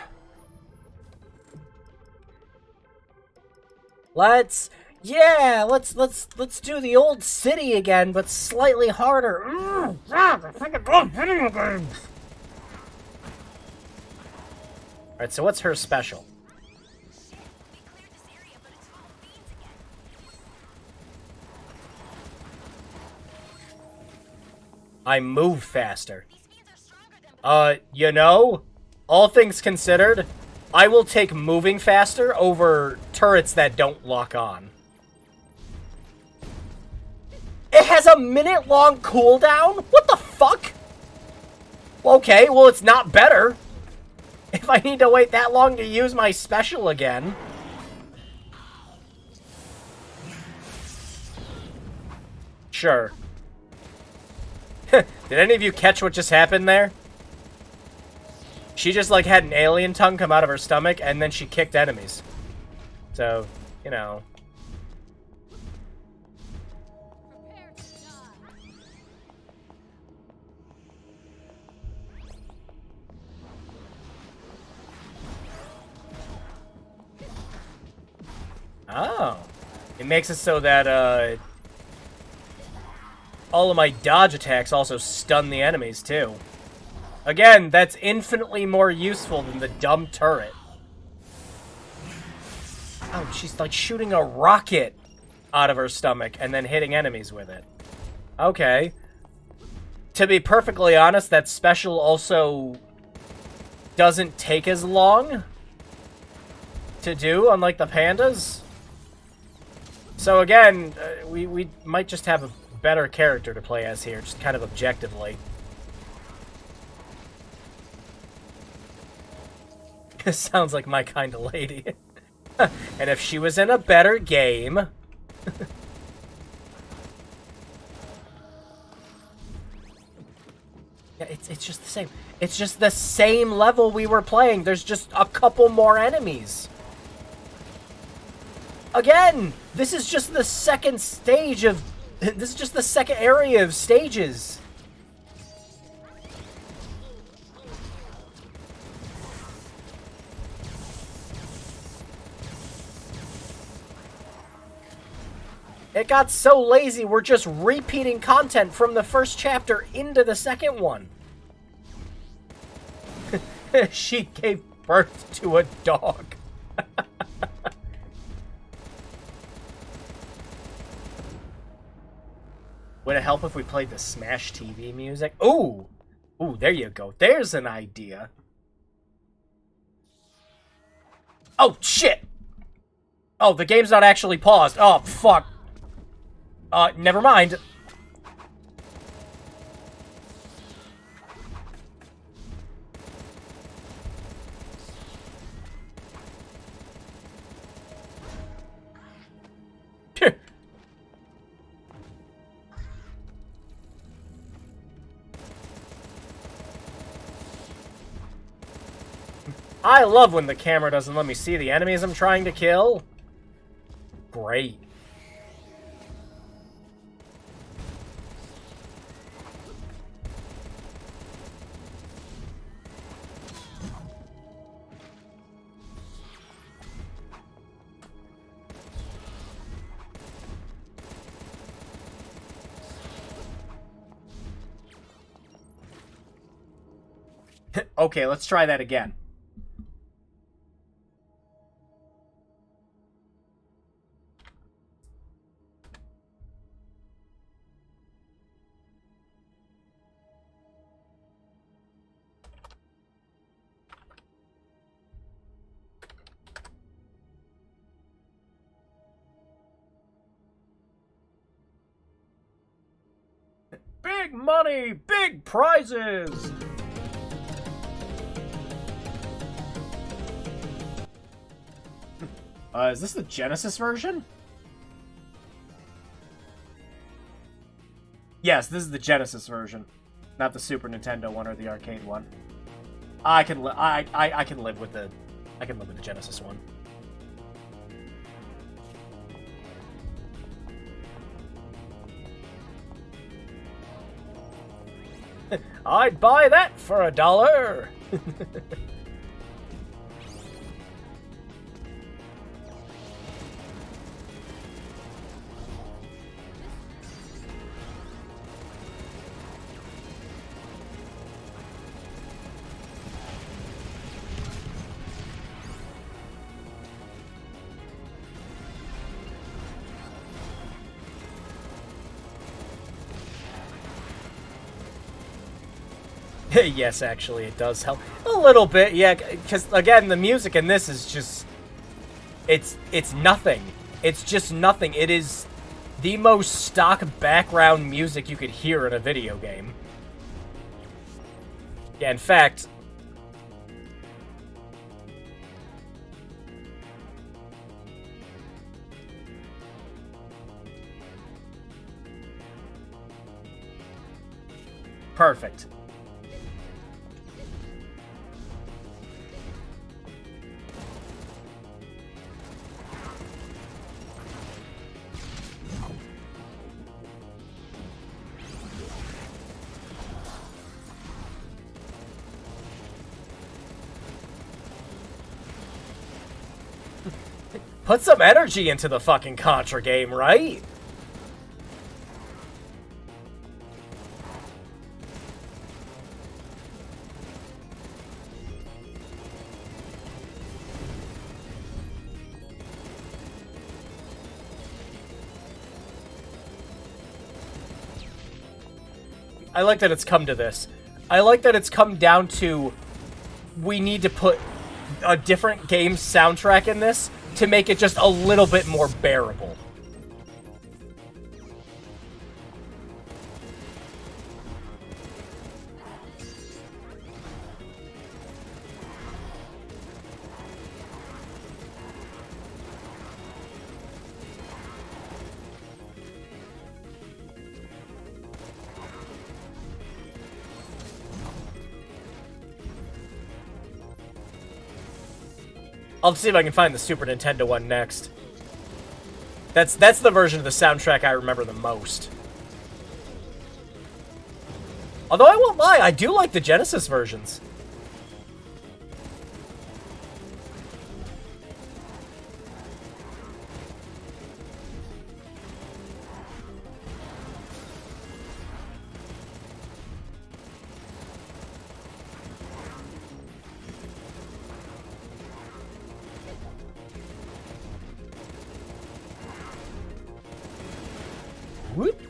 Let's do the old city again, but slightly harder. Alright, so what's her special? We cleared this area, but it's full of fiends again. I move faster. These fiends are stronger than You know, all things considered, I will take moving faster over turrets that don't lock on. It has a minute-long cooldown? What the fuck? Okay, well, it's not better. If I need to wait that long to use my special again. Sure. Did any of you catch what just happened there? She just, like, had an alien tongue come out of her stomach, and then she kicked enemies. So, you know. Prepare to die. Oh. It makes it so that, all of my dodge attacks also stun the enemies, too. Again, that's infinitely more useful than the dumb turret. Oh, she's like shooting a rocket out of her stomach and then hitting enemies with it. Okay. To be perfectly honest, that special also doesn't take as long to do, unlike the pandas. So again, we might just have a better character to play as here, just kind of objectively. Sounds like my kind of lady. And if she was in a better game... yeah, it's just the same. It's just the same level we were playing. There's just a couple more enemies. Again, this is just the second stage of... this is just the second area of stages. It got so lazy, we're just repeating content from the first chapter into the second one. She gave birth to a dog. Would it help if we played the Smash TV music? Ooh! Ooh, there you go. There's an idea. Oh, shit! Oh, the game's not actually paused. Oh, fuck. Never mind. I love when the camera doesn't let me see the enemies I'm trying to kill. Great. Okay, let's try that again. Big money, big prizes! Is this the Genesis version? Yes, this is the Genesis version, not the Super Nintendo one or the arcade one. I can live with the Genesis one. I'd buy that for $1. Yes, actually, it does help. A little bit, yeah, because, again, the music in this is just... It's nothing. It's just nothing. It is the most stock background music you could hear in a video game. Yeah, in fact... Perfect. Put some energy into the fucking Contra game, right? I like that it's come to this. I like that it's come down to we need to put a different game soundtrack in this to make it just a little bit more bearable. I'll see if I can find the Super Nintendo one next. That's the version of the soundtrack I remember the most. Although I won't lie, I do like the Genesis versions. Whoop.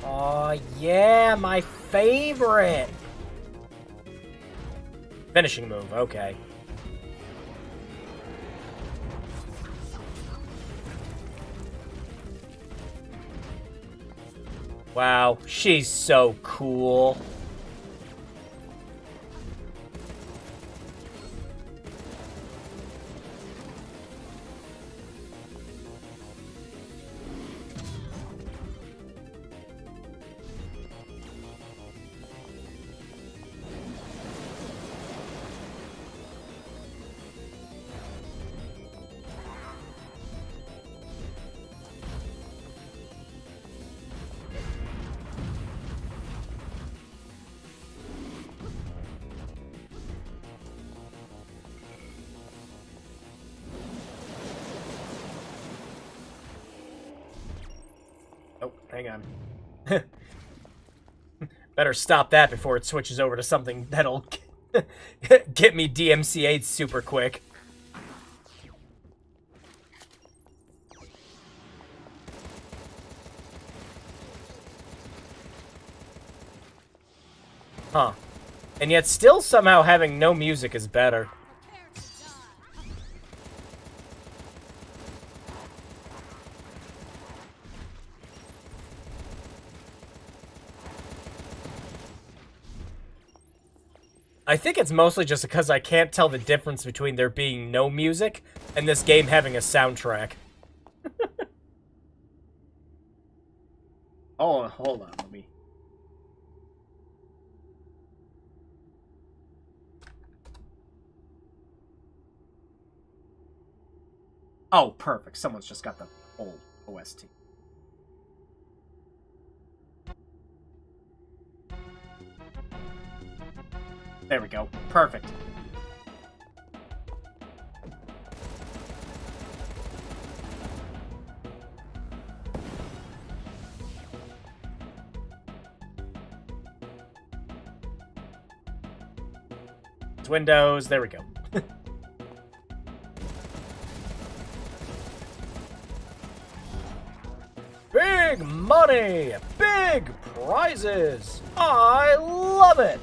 Oh yeah, my favorite. Finishing move, okay. Wow, she's so cool. Oh, hang on. Better stop that before it switches over to something that'll get me DMCA'd super quick. Huh. And yet still somehow having no music is better. I think it's mostly just because I can't tell the difference between there being no music and this game having a soundtrack. Oh, hold on, let me... Oh, perfect. Someone's just got the old OST. There we go. Perfect. It's Windows. There we go. Big money! Big prizes! I love it!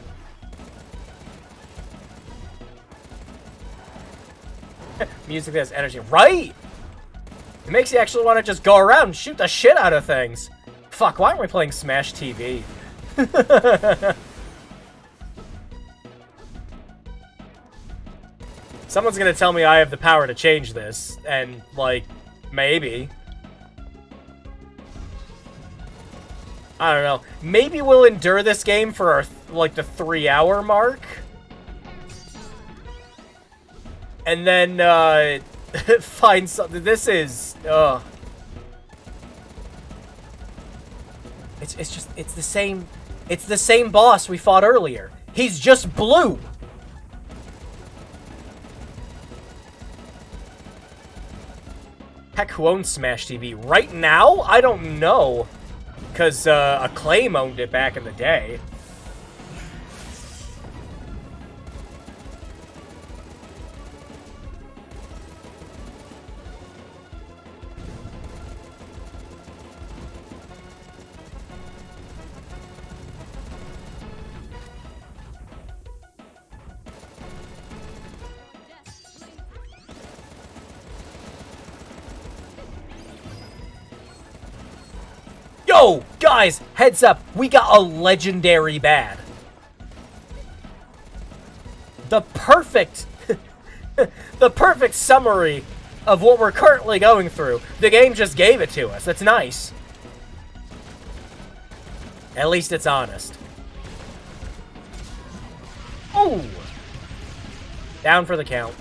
Music that has energy. Right! It makes you actually want to just go around and shoot the shit out of things. Fuck, why aren't we playing Smash TV? Someone's gonna tell me I have the power to change this, and, like, maybe. I don't know. Maybe we'll endure this game for, our, like, the 3-hour mark. And then, find something. This is, It's the same boss we fought earlier. He's just blue. Heck, who owns Smash TV? Right now? I don't know. Because Acclaim owned it back in the day. Yo, guys, heads up, we got a legendary bad. The perfect, the perfect summary of what we're currently going through. The game just gave it to us. That's nice. At least it's honest. Oh! Down for the count.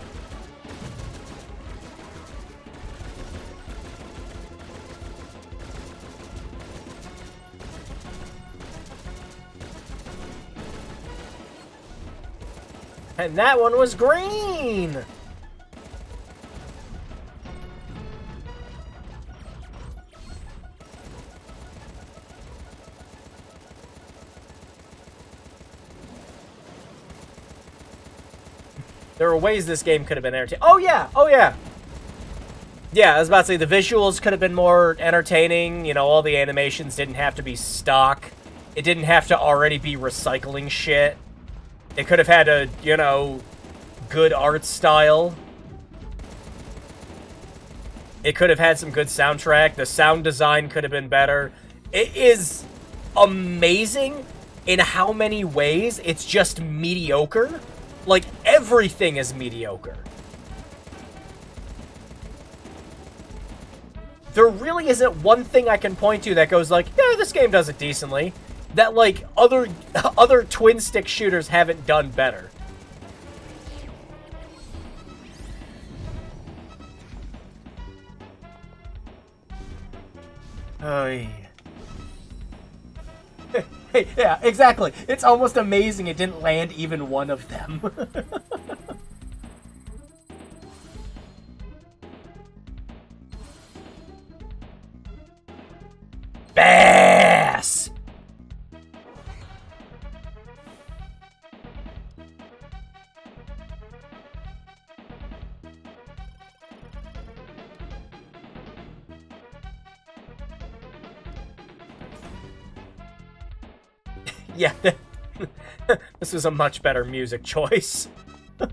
And that one was green! There were ways this game could have been entertaining. Oh yeah! Oh yeah! Yeah, I was about to say, the visuals could have been more entertaining. You know, all the animations didn't have to be stock. It didn't have to already be recycling shit. It could have had a, you know, good art style. It could have had some good soundtrack. The sound design could have been better. It is amazing in how many ways it's just mediocre. Like, everything is mediocre. There really isn't one thing I can point to that goes like, yeah, this game does it decently. That, like, other twin-stick shooters haven't done better. Hey, yeah, exactly. It's almost amazing it didn't land even one of them. Bass! Yeah, this was a much better music choice. What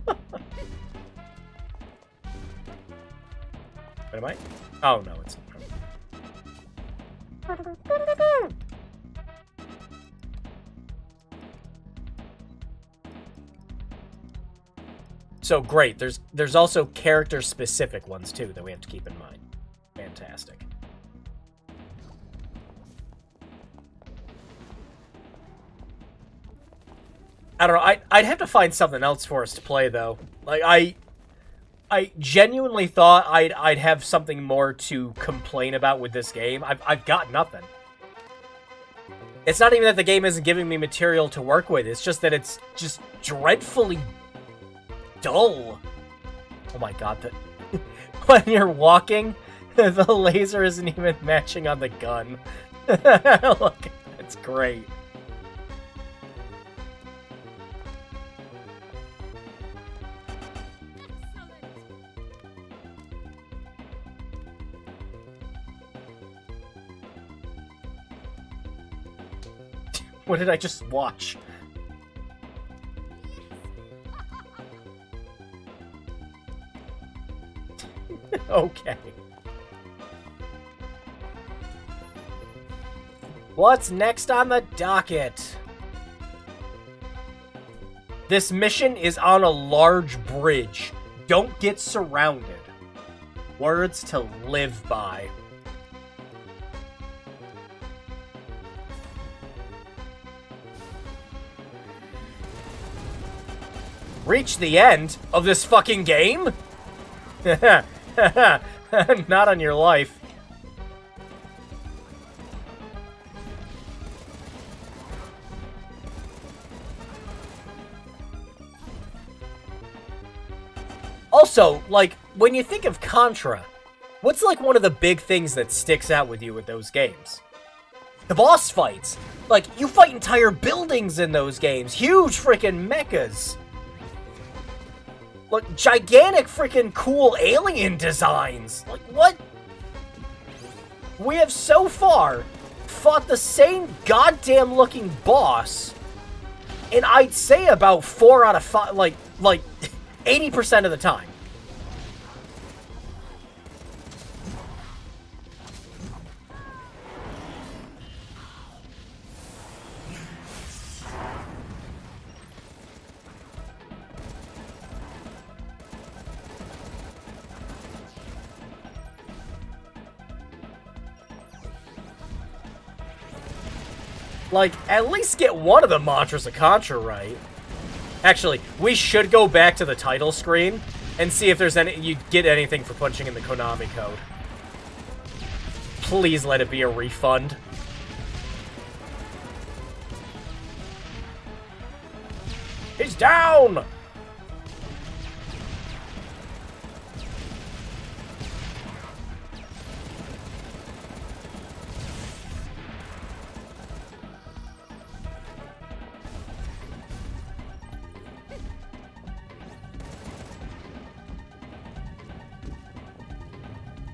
am I? Oh, no, it's not. So great, there's also character-specific ones, too, that we have to keep in mind. Fantastic. I don't know. I'd have to find something else for us to play, though. Like, I genuinely thought I'd have something more to complain about with this game. I've got nothing. It's not even that the game isn't giving me material to work with. It's just that it's just dreadfully dull. Oh my god, when you're walking, the laser isn't even matching on the gun. Look, it's great. What did I just watch? Okay. What's next on the docket? This mission is on a large bridge. Don't get surrounded. Words to live by. Reach the end of this fucking game? Not on your life. Also, like, when you think of Contra, what's, like, one of the big things that sticks out with you with those games? The boss fights. Like, you fight entire buildings in those games. Huge freaking mechas. Like, gigantic freaking cool alien designs. Like, what? We have so far fought the same goddamn looking boss, and I'd say about 4 out of 5, like 80% of the time. Like, at least get one of the mantras of Contra right. Actually, we should go back to the title screen and see if there's any you get anything for punching in the Konami code. Please let it be a refund. He's down!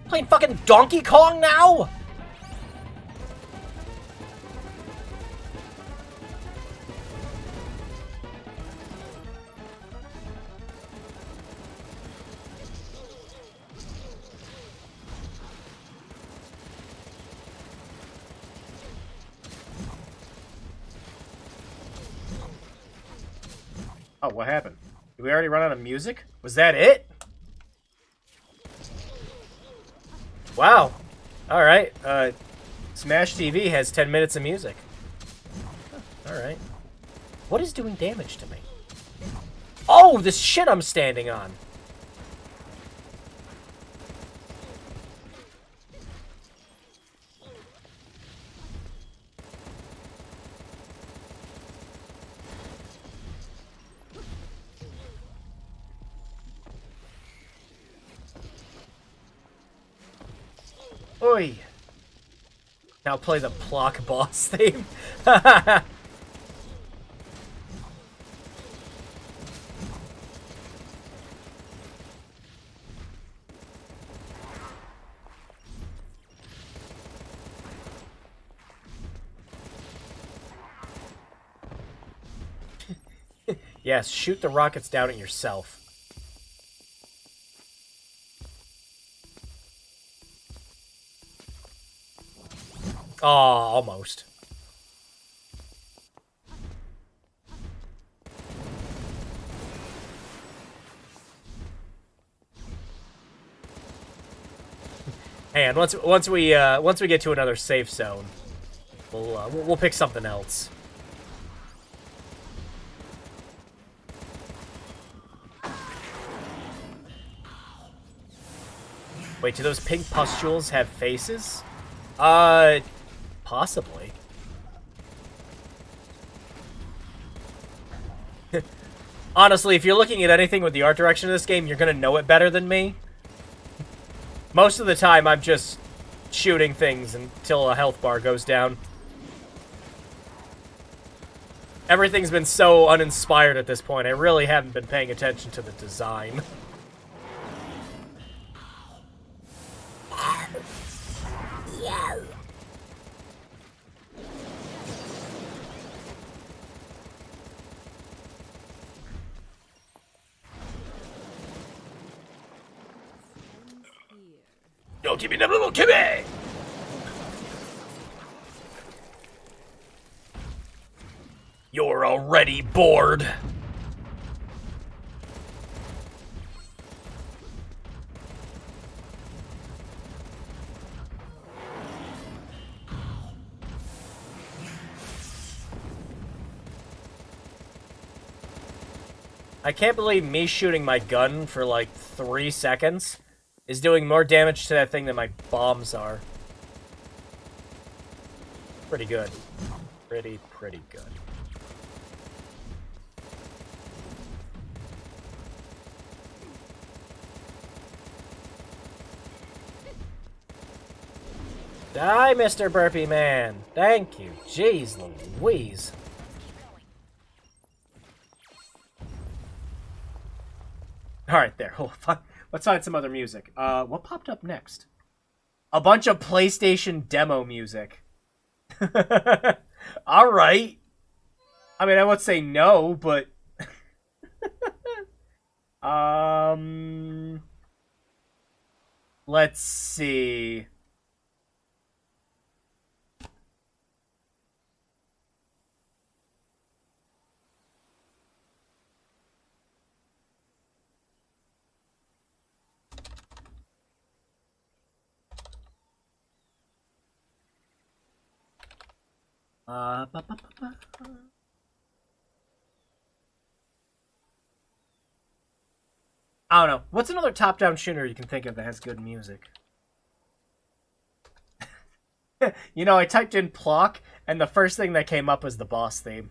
Playing fucking Donkey Kong now? Oh, what happened? Did we already run out of music? Was that it? Wow. Alright. Smash TV has 10 minutes of music. Alright. What is doing damage to me? Oh, this shit I'm standing on. Oi! Now play the Plock boss theme. Yes, shoot the rockets down at yourself. Aw, almost. And once we get to another safe zone, we'll pick something else. Wait, do those pink pustules have faces? Possibly. Honestly, if you're looking at anything with the art direction of this game, you're gonna know it better than me. Most of the time, I'm just shooting things until a health bar goes down. Everything's been so uninspired at this point, I really haven't been paying attention to the design. Yo, give me that little Kimmy! You're already bored. I can't believe me shooting my gun for like 3 seconds is doing more damage to that thing than my bombs are. Pretty good. Pretty good. Die, Mr. Burpee Man. Thank you. Jeez Louise. Alright, there. Oh, let's find some other music. What popped up next? A bunch of PlayStation demo music. Alright. I mean, I would say no, but... Let's see. Ba, ba, ba, ba. I don't know. What's another top-down shooter you can think of that has good music? You know, I typed in Plock, and the first thing that came up was the boss theme.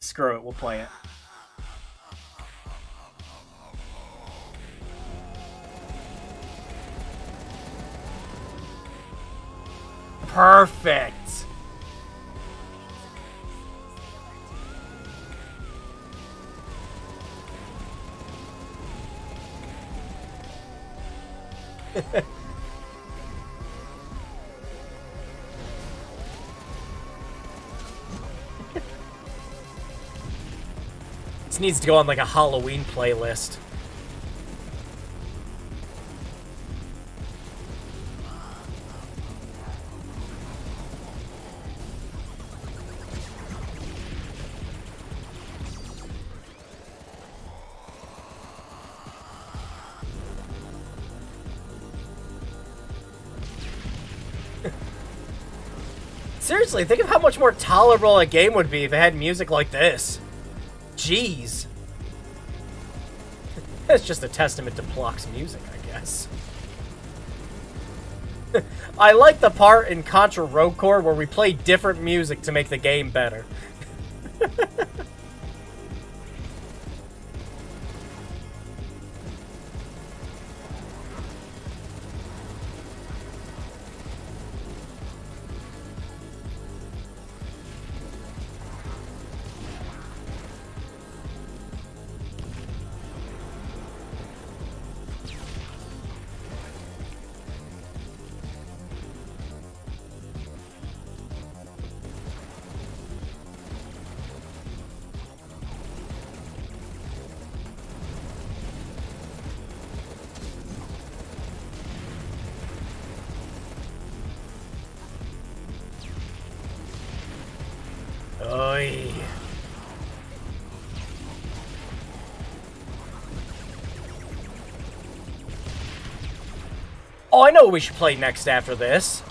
Screw it, we'll play it. Perfect! This needs to go on like a Halloween playlist. Seriously, think of how much more tolerable a game would be if it had music like this. Jeez. That's just a testament to Plock's music, I guess. I like the part in Contra Rogue Core where we play different music to make the game better. Oy. Oh, I know what we should play next after this.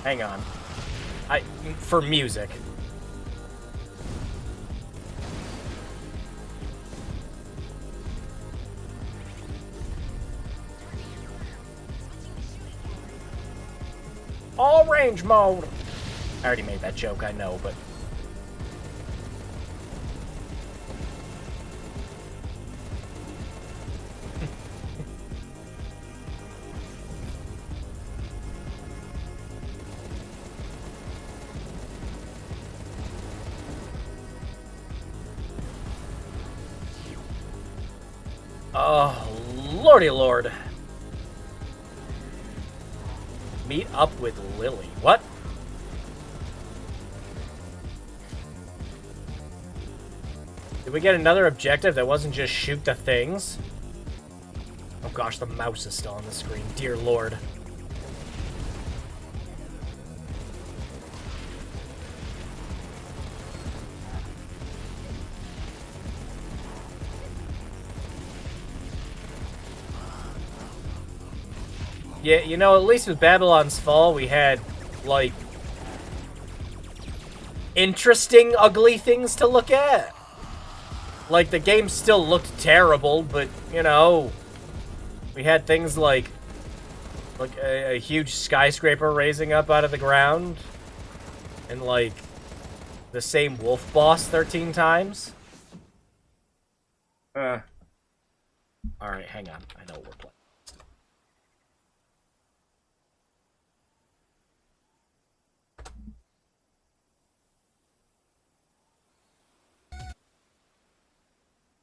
Hang on. For music. All range mode. I already made that joke, I know, but... Oh, lordy lord. Meet up with Lily. What? Did we get another objective that wasn't just shoot the things? Oh gosh, the mouse is still on the screen. Dear lord. Yeah, you know, at least with Babylon's Fall, we had, like, interesting, ugly things to look at. Like, the game still looked terrible, but, you know, we had things like a huge skyscraper raising up out of the ground, and, like, the same wolf boss 13 times. Alright, hang on. I know what we're playing.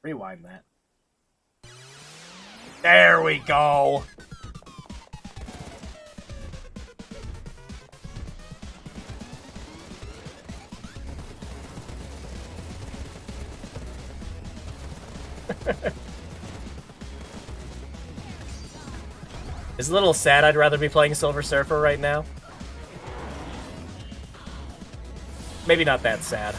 Rewind that. There we go. It's a little sad. I'd rather be playing Silver Surfer right now. Maybe not that sad.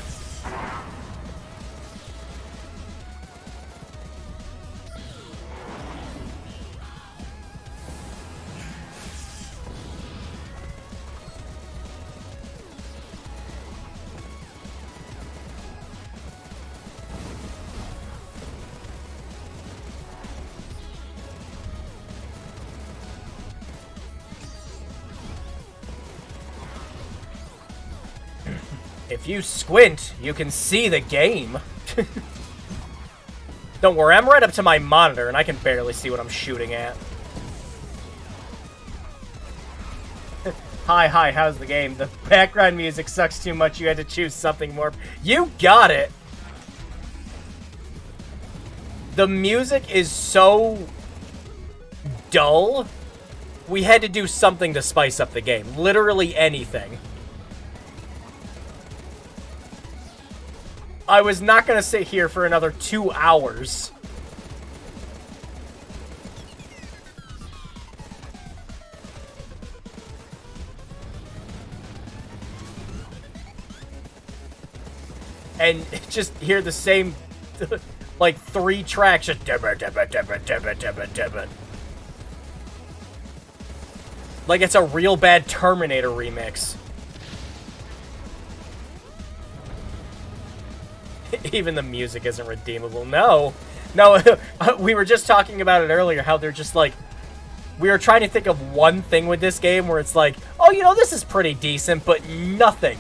If you squint, you can see the game. Don't worry, I'm right up to my monitor, and I can barely see what I'm shooting at. Hi, how's the game? The background music sucks too much, you had to choose something more. You got it! The music is so dull, we had to do something to spice up the game. Literally anything. I was not going to sit here for another 2 hours. And just hear the same, like, 3 tracks. Just like it's a real bad Terminator remix. Even the music isn't redeemable. No, we were just talking about it earlier, how they're just like, we were trying to think of one thing with this game where it's like, oh, you know, this is pretty decent, but nothing,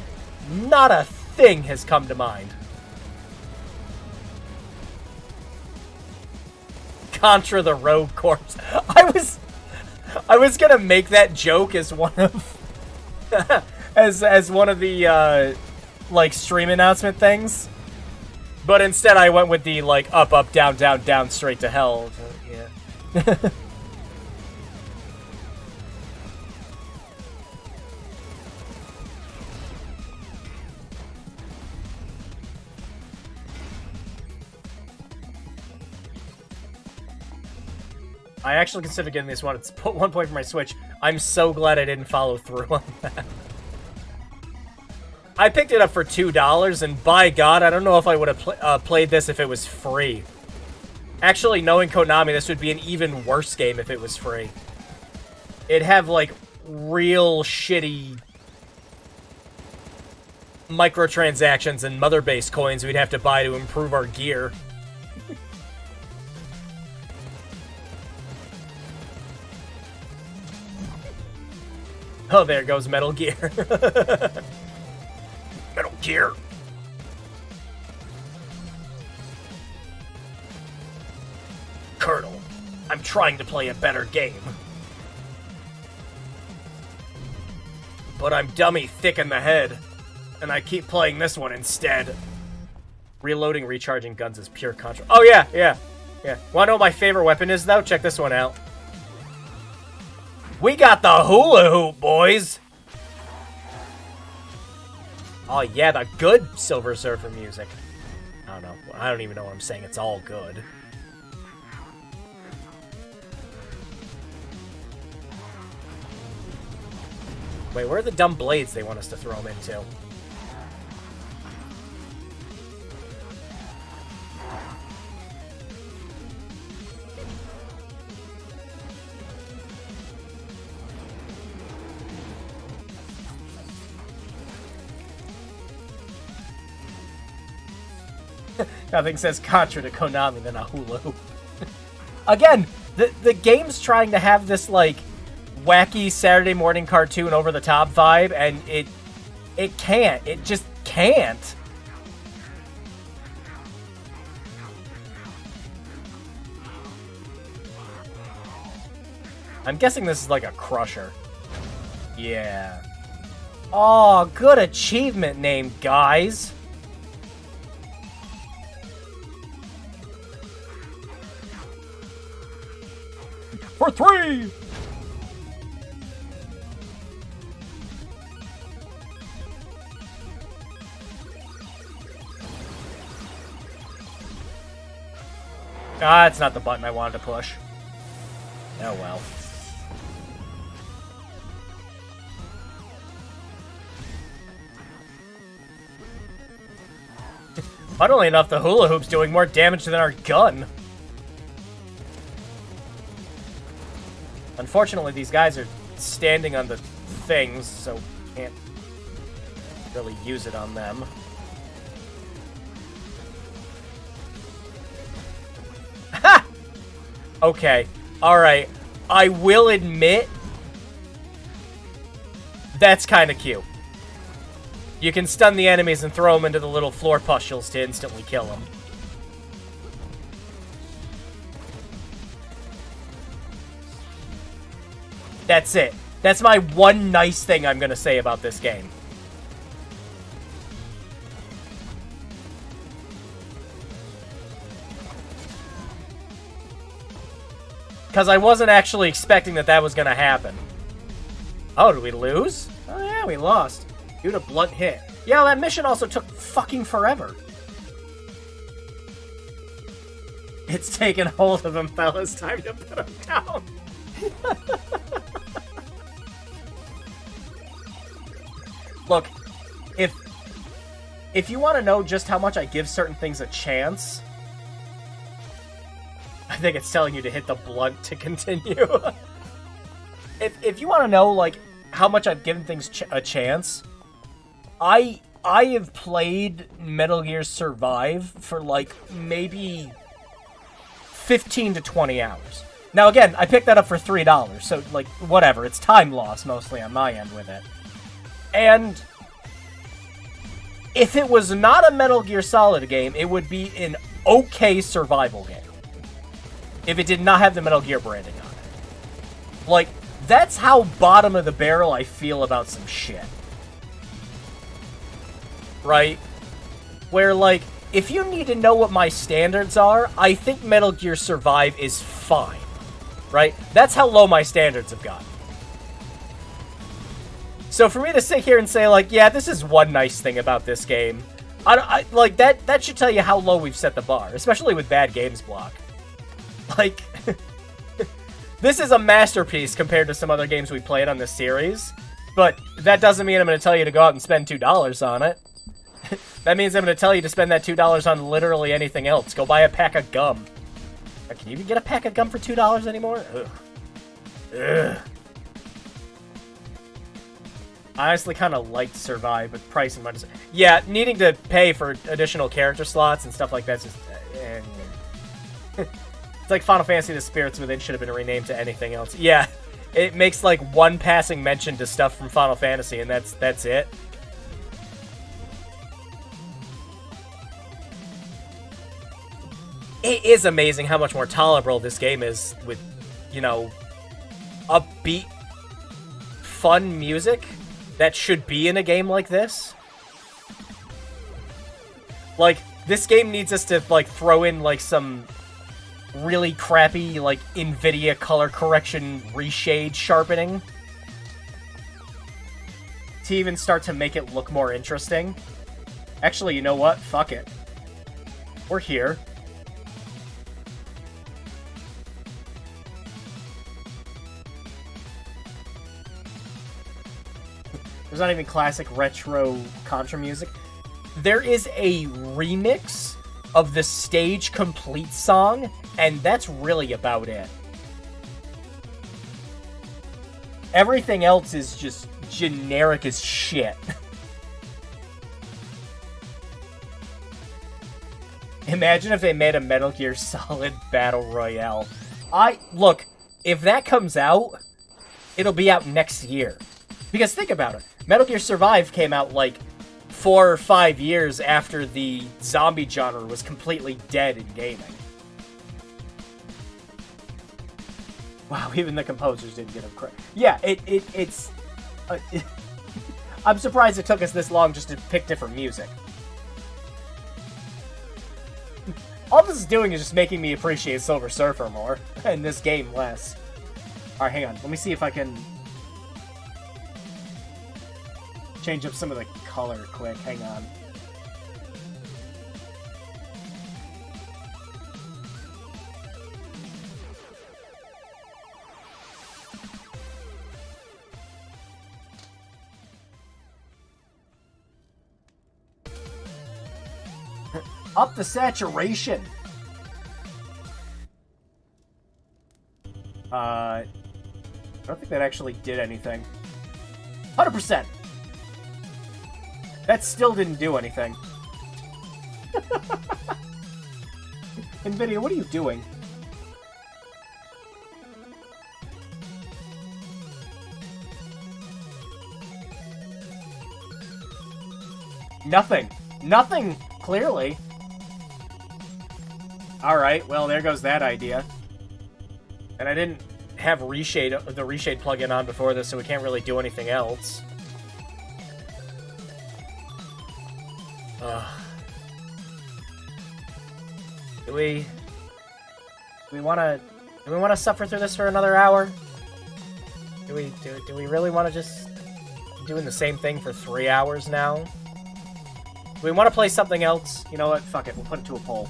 not a thing has come to mind. Contra the Rogue Corpse. I was gonna make that joke as one of as one of the like stream announcement things. But instead, I went with the, like, up, up, down, down, down, straight to hell. Yeah. I actually considered getting this one. It's put 1 point for my Switch. I'm so glad I didn't follow through on that. I picked it up for $2, and by God, I don't know if I would have played this if it was free. Actually, knowing Konami, this would be an even worse game if it was free. It'd have, like, real shitty microtransactions and mother base coins we'd have to buy to improve our gear. Oh, there goes Metal Gear. Metal Gear. Colonel, I'm trying to play a better game. But I'm dummy thick in the head, and I keep playing this one instead. Reloading, recharging guns is pure Contra. Oh, yeah. Wanna know what my favorite weapon is, though? Check this one out. We got the hula hoop, boys! Oh, yeah, the good Silver Surfer music. I don't know. I don't even know what I'm saying. It's all good. Wait, where are the dumb blades they want us to throw them into? Nothing says Contra to Konami than a hula hoop. Again, the game's trying to have this, like, wacky Saturday morning cartoon over-the-top vibe, and it can't. It just can't. I'm guessing this is like a crusher. Yeah. Oh, good achievement name, guys. for 3! Ah, it's not the button I wanted to push. Oh well. Funnily enough, the hula hoop's doing more damage than our gun. Unfortunately, these guys are standing on the things, so can't really use it on them. Ha! Okay, alright. I will admit, that's kind of cute. You can stun the enemies and throw them into the little floor pustules to instantly kill them. That's it. That's my one nice thing I'm gonna say about this game. Because I wasn't actually expecting that was gonna happen. Oh, did we lose? Oh yeah, we lost. Due to blunt hit. Yeah, that mission also took fucking forever. It's taken hold of him, fellas. Time to put him down. Look, if you want to know just how much I give certain things a chance, I think it's telling you to hit the blunt to continue. If you want to know, like, how much I've given things a chance, I have played Metal Gear Survive for, like, maybe 15 to 20 hours. Now, again, I picked that up for $3, so, like, whatever. It's time loss, mostly, on my end with it. And if it was not a Metal Gear Solid game, it would be an okay survival game. If it did not have the Metal Gear branding on it. Like, that's how bottom of the barrel I feel about some shit. Right? Where, like, if you need to know what my standards are, I think Metal Gear Survive is fine. Right? That's how low my standards have gotten. So for me to sit here and say, like, yeah, this is one nice thing about this game, like, that should tell you how low we've set the bar, especially with Bad Games Block. Like, this is a masterpiece compared to some other games we played on this series, but that doesn't mean I'm going to tell you to go out and spend $2 on it. That means I'm going to tell you to spend that $2 on literally anything else. Go buy a pack of gum. Can you even get a pack of gum for $2 anymore? Ugh. Ugh. I honestly kind of liked Survive, but price and money. Yeah, needing to pay for additional character slots and stuff like that's just... It's like Final Fantasy The Spirits Within should have been renamed to anything else. Yeah, it makes like one passing mention to stuff from Final Fantasy, and that's it. It is amazing how much more tolerable this game is with, you know, upbeat, fun music that should be in a game like this. Like, this game needs us to, like, throw in, like, some really crappy, like, NVIDIA color correction reshade sharpening to even start to make it look more interesting. Actually, you know what? Fuck it. We're here. There's not even classic retro Contra music. There is a remix of the Stage Complete song, and that's really about it. Everything else is just generic as shit. Imagine if they made a Metal Gear Solid Battle Royale. Look, if that comes out, it'll be out next year. Because think about it. Metal Gear Survive came out, like, 4 or 5 years after the zombie genre was completely dead in gaming. Wow, even the composers didn't get them credit. Yeah, it's... I'm surprised it took us this long just to pick different music. All this is doing is just making me appreciate Silver Surfer more, and this game less. Alright, hang on. Let me see if I can change up some of the color quick. Hang on. Up the saturation. I don't think that actually did anything. 100%. That still didn't do anything. NVIDIA, what are you doing? Nothing. Nothing, clearly. Alright, well, there goes that idea. And I didn't have the reshade plugin on before this, so we can't really do anything else. Do we want to suffer through this for another hour? Do we really want to just doing the same thing for 3 hours now? Do we want to play something else? You know what? Fuck it. We'll put it to a poll.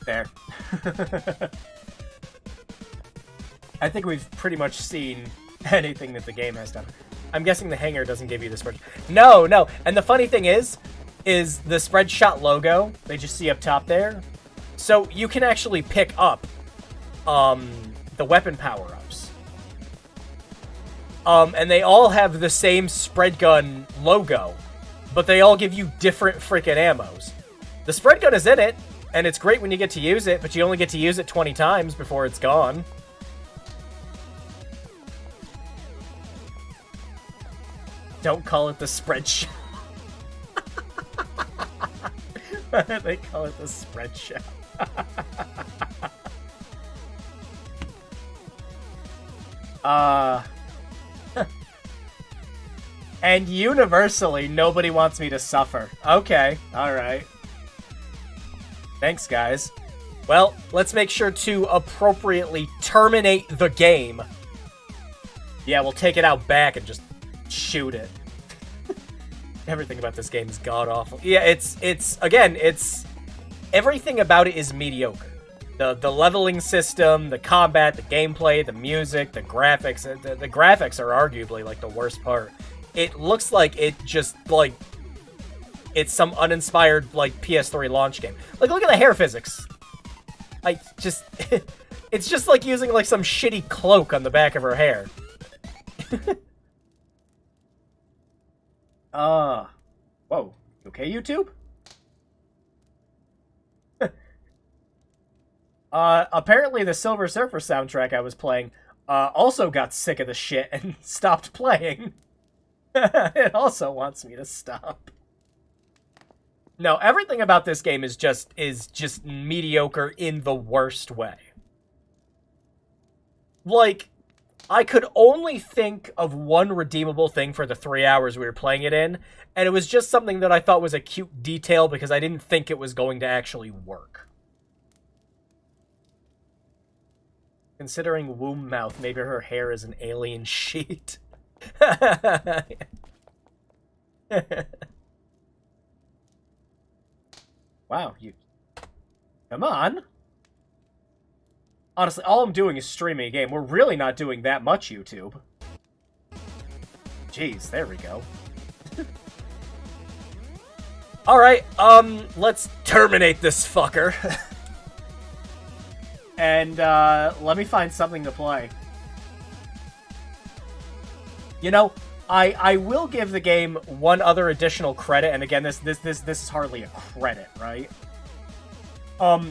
There. I think we've pretty much seen anything that the game has done. I'm guessing the hanger doesn't give you the spread. No. And the funny thing is the spread shot logo they just see up top there. So you can actually pick up the weapon power-ups. And they all have the same spread gun logo, but they all give you different freaking ammos. The spread gun is in it, and it's great when you get to use it, but you only get to use it 20 times before it's gone. Don't call it the spread shot. They call it the spread shot. And universally, nobody wants me to suffer. Okay, alright. Thanks, guys. Well, let's make sure to appropriately terminate the game. Yeah, we'll take it out back and just shoot it. Everything about this game is god-awful. Yeah, it's everything about it is mediocre. The leveling system, the combat, the gameplay, the music, the graphics. The graphics are arguably, like, the worst part. It looks like it just, like, it's some uninspired, like, PS3 launch game. Like, look at the hair physics. It's just like using, like, some shitty cloak on the back of her hair. Whoa. Okay, YouTube? Apparently the Silver Surfer soundtrack I was playing, also got sick of the shit and stopped playing. It also wants me to stop. No, everything about this game is just mediocre in the worst way. Like, I could only think of one redeemable thing for the 3 hours we were playing it in, and it was just something that I thought was a cute detail because I didn't think it was going to actually work. Considering womb mouth, maybe her hair is an alien sheet. Wow, you... Come on! Honestly, all I'm doing is streaming a game. We're really not doing that much, YouTube. Jeez, there we go. Alright, let's terminate this fucker. And, let me find something to play. You know, I will give the game one other additional credit, and again, this is hardly a credit, right?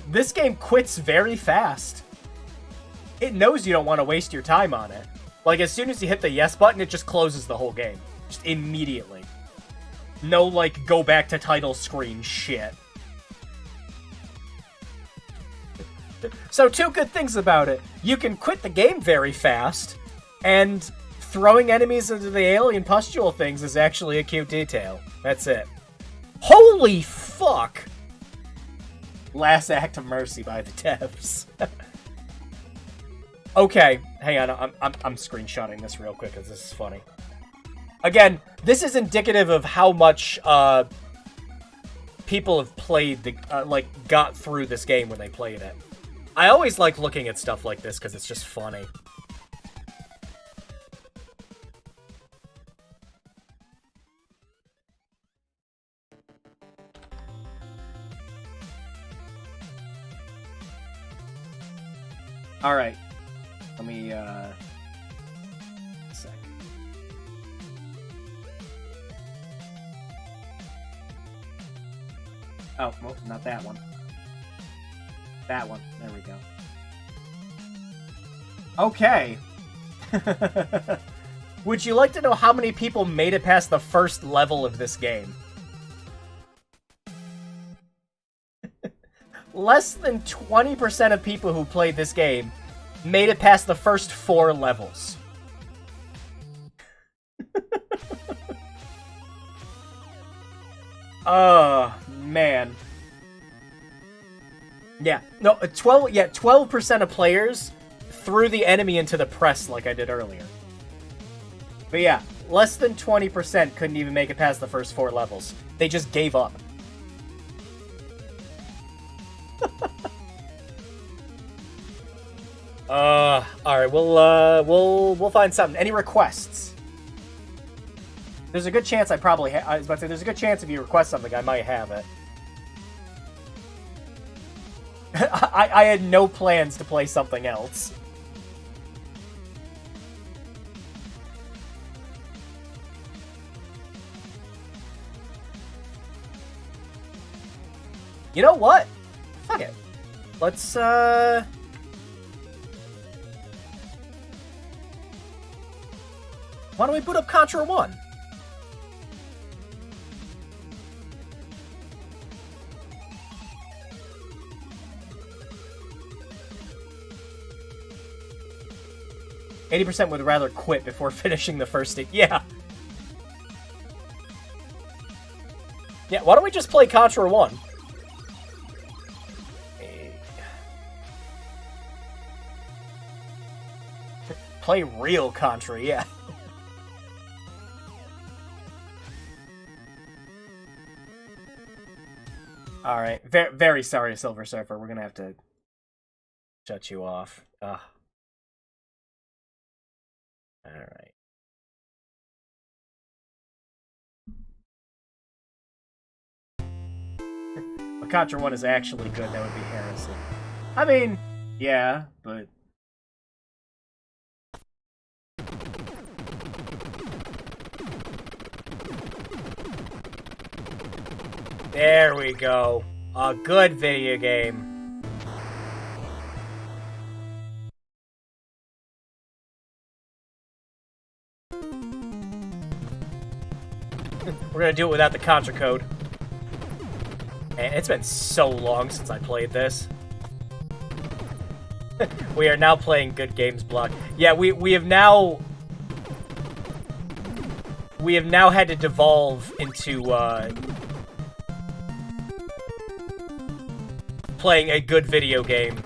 This game quits very fast. It knows you don't want to waste your time on it. Like, as soon as you hit the yes button, it just closes the whole game. Just immediately. No, like, go back to title screen shit. So, two good things about it. You can quit the game very fast, and throwing enemies into the alien pustule things is actually a cute detail. That's it. Holy fuck! Last Act of Mercy by the devs. Okay, hang on, I'm screenshotting this real quick because this is funny. Again, this is indicative of how much people have played the got through this game when they played it. I always like looking at stuff like this because it's just funny. All right, let me a sec. Oh, well, not that one. That one. There we go. Okay. Would you like to know how many people made it past the first level of this game? Less than 20% of people who played this game made it past the first 4 levels. Oh, man. Yeah, no, 12% of players threw the enemy into the press like I did earlier. But yeah, less than 20% couldn't even make it past the first 4 levels. They just gave up. Alright, we'll find something. Any requests? There's a good chance I was about to say, there's a good chance if you request something, I might have it. I had no plans to play something else. You know what? Fuck it. Let's, why don't we boot up Contra 1? %, would rather quit before finishing the first stage. Yeah. Yeah, why don't we just play Contra 1? Play real Contra, yeah. Alright, very sorry, Silver Surfer. We're gonna have to shut you off. Ugh. Alright. But Contra 1 is actually good, that would be heresy. I mean, yeah, but... There we go. A good video game. We're gonna do it without the Contra code. And it's been so long since I played this. We are now playing Good Games Block. Yeah, we have now had to devolve into playing a good video game.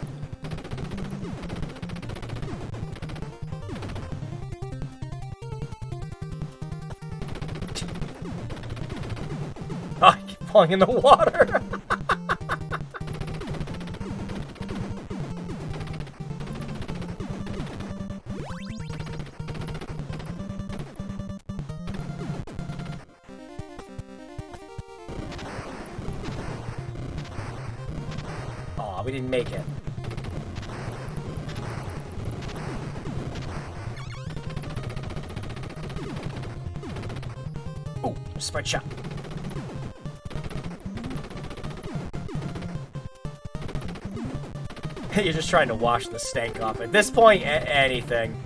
Oh, I keep falling in the water. We didn't make it. Oh, spread shot. You're just trying to wash the stank off. At this point, anything.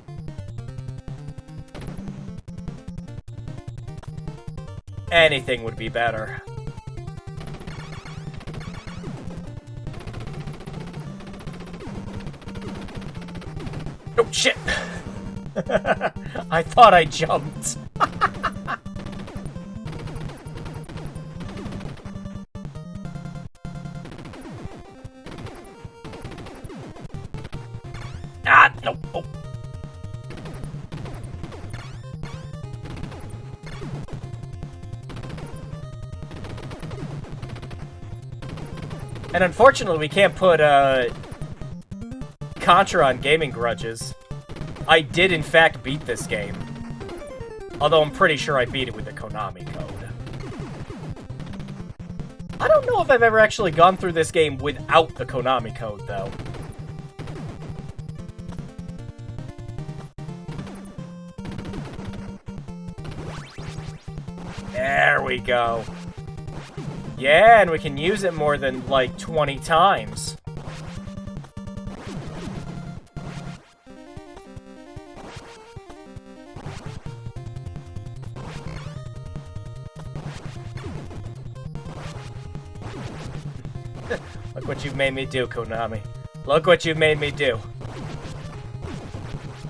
Anything would be better. Oh, shit! I thought I jumped. Ah, no. Oh. And unfortunately, we can't put, Contra on gaming grudges. I did, in fact, beat this game. Although I'm pretty sure I beat it with the Konami code. I don't know if I've ever actually gone through this game without the Konami code, though. There we go. Yeah, and we can use it more than, like, 20 times. Look what you've made me do, Konami. Look what you've made me do.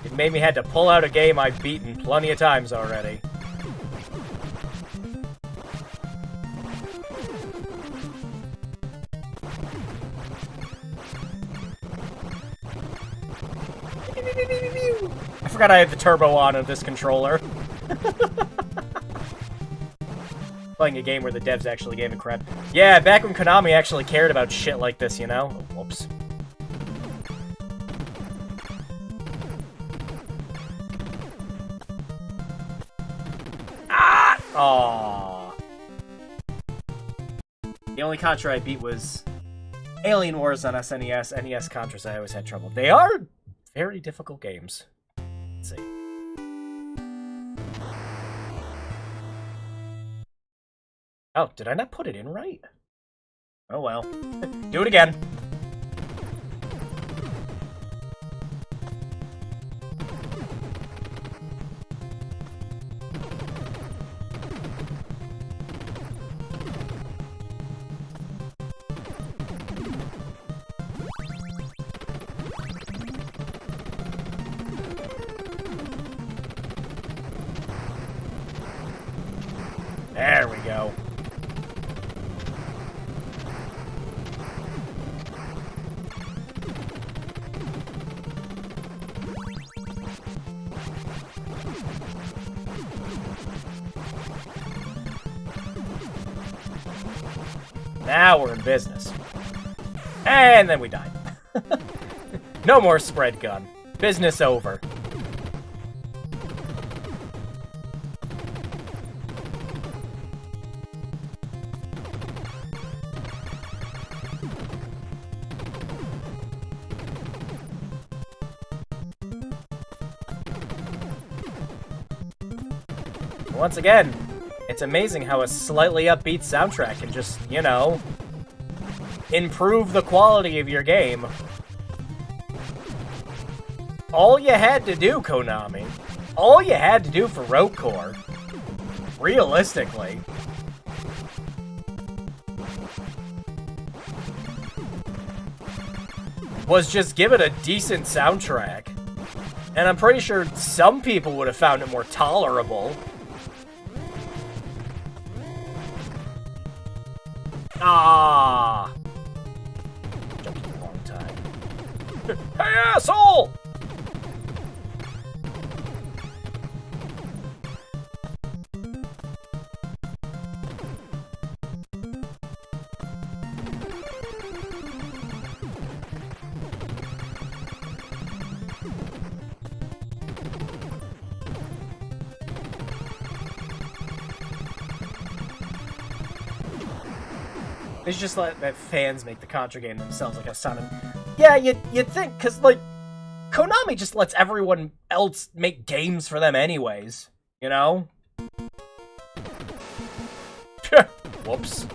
You've made me had to pull out a game I've beaten plenty of times already. I forgot I had the turbo on this controller. Playing a game where the devs actually gave a crap. Yeah, back when Konami actually cared about shit like this, you know? Oh, whoops. Ah! Aww. The only Contra I beat was Alien Wars on SNES. NES Contras I always had trouble. They are very difficult games. Let's see. Oh, did I not put it in right? Oh well. Do it again. There we go. Now we're in business. And then we died. No more spread gun. Business over. Once again, it's amazing how a slightly upbeat soundtrack can just, you know, improve the quality of your game. All you had to do, Konami, all you had to do for Rogue Core, realistically, was just give it a decent soundtrack. And I'm pretty sure some people would have found it more tolerable. Ah! Jumped at the wrong time. Hey, asshole! They should just let fans make the Contra game themselves, like I sounded. Yeah, you'd think, because, like, Konami just lets everyone else make games for them anyways, you know? Whoops.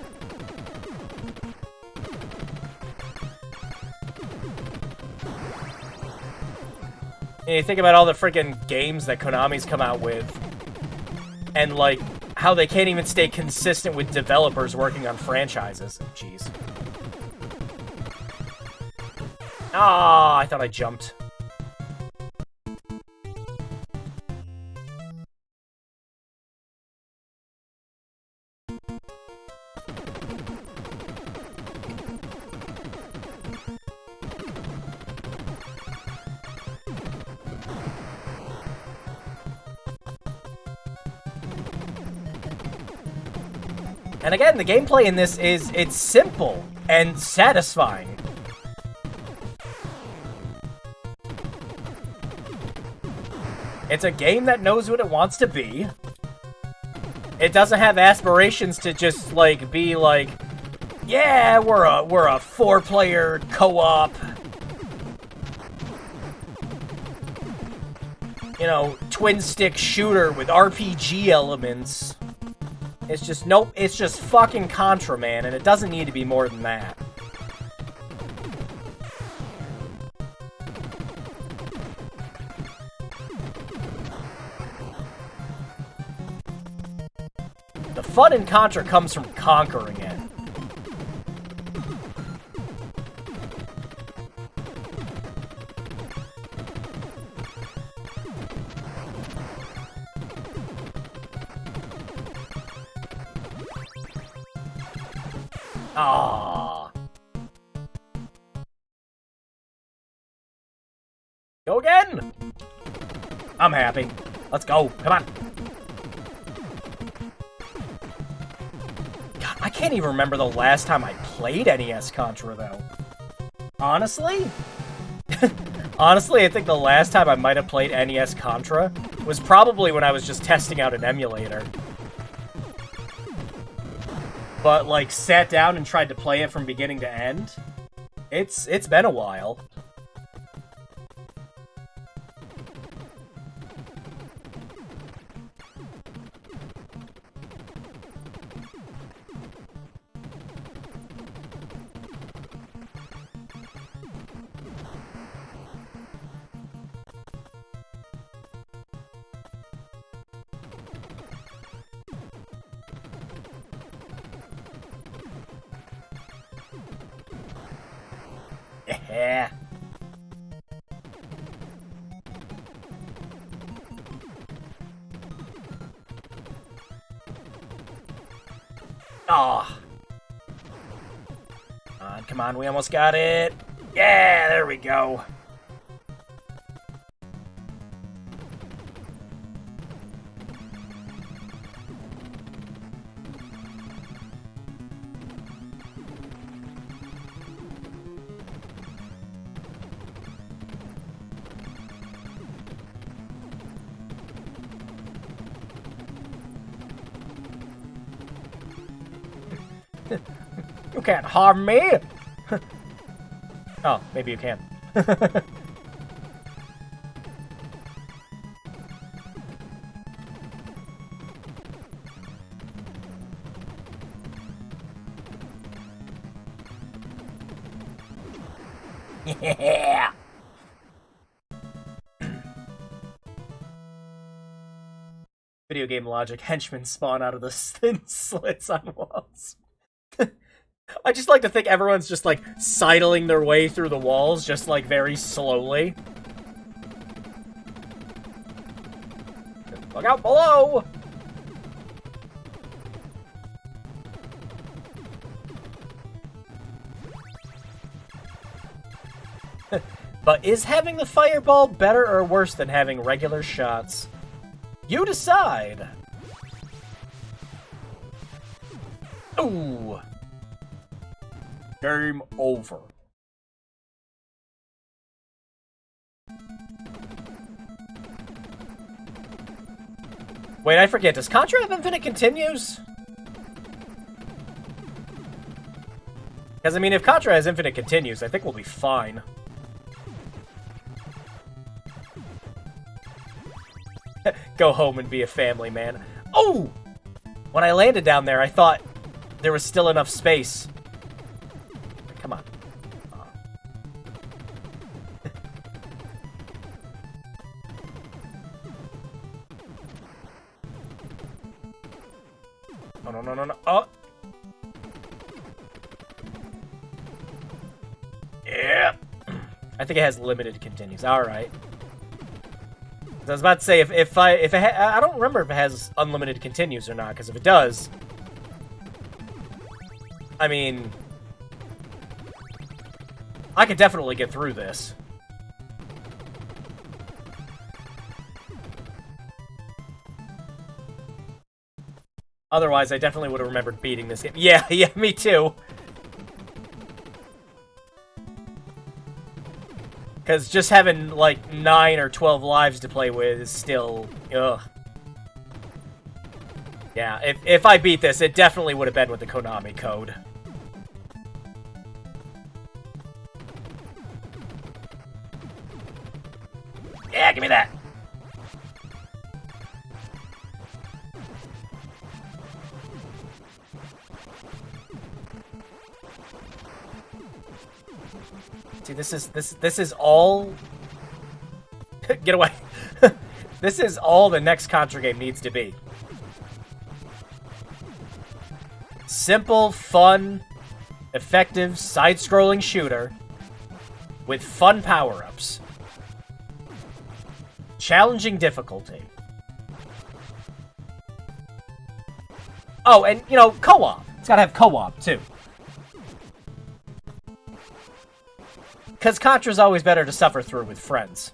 And you think about all the freaking games that Konami's come out with, and, like, how they can't even stay consistent with developers working on franchises. Jeez. Ah, I thought I jumped. And again, the gameplay in this it's simple and satisfying. It's a game that knows what it wants to be. It doesn't have aspirations to just, like, be like, yeah, we're a 4-player co-op, you know, twin-stick shooter with RPG elements. It's just, nope, it's just fucking Contra, man, and it doesn't need to be more than that. The fun in Contra comes from conquering it. Ah. Go again! I'm happy. Let's go. Come on. God, I can't even remember the last time I played NES Contra, though. Honestly? Honestly, I think the last time I might have played NES Contra was probably when I was just testing out an emulator. But, like, sat down and tried to play it from beginning to end. It's been a while. Yeah. Oh. Come on, we almost got it. Yeah, there we go. You can't harm me! Oh, maybe you can. Yeah! Video game logic, henchmen spawn out of the thin slits on walls. I just like to think everyone's just, like, sidling their way through the walls, just, like, very slowly. Look out below! But is having the fireball better or worse than having regular shots? You decide! Ooh! Game over. Wait, I forget. Does Contra have infinite continues? Because, I mean, if Contra has infinite continues, I think we'll be fine. Go home and be a family man. Oh! When I landed down there, I thought there was still enough space. Come on. Oh, no, no, no, no. Oh! Yeah! I think it has limited continues. Alright. I was about to say, I don't remember if it has unlimited continues or not, because if it does... I mean... I could definitely get through this. Otherwise, I definitely would have remembered beating this game. Yeah, yeah, me too. Because just having, like, 9 or 12 lives to play with is still... Ugh. Yeah, if I beat this, it definitely would have been with the Konami code. Yeah, give me that! See, this is all... Get away. This is all the next Contra game needs to be. Simple, fun, effective, side-scrolling shooter with fun power-ups. Challenging difficulty. Oh, and, you know, co-op. It's gotta have co-op, too. Because Contra's always better to suffer through with friends.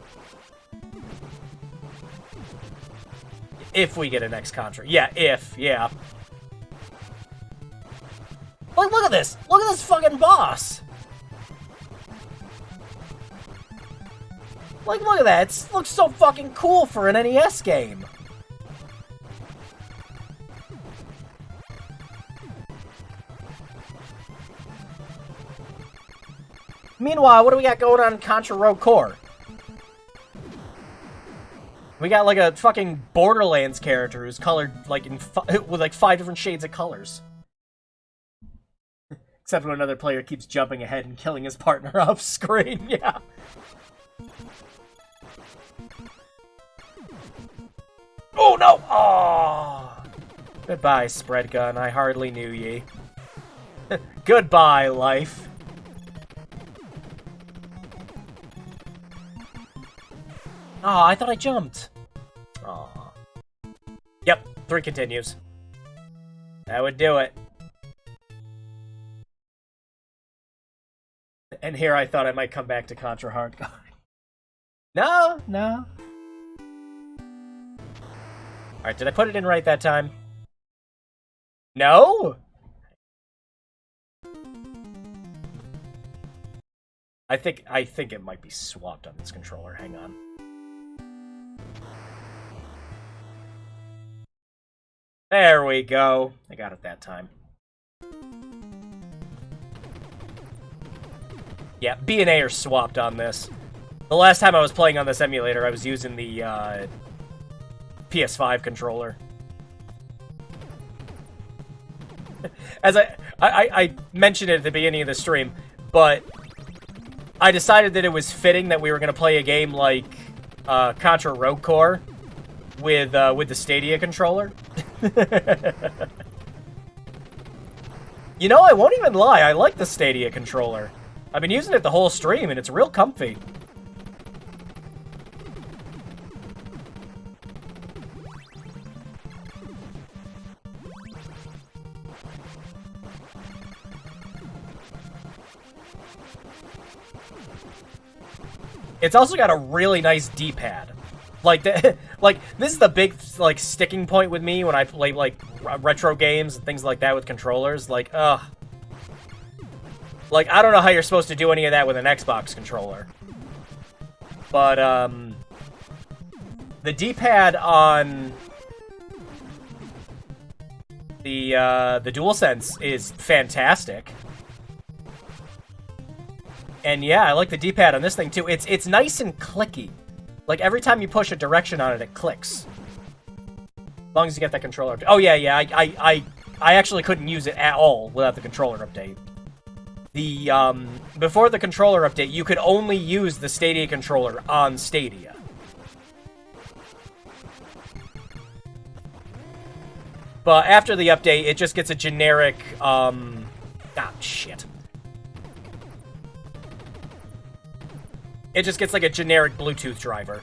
If we get a next Contra. Yeah, yeah. Look at this! Look at this fucking boss! Like, look at that! It looks so fucking cool for an NES game! Meanwhile, what do we got going on in Contra Rogue Core? We got, like, a fucking Borderlands character who's colored, like, with, like, 5 different shades of colors. Except when another player keeps jumping ahead and killing his partner off screen, yeah. Oh, no! Oh! Goodbye, Spread Gun. I hardly knew ye. Goodbye, life. Oh, I thought I jumped. Aw. Yep, 3 continues. That would do it. And here I thought I might come back to Contra Hardcore. No. Alright, did I put it in right that time? No? I think it might be swapped on this controller. Hang on. There we go. I got it that time. Yeah, B and A are swapped on this. The last time I was playing on this emulator, I was using the PS5 controller. As I mentioned it at the beginning of the stream, but I decided that it was fitting that we were going to play a game like Contra Rogue Core with the Stadia controller. You know, I won't even lie, I like the Stadia controller. I've been using it the whole stream, and it's real comfy. It's also got a really nice D-pad. Like, like, this is the big, like, sticking point with me when I play, like, retro games and things like that with controllers. Like, ugh. Like, I don't know how you're supposed to do any of that with an Xbox controller. But, the D-pad on the DualSense is fantastic. And yeah, I like the D-pad on this thing too. It's nice and clicky. Like, every time you push a direction on it, it clicks. As long as you get that controller update. Oh yeah, I actually couldn't use it at all without the controller update. The, before the controller update, you could only use the Stadia controller on Stadia. But after the update, it just gets a generic, shit. It just gets like a generic Bluetooth driver.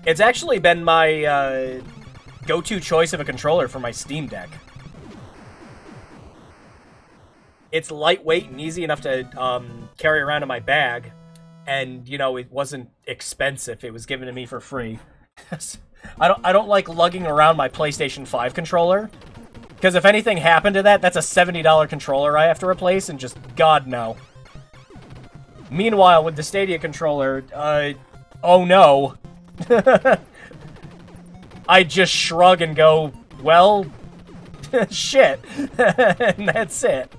It's actually been my, go-to choice of a controller for my Steam Deck. It's lightweight and easy enough to, carry around in my bag. And, you know, it wasn't expensive. It was given to me for free. I don't like lugging around my PlayStation 5 controller. Because if anything happened to that, that's a $70 controller I have to replace, and just, God, no. Meanwhile, with the Stadia controller, oh no. I just shrug and go, well, shit. And that's it.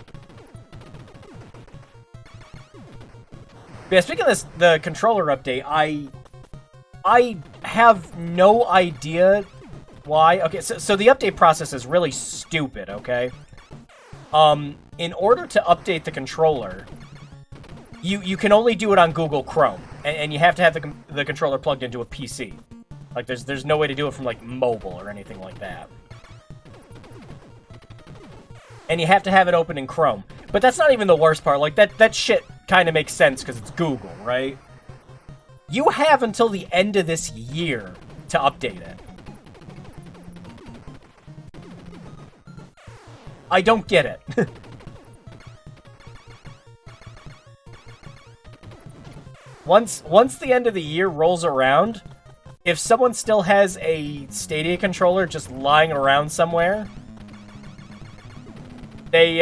Yeah, speaking of this, the controller update, I have no idea why. Okay, so the update process is really stupid, okay? In order to update the controller, you can only do it on Google Chrome, and you have to have the controller plugged into a PC. Like, there's no way to do it from, like, mobile or anything like that. And you have to have it open in Chrome. But that's not even the worst part. Like, that shit kind of makes sense because it's Google, right? You have until the end of this year to update it. I don't get it. Once the end of the year rolls around, if someone still has a Stadia controller just lying around somewhere, they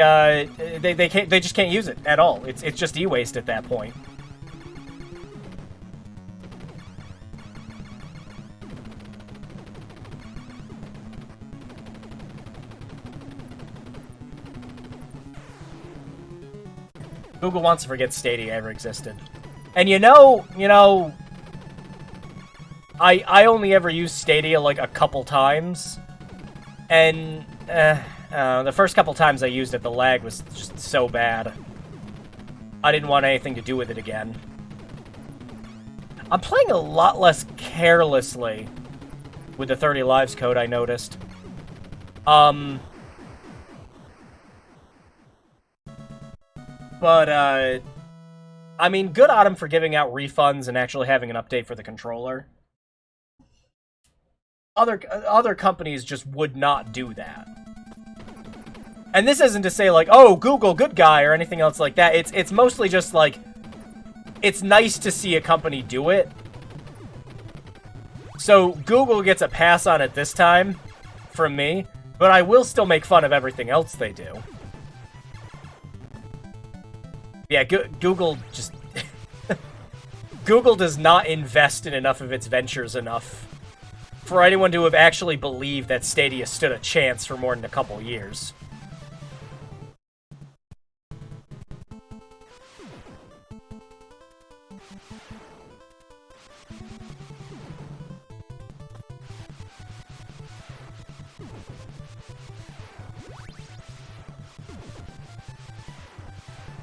just can't use it at all. It's just e-waste at that point. Google wants to forget Stadia ever existed. And you know, I only ever used Stadia like a couple times. And, the first couple times I used it, the lag was just so bad. I didn't want anything to do with it again. I'm playing a lot less carelessly with the 30 lives code, I noticed. But, I mean, good on him for giving out refunds and actually having an update for the controller. Other companies just would not do that. And this isn't to say, like, oh, Google, good guy, or anything else like that. It's mostly just, like, it's nice to see a company do it. So, Google gets a pass on it this time, from me, but I will still make fun of everything else they do. Yeah, Google just... Google does not invest in enough of its ventures enough for anyone to have actually believed that Stadia stood a chance for more than a couple years.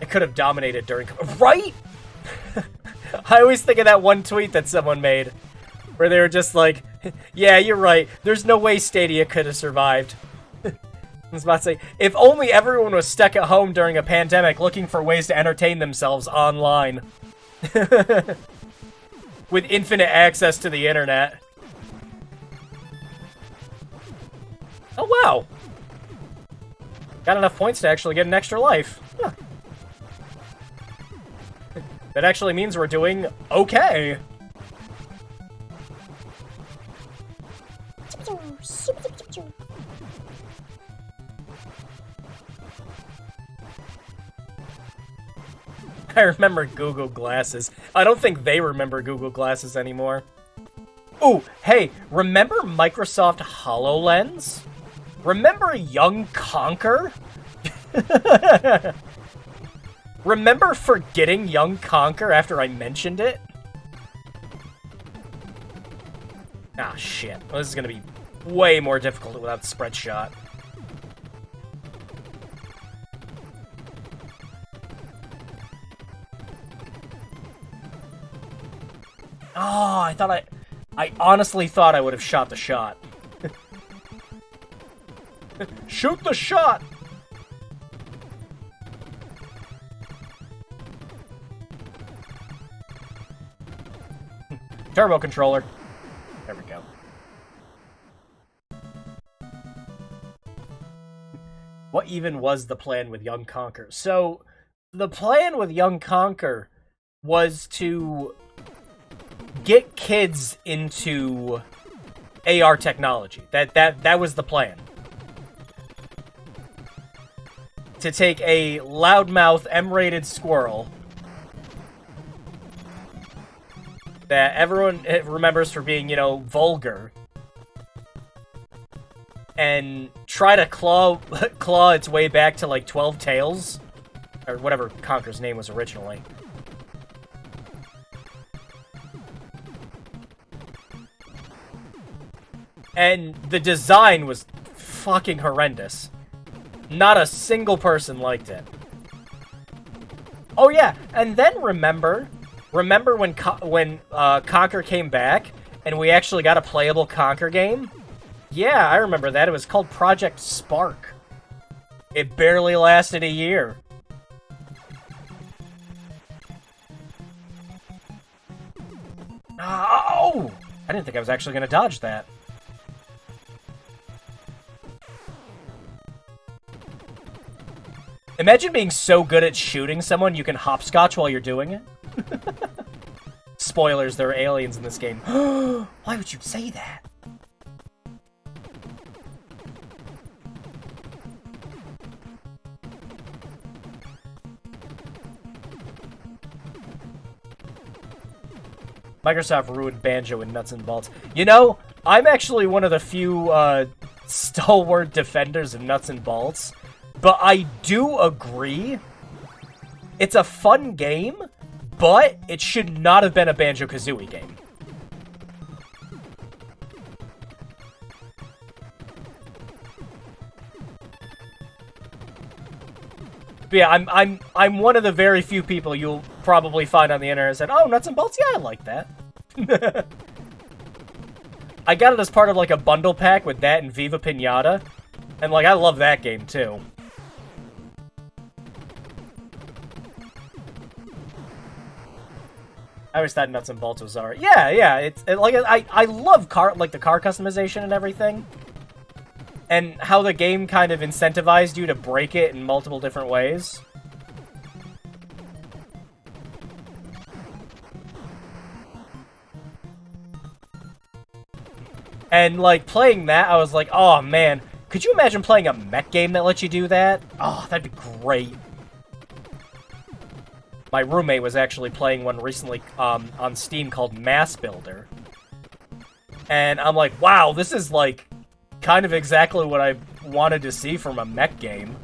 It could have dominated during... Right?! I always think of that one tweet that someone made, where they were just like, yeah, you're right, there's no way Stadia could have survived. I was about to say, if only everyone was stuck at home during a pandemic looking for ways to entertain themselves online. With infinite access to the internet. Oh, wow. Got enough points to actually get an extra life. Huh. That actually means we're doing okay. I remember Google Glasses. I don't think they remember Google Glasses anymore. Ooh, hey, remember Microsoft HoloLens? Remember Young Conquer? Remember forgetting Young Conquer after I mentioned it? Ah, shit. Well, this is gonna be way more difficult without spread shot. Oh, I honestly thought I would have shot the shot. Shoot the shot! Turbo controller. There we go. What even was the plan with Young Conquer? So, the plan with Young Conquer was to get kids into AR technology. That was the plan. To take a loudmouth M-rated squirrel that everyone remembers for being, you know, vulgar, and try to claw its way back to, like, 12 Tails, or whatever Conker's name was originally. And the design was fucking horrendous. Not a single person liked it. Oh yeah, and then remember when Conker came back and we actually got a playable Conker game? Yeah, I remember that. It was called Project Spark. It barely lasted a year. Oh! I didn't think I was actually going to dodge that. Imagine being so good at shooting someone you can hopscotch while you're doing it. Spoilers, there are aliens in this game. Why would you say that? Microsoft ruined Banjo and Nuts and Bolts. You know, I'm actually one of the few stalwart defenders of Nuts and Bolts, but I do agree it's a fun game, but it should not have been a Banjo-Kazooie game. But yeah, I'm one of the very few people you'll probably find on the internet that said, "Oh, Nuts and Bolts, yeah, I like that." I got it as part of like a bundle pack with that and Viva Pinata, and like I love that game too. I always thought Nuts and Bolts was alright. Yeah, like I love the car customization and everything. And how the game kind of incentivized you to break it in multiple different ways. And, like, playing that, I was like, oh, man. Could you imagine playing a mech game that lets you do that? Oh, that'd be great. My roommate was actually playing one recently on Steam called Mass Builder. And I'm like, wow, this is, like, kind of exactly what I wanted to see from a mech game.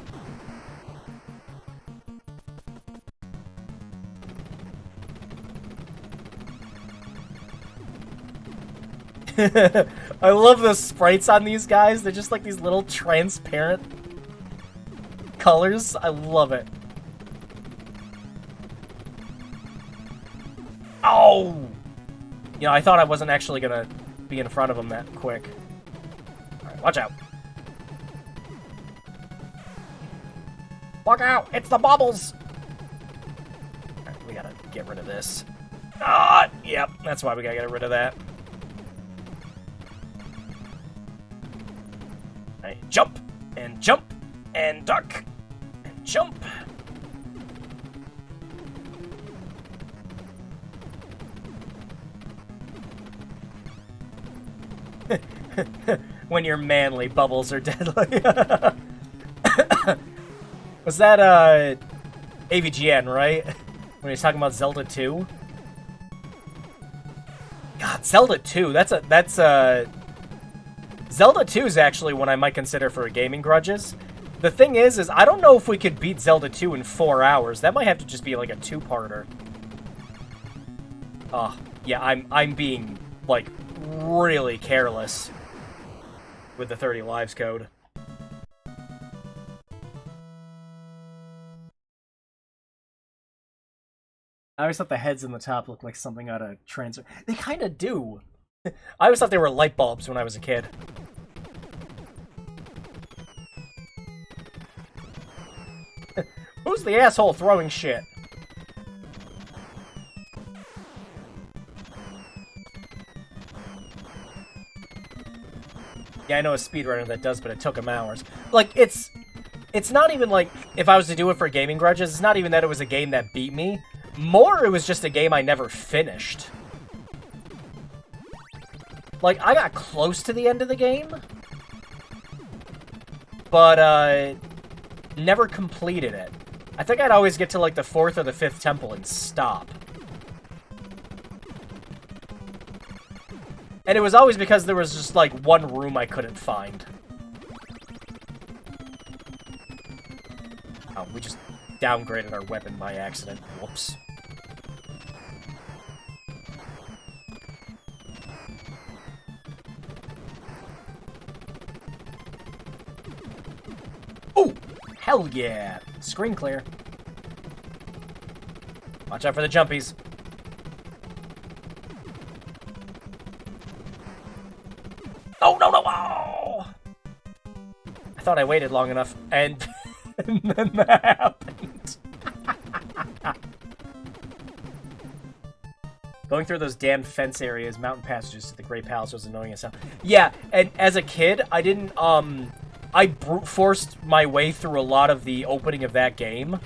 I love the sprites on these guys. They're just like these little transparent colors. I love it. Oh! You know, I thought I wasn't actually gonna be in front of him that quick. Alright, watch out. Watch out! It's the bubbles! Alright, we gotta get rid of this. Ah! Yep, that's why we gotta get rid of that. Alright, jump! And jump! And duck! And jump! When you're manly, bubbles are deadly. Was that, AVGN, right? When he's talking about Zelda 2? God, Zelda 2, Zelda 2 is actually one I might consider for gaming grudges. The thing is I don't know if we could beat Zelda 2 in 4 hours. That might have to just be like a two-parter. Oh, yeah, I'm being, like, really careless with the 30 lives code. I always thought the heads in the top looked like something out of Transfer. They kind of do. I always thought they were light bulbs when I was a kid. Who's the asshole throwing shit? Yeah, I know a speedrunner that does, but it took him hours. Like, it's not even like, if I was to do it for gaming grudges, it's not even that it was a game that beat me. More, it was just a game I never finished. Like, I got close to the end of the game, but, never completed it. I think I'd always get to, like, the 4th or the 5th temple and stop. And it was always because there was just, like, one room I couldn't find. Oh, we just downgraded our weapon by accident. Whoops. Oh! Hell yeah! Screen clear. Watch out for the jumpies. Oh, no, no! Oh! I thought I waited long enough, and, and then that happened. Going through those damned fence areas, mountain passages to the Great Palace was annoying as hell. Yeah, and as a kid, I didn't, I brute forced my way through a lot of the opening of that game.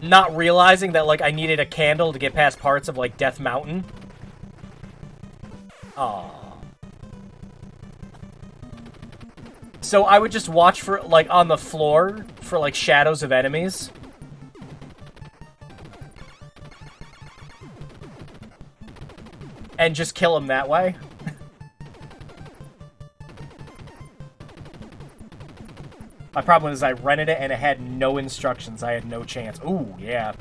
Not realizing that, like, I needed a candle to get past parts of, like, Death Mountain. Aww. So I would just watch for, like, on the floor for, like, shadows of enemies. And just kill them that way. My problem is I rented it and it had no instructions. I had no chance. Ooh, yeah.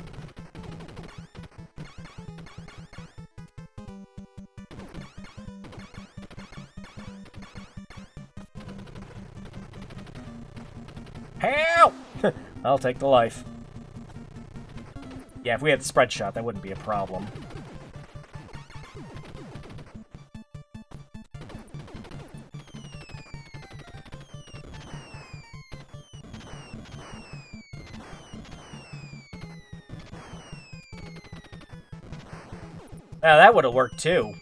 Help! I'll take the life. Yeah, if we had spread shot, that wouldn't be a problem. Now that would have worked too.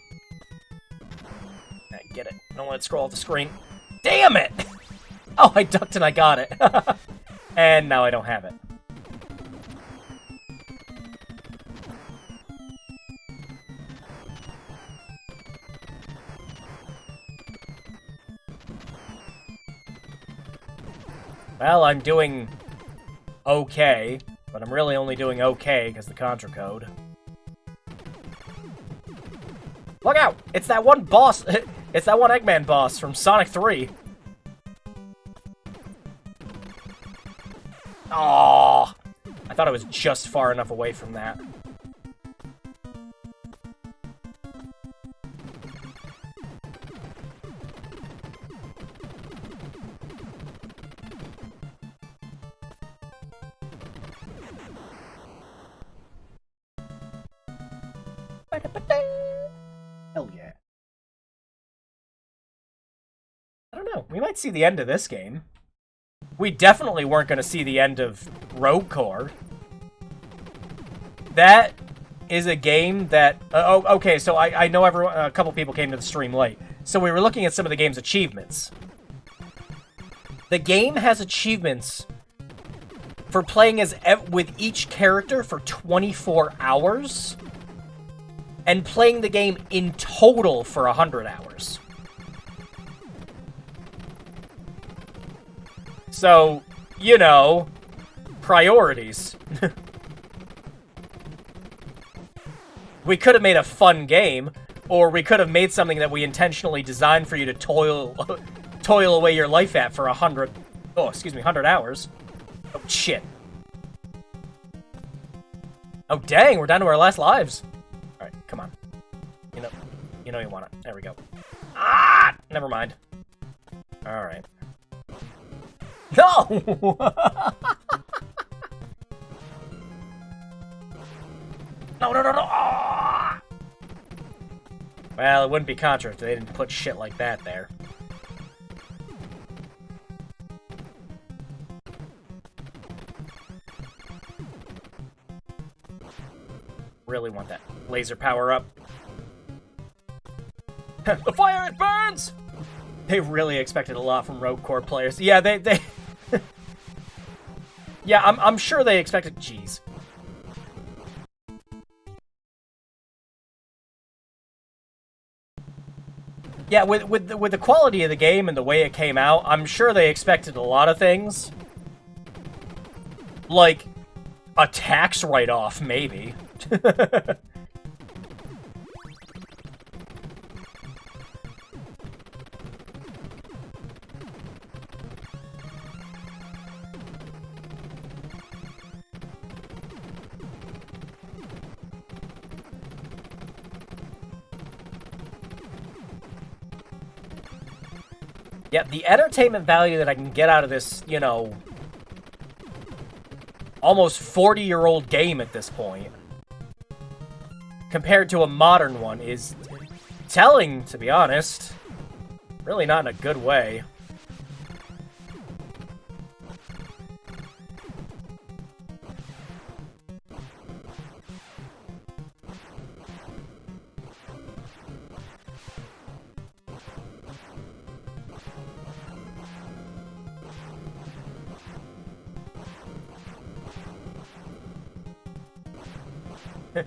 I get it. I don't want to scroll off the screen. Damn it! Oh, I ducked and I got it. And now I don't have it. Well, I'm doing okay, but I'm really only doing okay because the Contra code. Look out! It's that one boss! It's that one Eggman boss from Sonic 3. Aww! I thought I was just far enough away from that. Hell yeah. I don't know. We might see the end of this game. We definitely weren't going to see the end of Rogue Core. That is a game that... okay, so I know a couple people came to the stream late. So we were looking at some of the game's achievements. The game has achievements for playing as with each character for 24 hours. And playing the game in total for 100 hours. So, you know, priorities. We could have made a fun game, or we could have made something that we intentionally designed for you to toil away your life at for 100 hours. Oh, shit. Oh, dang, we're down to our last lives. Alright, come on. You know you want it. There we go. Ah! Never mind. Alright. No! No, no, no, no! Ah! Well, it wouldn't be Contra if they didn't put shit like that there. Really want that laser power up. The fire, it burns! They really expected a lot from Rogue Core players. Yeah, they yeah, I'm sure they expected... Jeez. Yeah, with the quality of the game and the way it came out, I'm sure they expected a lot of things. Like, a tax write-off, maybe. Yeah, the entertainment value that I can get out of this, you know, almost 40-year-old game at this point, compared to a modern one, is telling, to be honest. Really not in a good way.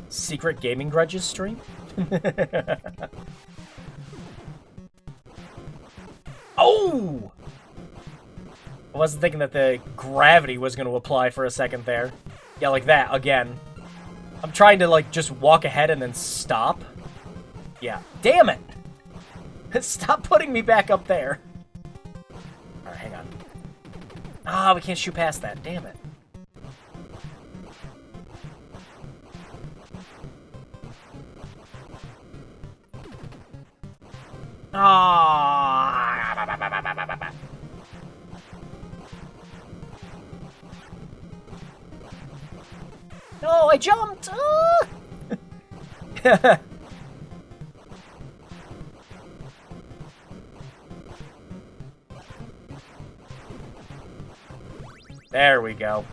Secret Gaming Grudges stream? Oh! I wasn't thinking that the gravity was going to apply for a second there. Yeah, like that, again. I'm trying to, like, just walk ahead and then stop. Yeah. Damn it! Stop putting me back up there. Alright, hang on. Ah, we can't shoot past that. Damn it. Ah! No, I jumped! Ah! There we go.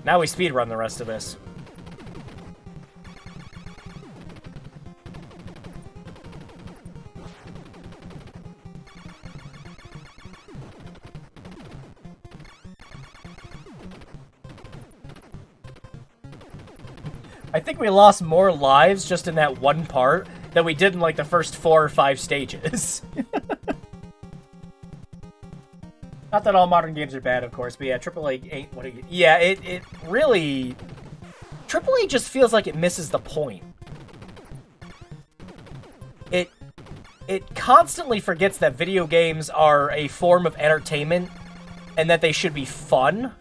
Now we speedrun the rest of this. I think we lost more lives just in that one part than we did in, like, the first 4 or 5 stages. Not that all modern games are bad, of course, but yeah, AAA ain't what it... Yeah, it really... AAA just feels like it misses the point. It constantly forgets that video games are a form of entertainment and that they should be fun.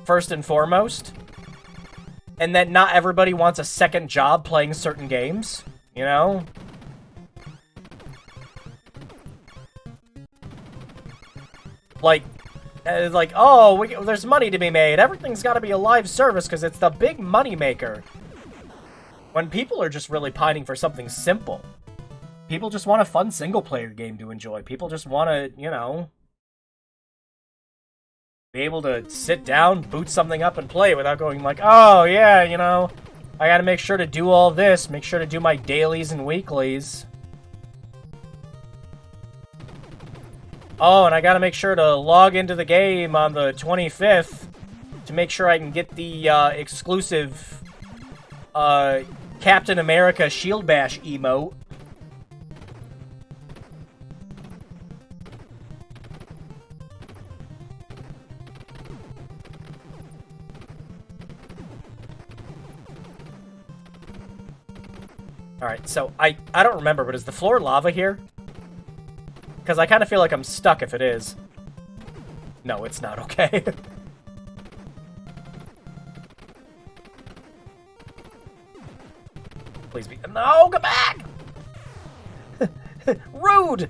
First and foremost. And that not everybody wants a second job playing certain games, you know? Like, oh, there's money to be made. Everything's got to be a live service because it's the big money maker. When people are just really pining for something simple. People just want a fun single-player game to enjoy. People just want to, you know, be able to sit down, boot something up, and play without going like, oh, yeah, you know, I got to make sure to do all this, make sure to do my dailies and weeklies. Oh, and I gotta make sure to log into the game on the 25th to make sure I can get the exclusive Captain America Shield Bash emote. Alright, so I don't remember, but is the floor lava here? Because I kind of feel like I'm stuck if it is. No, it's not, okay. Please be. No, come back! Rude!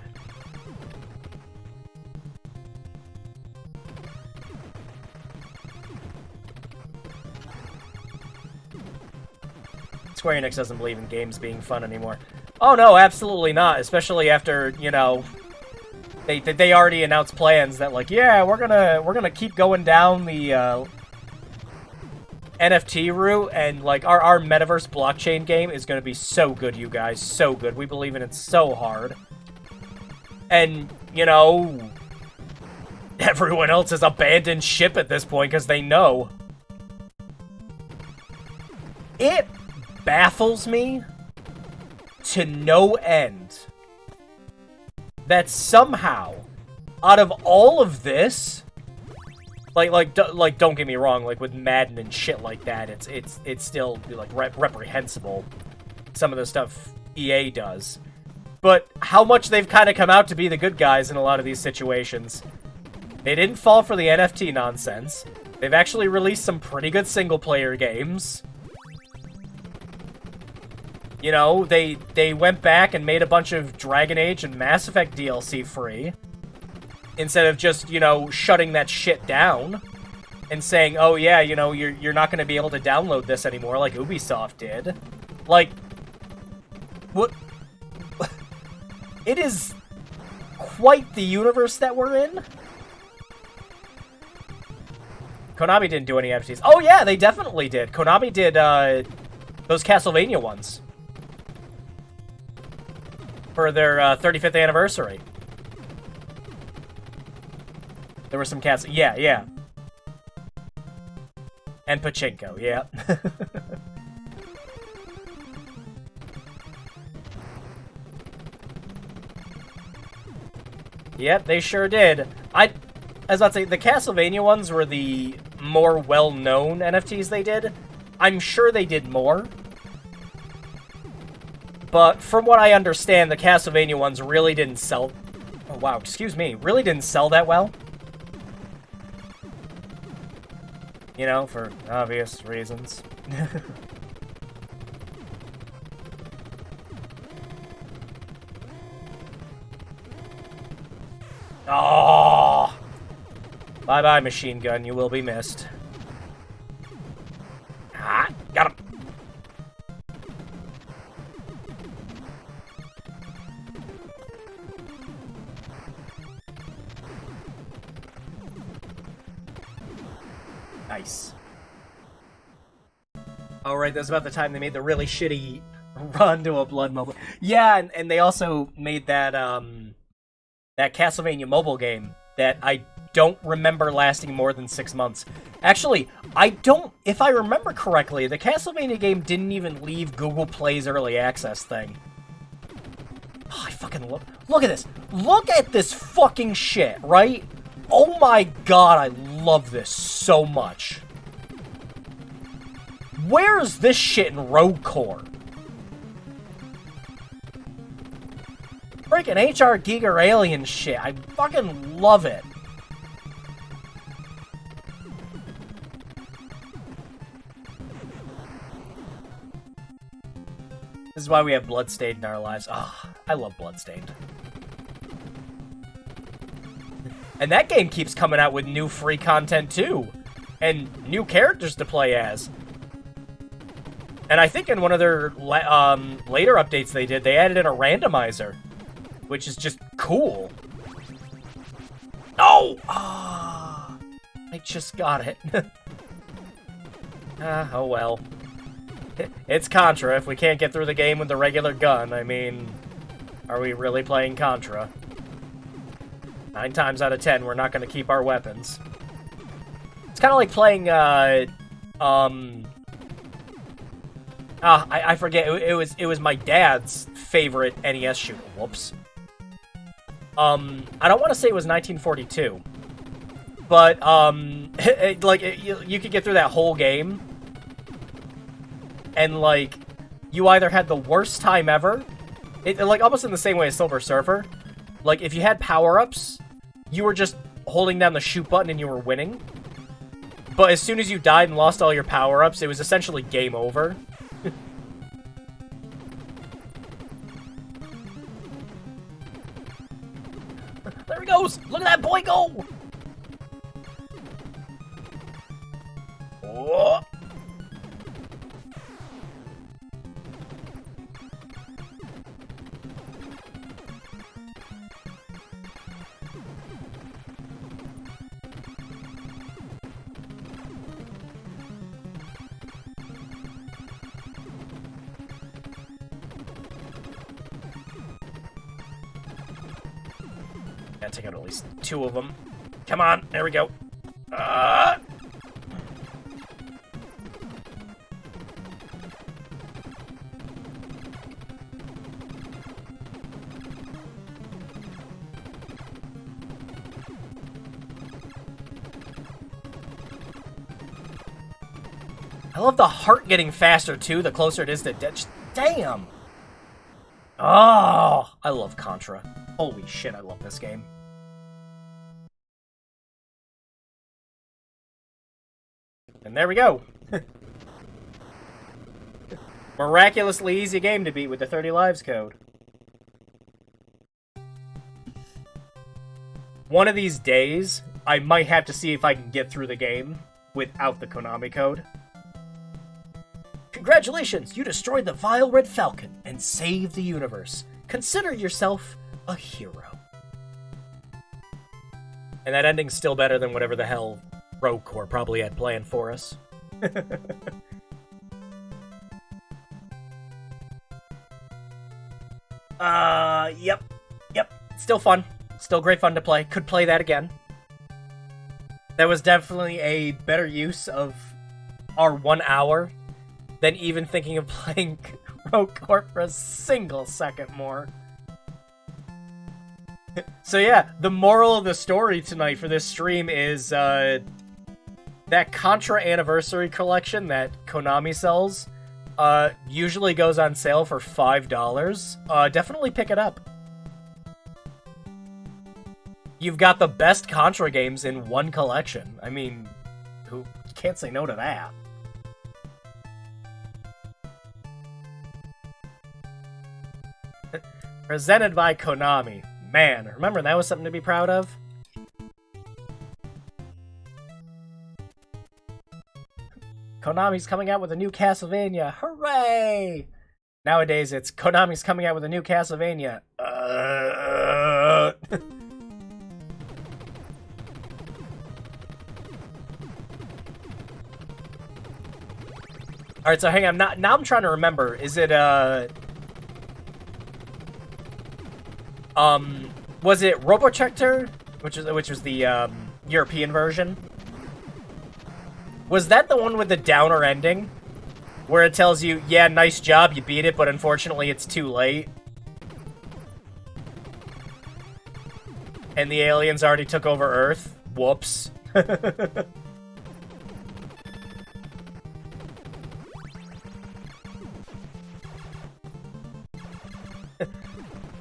Square Enix doesn't believe in games being fun anymore. Oh no, absolutely not. Especially after, you know, they already announced plans that, like, yeah, we're gonna keep going down the NFT route, and like our metaverse blockchain game is gonna be so good, you guys, so good. We believe in it so hard. And, you know, everyone else has abandoned ship at this point because they know. It baffles me to no end that somehow, out of all of this, like don't get me wrong, like with Madden and shit like that, it's still like reprehensible, some of the stuff EA does. But how much they've kind of come out to be the good guys in a lot of these situations. They didn't fall for the NFT nonsense. They've actually released some pretty good single-player games. You know, they went back and made a bunch of Dragon Age and Mass Effect DLC free. Instead of just, you know, shutting that shit down. And saying, oh yeah, you know, you're not going to be able to download this anymore like Ubisoft did. Like, what? It is quite the universe that we're in. Konami didn't do any NFTs. Oh yeah, they definitely did. Konami did those Castlevania ones for their 35th anniversary. There were some cats. Yeah. And Pachinko, yeah. Yep, they sure did. I was about to say, the Castlevania ones were the more well-known NFTs they did. I'm sure they did more. But from what I understand, the Castlevania ones really didn't sell... Oh, wow, excuse me. Really didn't sell that well. You know, for obvious reasons. Oh! Bye-bye, machine gun. You will be missed. Ah, got him. Nice. Alright, that's about the time they made the really shitty run to a Blood mobile. Yeah, and they also made that, that Castlevania mobile game that I don't remember lasting more than 6 months. Actually, if I remember correctly, the Castlevania game didn't even leave Google Play's early access thing. Oh, I fucking look at this. Look at this fucking shit, right? Oh my god, I love this so much. Where's this shit in Rogue Core? Freaking HR Giga Alien shit. I fucking love it. This is why we have Bloodstained in our lives. Ah, I love Bloodstained. And that game keeps coming out with new free content too. And new characters to play as. And I think in one of their later updates they did, they added in a randomizer. Which is just cool. No! Ah, I just got it. Oh well. It's Contra. If we can't get through the game with the regular gun, I mean, are we really playing Contra? 9 times out of 10, we're not going to keep our weapons. It's kind of like playing, I forget. It was my dad's favorite NES shooter. Whoops. I don't want to say it was 1942, but you could get through that whole game, and like you either had the worst time ever, like almost in the same way as Silver Surfer. Like if you had power-ups, you were just holding down the shoot button and you were winning. But as soon as you died and lost all your power-ups, it was essentially game over. goes! Look at that boy go! Oh. Gotta take out at least 2 of them. Come on, there we go. I love the heart getting faster too, the closer it is to death. Damn! Oh, I love Contra. Holy shit, I love this game. And there we go. Miraculously easy game to beat with the 30 lives code. One of these days, I might have to see if I can get through the game without the Konami code. Congratulations, you destroyed the vile Red Falcon and saved the universe. Consider yourself a hero. And that ending's still better than whatever the hell Rogue Corps probably had planned for us. Yep. Still fun. Still great fun to play. Could play that again. That was definitely a better use of our 1 hour than even thinking of playing Rogue Corps for a single second more. So yeah, the moral of the story tonight for this stream is, that Contra Anniversary Collection that Konami sells, usually goes on sale for $5. Definitely pick it up. You've got the best Contra games in one collection. I mean, who can't say no to that? Presented by Konami. Man, remember that was something to be proud of? Konami's coming out with a new Castlevania. Hooray! Nowadays, it's Konami's coming out with a new Castlevania. Alright, so hang on. Now I'm trying to remember. Is it, was it Robotector? Which was the, European version? Was that the one with the downer ending? Where it tells you, yeah, nice job, you beat it, but unfortunately it's too late. And the aliens already took over Earth? Whoops.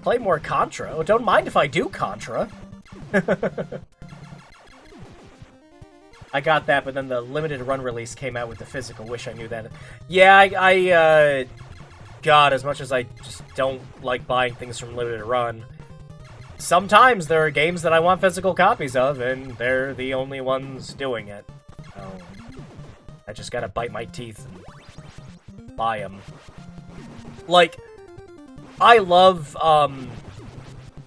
Play more Contra. Oh, don't mind if I do Contra. I got that, but then the limited run release came out with the physical. Wish I knew that. Yeah, God, as much as I just don't like buying things from limited run, sometimes there are games that I want physical copies of, and they're the only ones doing it. So, I just gotta bite my teeth and buy them. Like, I love,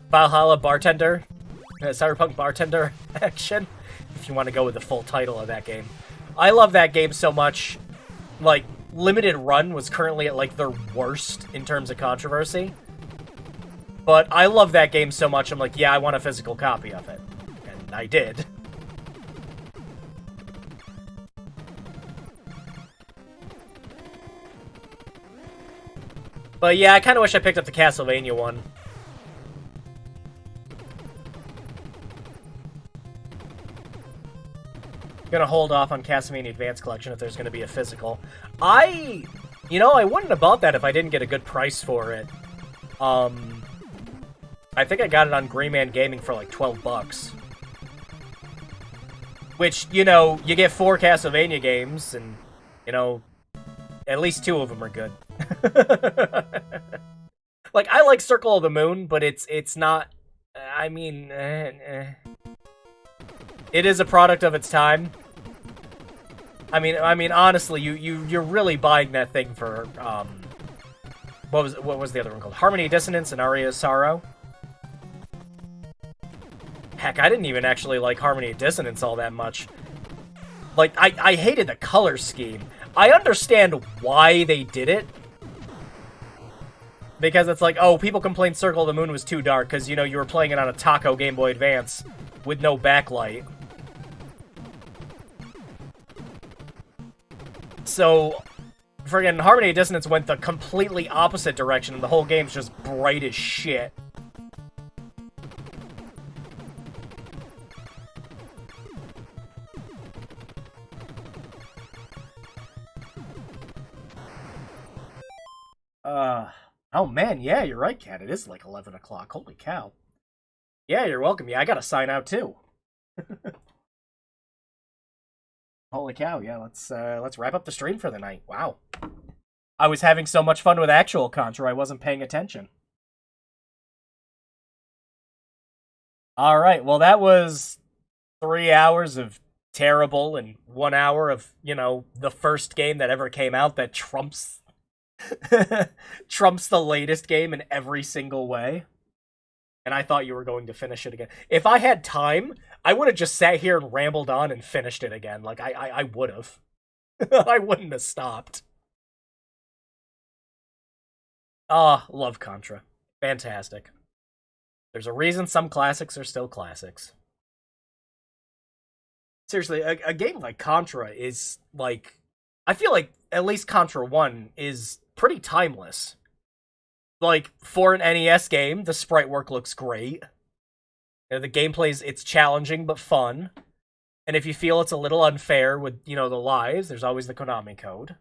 Valhalla Bartender, Cyberpunk Bartender Action, if you want to go with the full title of that game. I love that game so much. Like, limited run was currently at, like, their worst in terms of controversy. But I love that game so much, I'm like, yeah, I want a physical copy of it. And I did. But yeah, I kind of wish I picked up the Castlevania one. Gonna hold off on Castlevania Advance Collection if there's gonna be a physical. I wouldn't have bought that if I didn't get a good price for it. I think I got it on Green Man Gaming for like $12. Which, you get 4 Castlevania games, and, at least 2 of them are good. Like, I like Circle of the Moon, but it's not... I mean, it is a product of its time. I mean, honestly, you're really buying that thing for what was the other one called? Harmony Dissonance and Aria of Sorrow. Heck, I didn't even actually like Harmony Dissonance all that much. Like, I hated the color scheme. I understand why they did it. Because it's like, oh, people complained Circle of the Moon was too dark because, you know, you were playing it on a Taco Game Boy Advance with no backlight. So, friggin' Harmony Dissonance went the completely opposite direction, and the whole game's just bright as shit. Oh man, yeah, you're right, Kat. It is like 11 o'clock. Holy cow. Yeah, you're welcome. Yeah, I gotta sign out too. Holy cow, yeah, let's wrap up the stream for the night. Wow. I was having so much fun with actual Contra, I wasn't paying attention. Alright, well that was 3 hours of terrible and 1 hour of, you know, the first game that ever came out that trumps trumps the latest game in every single way. And I thought you were going to finish it again. If I had time, I would have just sat here and rambled on and finished it again. Like, I would have. I wouldn't have stopped. Ah, love Contra. Fantastic. There's a reason some classics are still classics. Seriously, a game like Contra is, like... I feel like at least Contra 1 is pretty timeless. Like, for an NES game, the sprite work looks great. You know, the gameplay's, it's challenging but fun. And if you feel it's a little unfair with, you know, the lives, there's always the Konami code.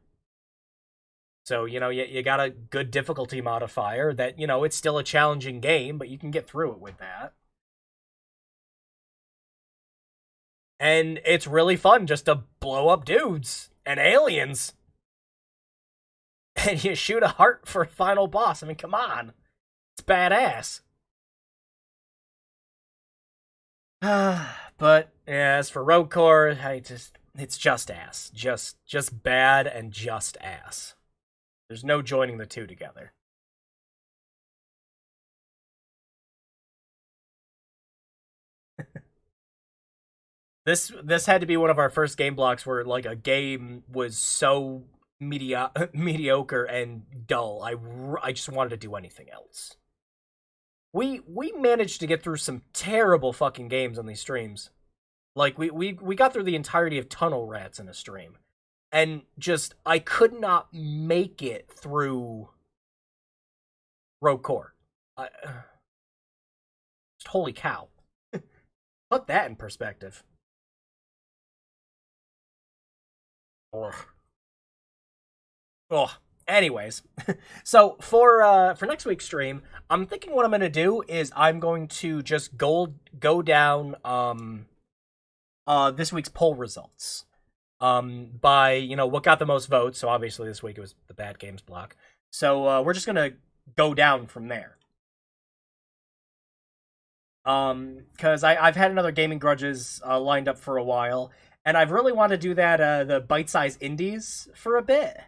So, you know, you got a good difficulty modifier that, you know, it's still a challenging game, but you can get through it with that. And it's really fun just to blow up dudes and aliens. And you shoot a heart for a final boss. I mean, come on. It's badass. But, yeah, as for Rogue Core, it's just ass. Just bad and just ass. There's no joining the two together. This had to be one of our first game blocks where, like, a game was so mediocre and dull. I just wanted to do anything else. We managed to get through some terrible fucking games on these streams. Like, we got through the entirety of Tunnel Rats in a stream. And just, I could not make it through Rogue Core. Just holy cow. Put that in perspective. Oh, anyways, so for next week's stream, I'm thinking what I'm gonna do is I'm going to just go down this week's poll results by, you know, what got the most votes. So obviously this week it was the bad games block. So we're just gonna go down from there. Because I've had another Gaming Grudges lined up for a while, and I've really wanted to do that the bite-sized indies for a bit.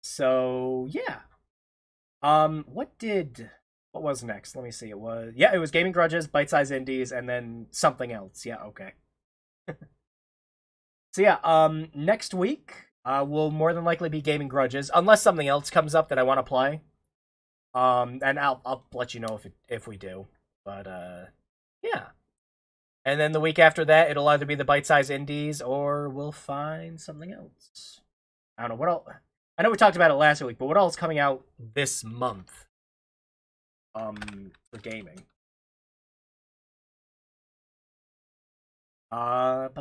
So yeah. What was next? Let me see. It was Gaming Grudges, bite-sized indies, and then something else. Yeah, okay. So yeah, next week will more than likely be Gaming Grudges, unless something else comes up that I want to play. And I'll let you know if we do. But yeah. And then the week after that, it'll either be the bite-sized indies or we'll find something else. I don't know what else. I know we talked about it last week, but what else is coming out this month? For gaming. Like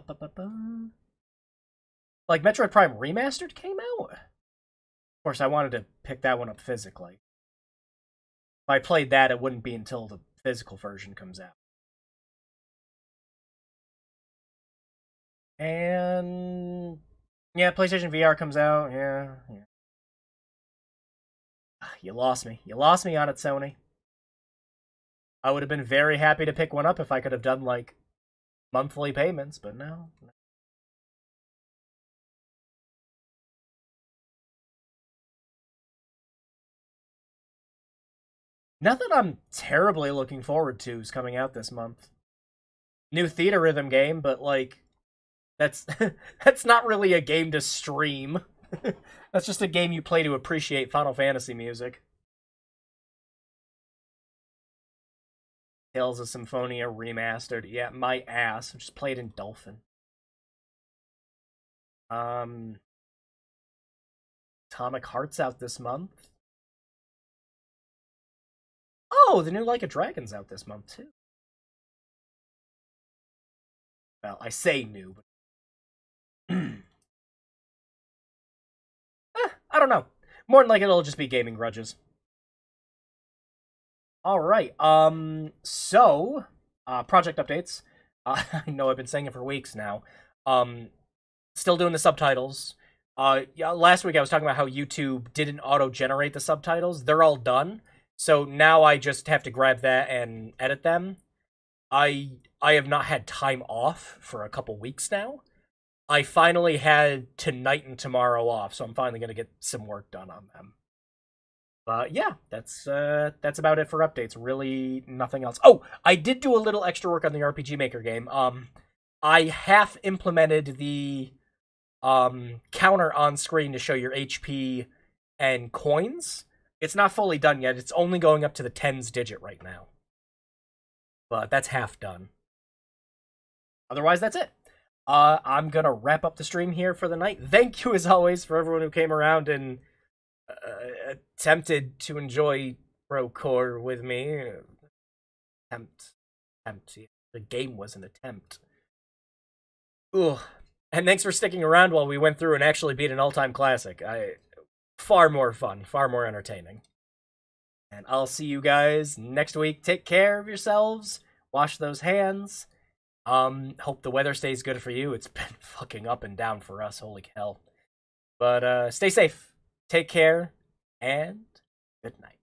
Metroid Prime Remastered came out? Of course, I wanted to pick that one up physically. If I played that, it wouldn't be until the physical version comes out. And yeah, PlayStation VR comes out. Yeah. You lost me. You lost me on it, Sony. I would have been very happy to pick one up if I could have done, like, monthly payments, but no. Nothing I'm terribly looking forward to is coming out this month. New Theater Rhythm game, but, like, that's that's not really a game to stream. That's just a game you play to appreciate Final Fantasy music. Tales of Symphonia Remastered. Yeah, my ass. I just played in Dolphin. Atomic Heart's out this month. Oh, the new Like a Dragon's out this month, too. Well, I say new, but... I don't know. More than likely, it'll just be gaming grudges. Alright, so, project updates. I know I've been saying it for weeks now. Still doing the subtitles. Yeah, last week I was talking about how YouTube didn't auto-generate the subtitles. They're all done. So now I just have to grab that and edit them. I have not had time off for a couple weeks now. I finally had tonight and tomorrow off, so I'm finally going to get some work done on them. But yeah, that's about it for updates. Really nothing else. Oh, I did do a little extra work on the RPG Maker game. I half implemented the counter on screen to show your HP and coins. It's not fully done yet. It's only going up to the tens digit right now. But that's half done. Otherwise, that's it. I'm gonna wrap up the stream here for the night. Thank you, as always, for everyone who came around and attempted to enjoy Procore with me. Attempt. Yeah. The game was an attempt. Ugh. And thanks for sticking around while we went through and actually beat an all-time classic. Far more fun, far more entertaining. And I'll see you guys next week. Take care of yourselves. Wash those hands. Hope the weather stays good for you. It's been fucking up and down for us. Holy hell. But, stay safe. Take care. And good night.